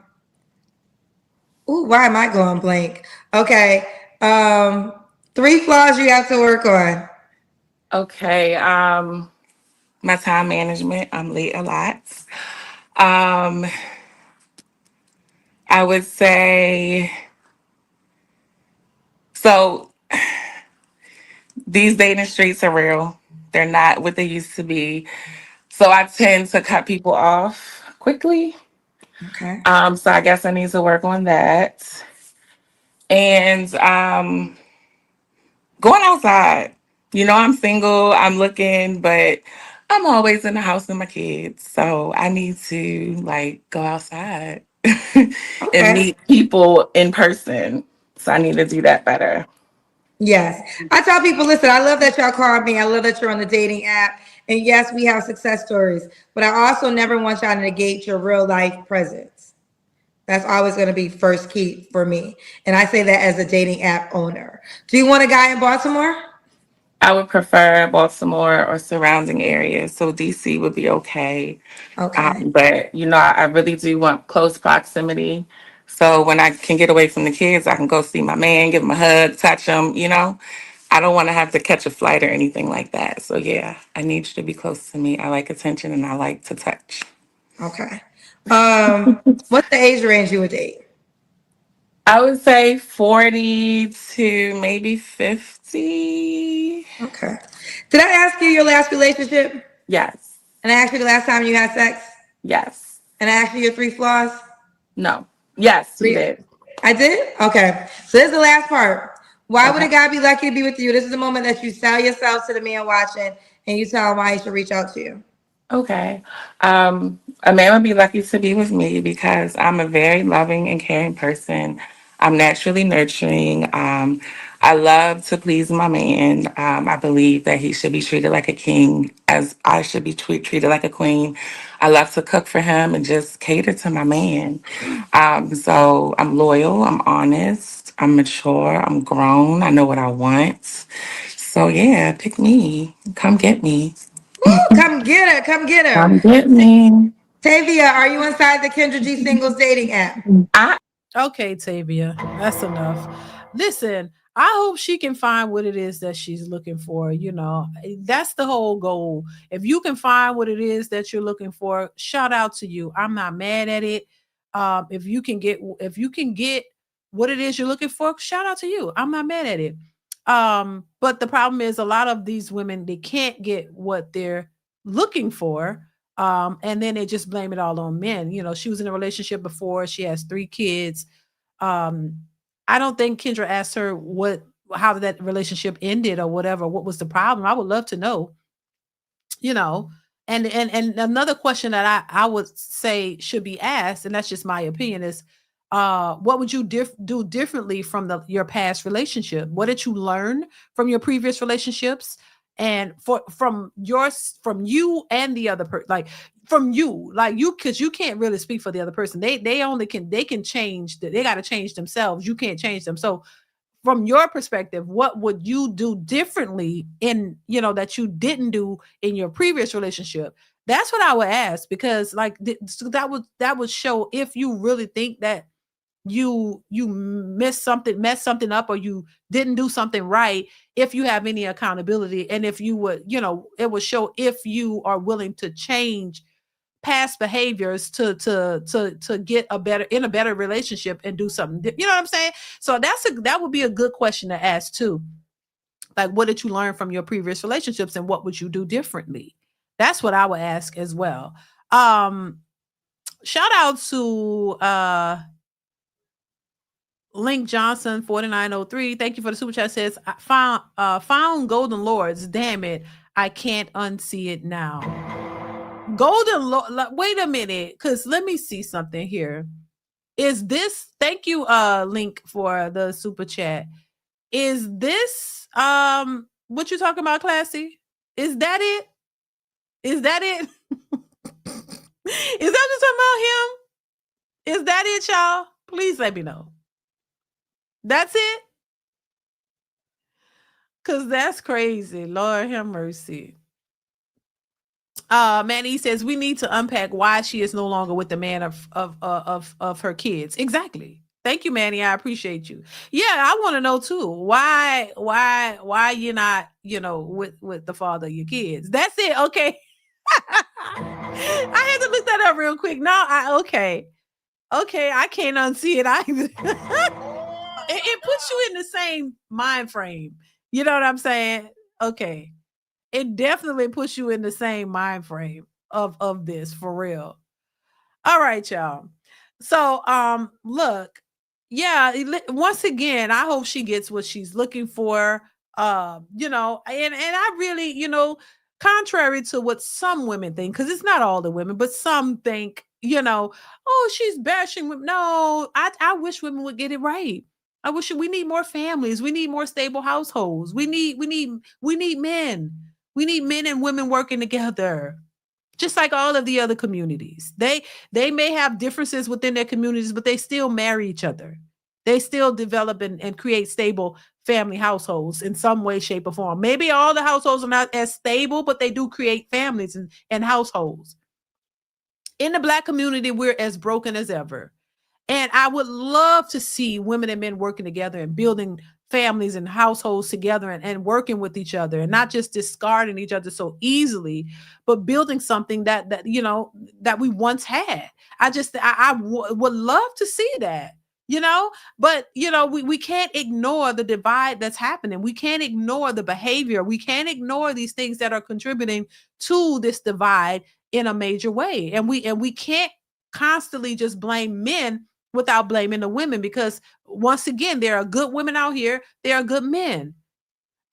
am I going blank? Okay. 3 flaws you have to work on. Okay. My time management. I'm late a lot. I would say so. These dating streets are real. They're not what they used to be. So I tend to cut people off quickly. Okay. So I guess I need to work on that. And going outside. I'm single, I'm looking, but I'm always in the house with my kids. So I need to go outside and meet people in person. So I need to do that better. Yes. I tell people, listen, I love that y'all called me. I love that you're on the dating app. And yes, we have success stories, but I also never want y'all to negate your real life presence. That's always going to be first key for me. And I say that as a dating app owner. Do you want a guy in Baltimore? I would prefer Baltimore or surrounding areas. So DC would be okay. Okay. But, I really do want close proximity. So when I can get away from the kids, I can go see my man, give him a hug, touch him, I don't want to have to catch a flight or anything like that. So, yeah, I need you to be close to me. I like attention and I like to touch. Okay. What's the age range you would date? I would say 40 to maybe 50. Okay. Did I ask you your last relationship? Yes. And I asked you the last time you had sex? Yes. And I asked you your 3 flaws? No. Yes, you did. I did? Okay. So this is the last part. Why would a guy be lucky to be with you? This is the moment that you sell yourself to the man watching and you tell him why he should reach out to you. Okay. A man would be lucky to be with me because I'm a very loving and caring person. I'm naturally nurturing. I love to please my man. I believe that he should be treated like a king, as I should be treated like a queen. I love to cook for him and just cater to my man. So I'm loyal, I'm honest, I'm mature, I'm grown, I know what I want. So yeah, pick me. Come get me. Come get her. Come get her. Come get me. Tavia, are you inside the Kendra G singles dating app? Okay, Tavia, that's enough. Listen, I hope she can find what it is that she's looking for. You know, that's the whole goal. If you can find what it is that you're looking for, shout out to you. I'm not mad at it. If you can get what it is you're looking for, shout out to you. I'm not mad at it. But the problem is a lot of these women, they can't get what they're looking for. And then they just blame it all on men. You know, she was in a relationship before, she has 3 kids. um I don't think Kendra asked her how that relationship ended or whatever. What was the problem? I would love to know, you know. And another question that I would say should be asked, and that's just my opinion, is what would you do differently from your past relationship? What did you learn from your previous relationships? And from you and the other person, like from you, like you, because you can't really speak for the other person. They can change, they got to change themselves. You can't change them. So from your perspective, what would you do differently in, that you didn't do in your previous relationship? That's what I would ask, because like so that would show if you really think that you messed something up, or you didn't do something right, if you have any accountability, and if you would, it would show if you are willing to change past behaviors to get a better relationship and do something. You know what I'm saying? So that would be a good question to ask too. Like, what did you learn from your previous relationships, and what would you do differently? That's what I would ask as well. Shout out to Link Johnson 4903. Thank you for the super chat. Says, I found Golden Lords. Damn it, I can't unsee it now. Golden Lord. Wait a minute, because let me see something here. Is this? Thank you, Link, for the super chat. Is this what you talking about, Classy? Is that it? Is that it? Is that just about him? Is that it, y'all? Please let me know. That's it? Cause that's crazy. Lord have mercy. Manny says we need to unpack why she is no longer with the man of her kids. Exactly. Thank you, Manny. I appreciate you. Yeah, I want to know too. Why you're not, with the father of your kids. That's it. Okay. I had to look that up real quick. Okay. I can't unsee it either. It puts you in the same mind frame. You know what I'm saying? Okay. It definitely puts you in the same mind frame of this, for real. All right, y'all. So look, yeah, once again, I hope she gets what she's looking for. And I really, contrary to what some women think, because it's not all the women, but some think, oh, she's bashing women. No, I wish women would get it right. I wish we need more families. We need more stable households. We need men. We need men and women working together, just like all of the other communities. They may have differences within their communities, but they still marry each other. They still develop and create stable family households in some way, shape, or form. Maybe all the households are not as stable, but they do create families and households. In the Black community, we're as broken as ever. And I would love to see women and men working together and building families and households together and working with each other, and not just discarding each other so easily, but building something that we once had. I would love to see that, but we can't ignore the divide that's happening. We can't ignore the behavior. We can't ignore these things that are contributing to this divide in a major way. And we can't constantly just blame men without blaming the women, because once again, there are good women out here. There are good men.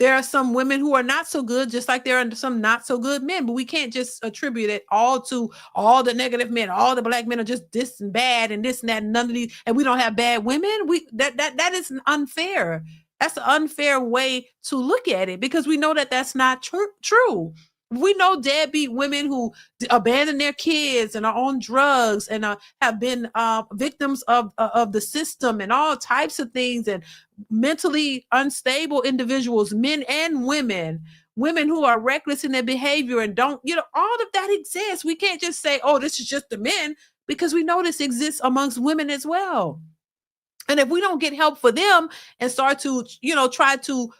There are some women who are not so good, just like there are some not so good men, but we can't just attribute it all to all the negative men. All the Black men are just this and bad and this and that, and none of these, and we don't have bad women. That is unfair. That's an unfair way to look at it, because we know that that's not true. We know deadbeat women who abandon their kids and are on drugs and have been victims of the system and all types of things, and mentally unstable individuals, men and women who are reckless in their behavior and don't, all of that exists. We can't just say, oh, this is just the men, because we know this exists amongst women as well. And if we don't get help for them and start to, try to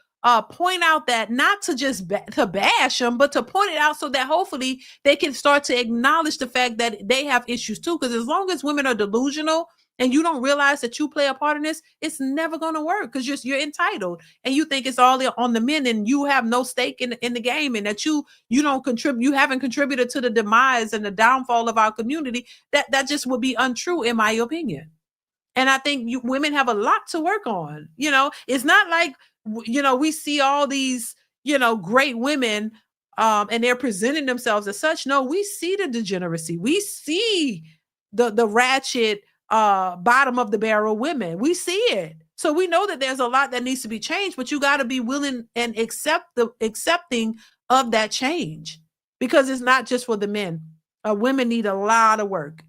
point out that, not to just to bash them, but to point it out so that hopefully they can start to acknowledge the fact that they have issues too. Because as long as women are delusional and you don't realize that you play a part in this, it's never going to work, because you're entitled and you think it's all on the men and you have no stake in the game, and that you don't contribute, you haven't contributed to the demise and the downfall of our community. That just would be untrue, in my opinion. And I think women have a lot to work on. It's not like, we see all these, great women and they're presenting themselves as such. No, we see the degeneracy. We see the ratchet bottom of the barrel women. We see it. So we know that there's a lot that needs to be changed, but you got to be willing and accepting of that change, because it's not just for the men. Women need a lot of work.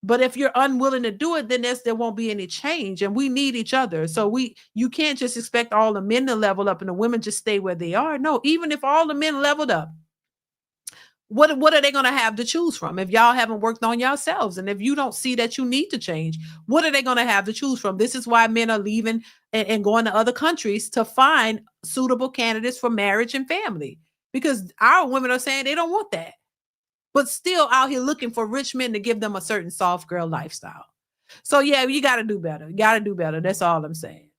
But if you're unwilling to do it, then there won't be any change, and we need each other. So you can't just expect all the men to level up and the women just stay where they are. No, even if all the men leveled up, what are they going to have to choose from if y'all haven't worked on yourselves? And if you don't see that you need to change, what are they going to have to choose from? This is why men are leaving and going to other countries to find suitable candidates for marriage and family, because our women are saying they don't want that, but still out here looking for rich men to give them a certain soft girl lifestyle. So yeah, you got to do better. You got to do better. That's all I'm saying.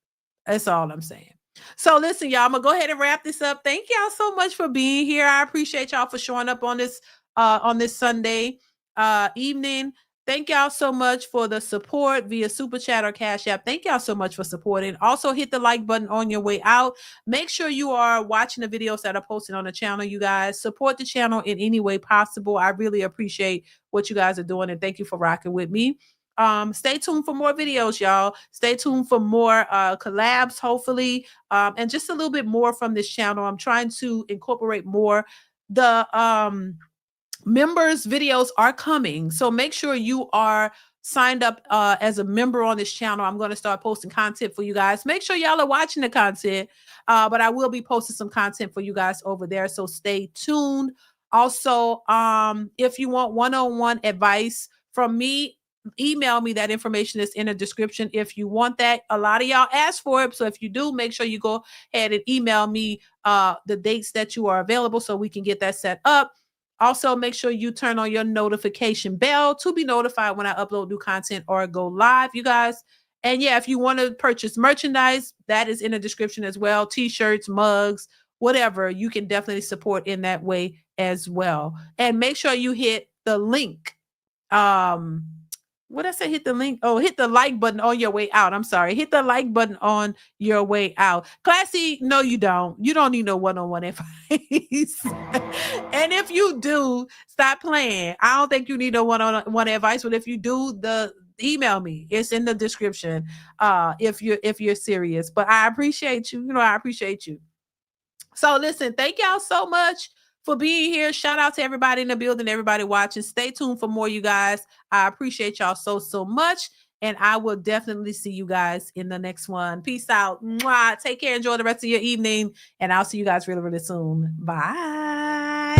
So listen, y'all, I'm gonna go ahead and wrap this up. Thank y'all so much for being here. I appreciate y'all for showing up on this Sunday evening. Thank y'all so much for the support via Super Chat or Cash App. Thank y'all so much for supporting. Also, hit the like button on your way out. Make sure you are watching the videos that are posted on the channel, you guys. Support the channel in any way possible. I really appreciate what you guys are doing, and thank you for rocking with me. Stay tuned for more videos, y'all. Stay tuned for more collabs, hopefully, and just a little bit more from this channel. I'm trying to incorporate more. The members videos are coming, so make sure you are signed up as a member on this channel. I'm going to start posting content for you guys. Make sure y'all are watching the content, but I will be posting some content for you guys over there, so stay tuned. Also, if you want one-on-one advice from me, email me. That information is in the description if you want that. A lot of y'all ask for it, so if you do, make sure you go ahead and email me the dates that you are available so we can get that set up. Also, make sure you turn on your notification bell to be notified when I upload new content or go live, you guys. And yeah, if you want to purchase merchandise, that is in the description as well. T-shirts, mugs, whatever. You can definitely support in that way as well. And make sure you hit the link. What did I say? Hit the link. Oh, hit the like button on your way out. I'm sorry. Hit the like button on your way out. Classy, no, you don't. You don't need no one-on-one advice. And if you do, stop playing. I don't think you need no one-on-one advice, but if you do, email me. It's in the description. If you're serious. But I appreciate you. I appreciate you. So listen, thank y'all so much for being here. Shout out to everybody in the building, everybody watching. Stay tuned for more, you guys. I appreciate y'all so much. And I will definitely see you guys in the next one. Peace out. Mwah. Take care. Enjoy the rest of your evening. And I'll see you guys really, really soon. Bye.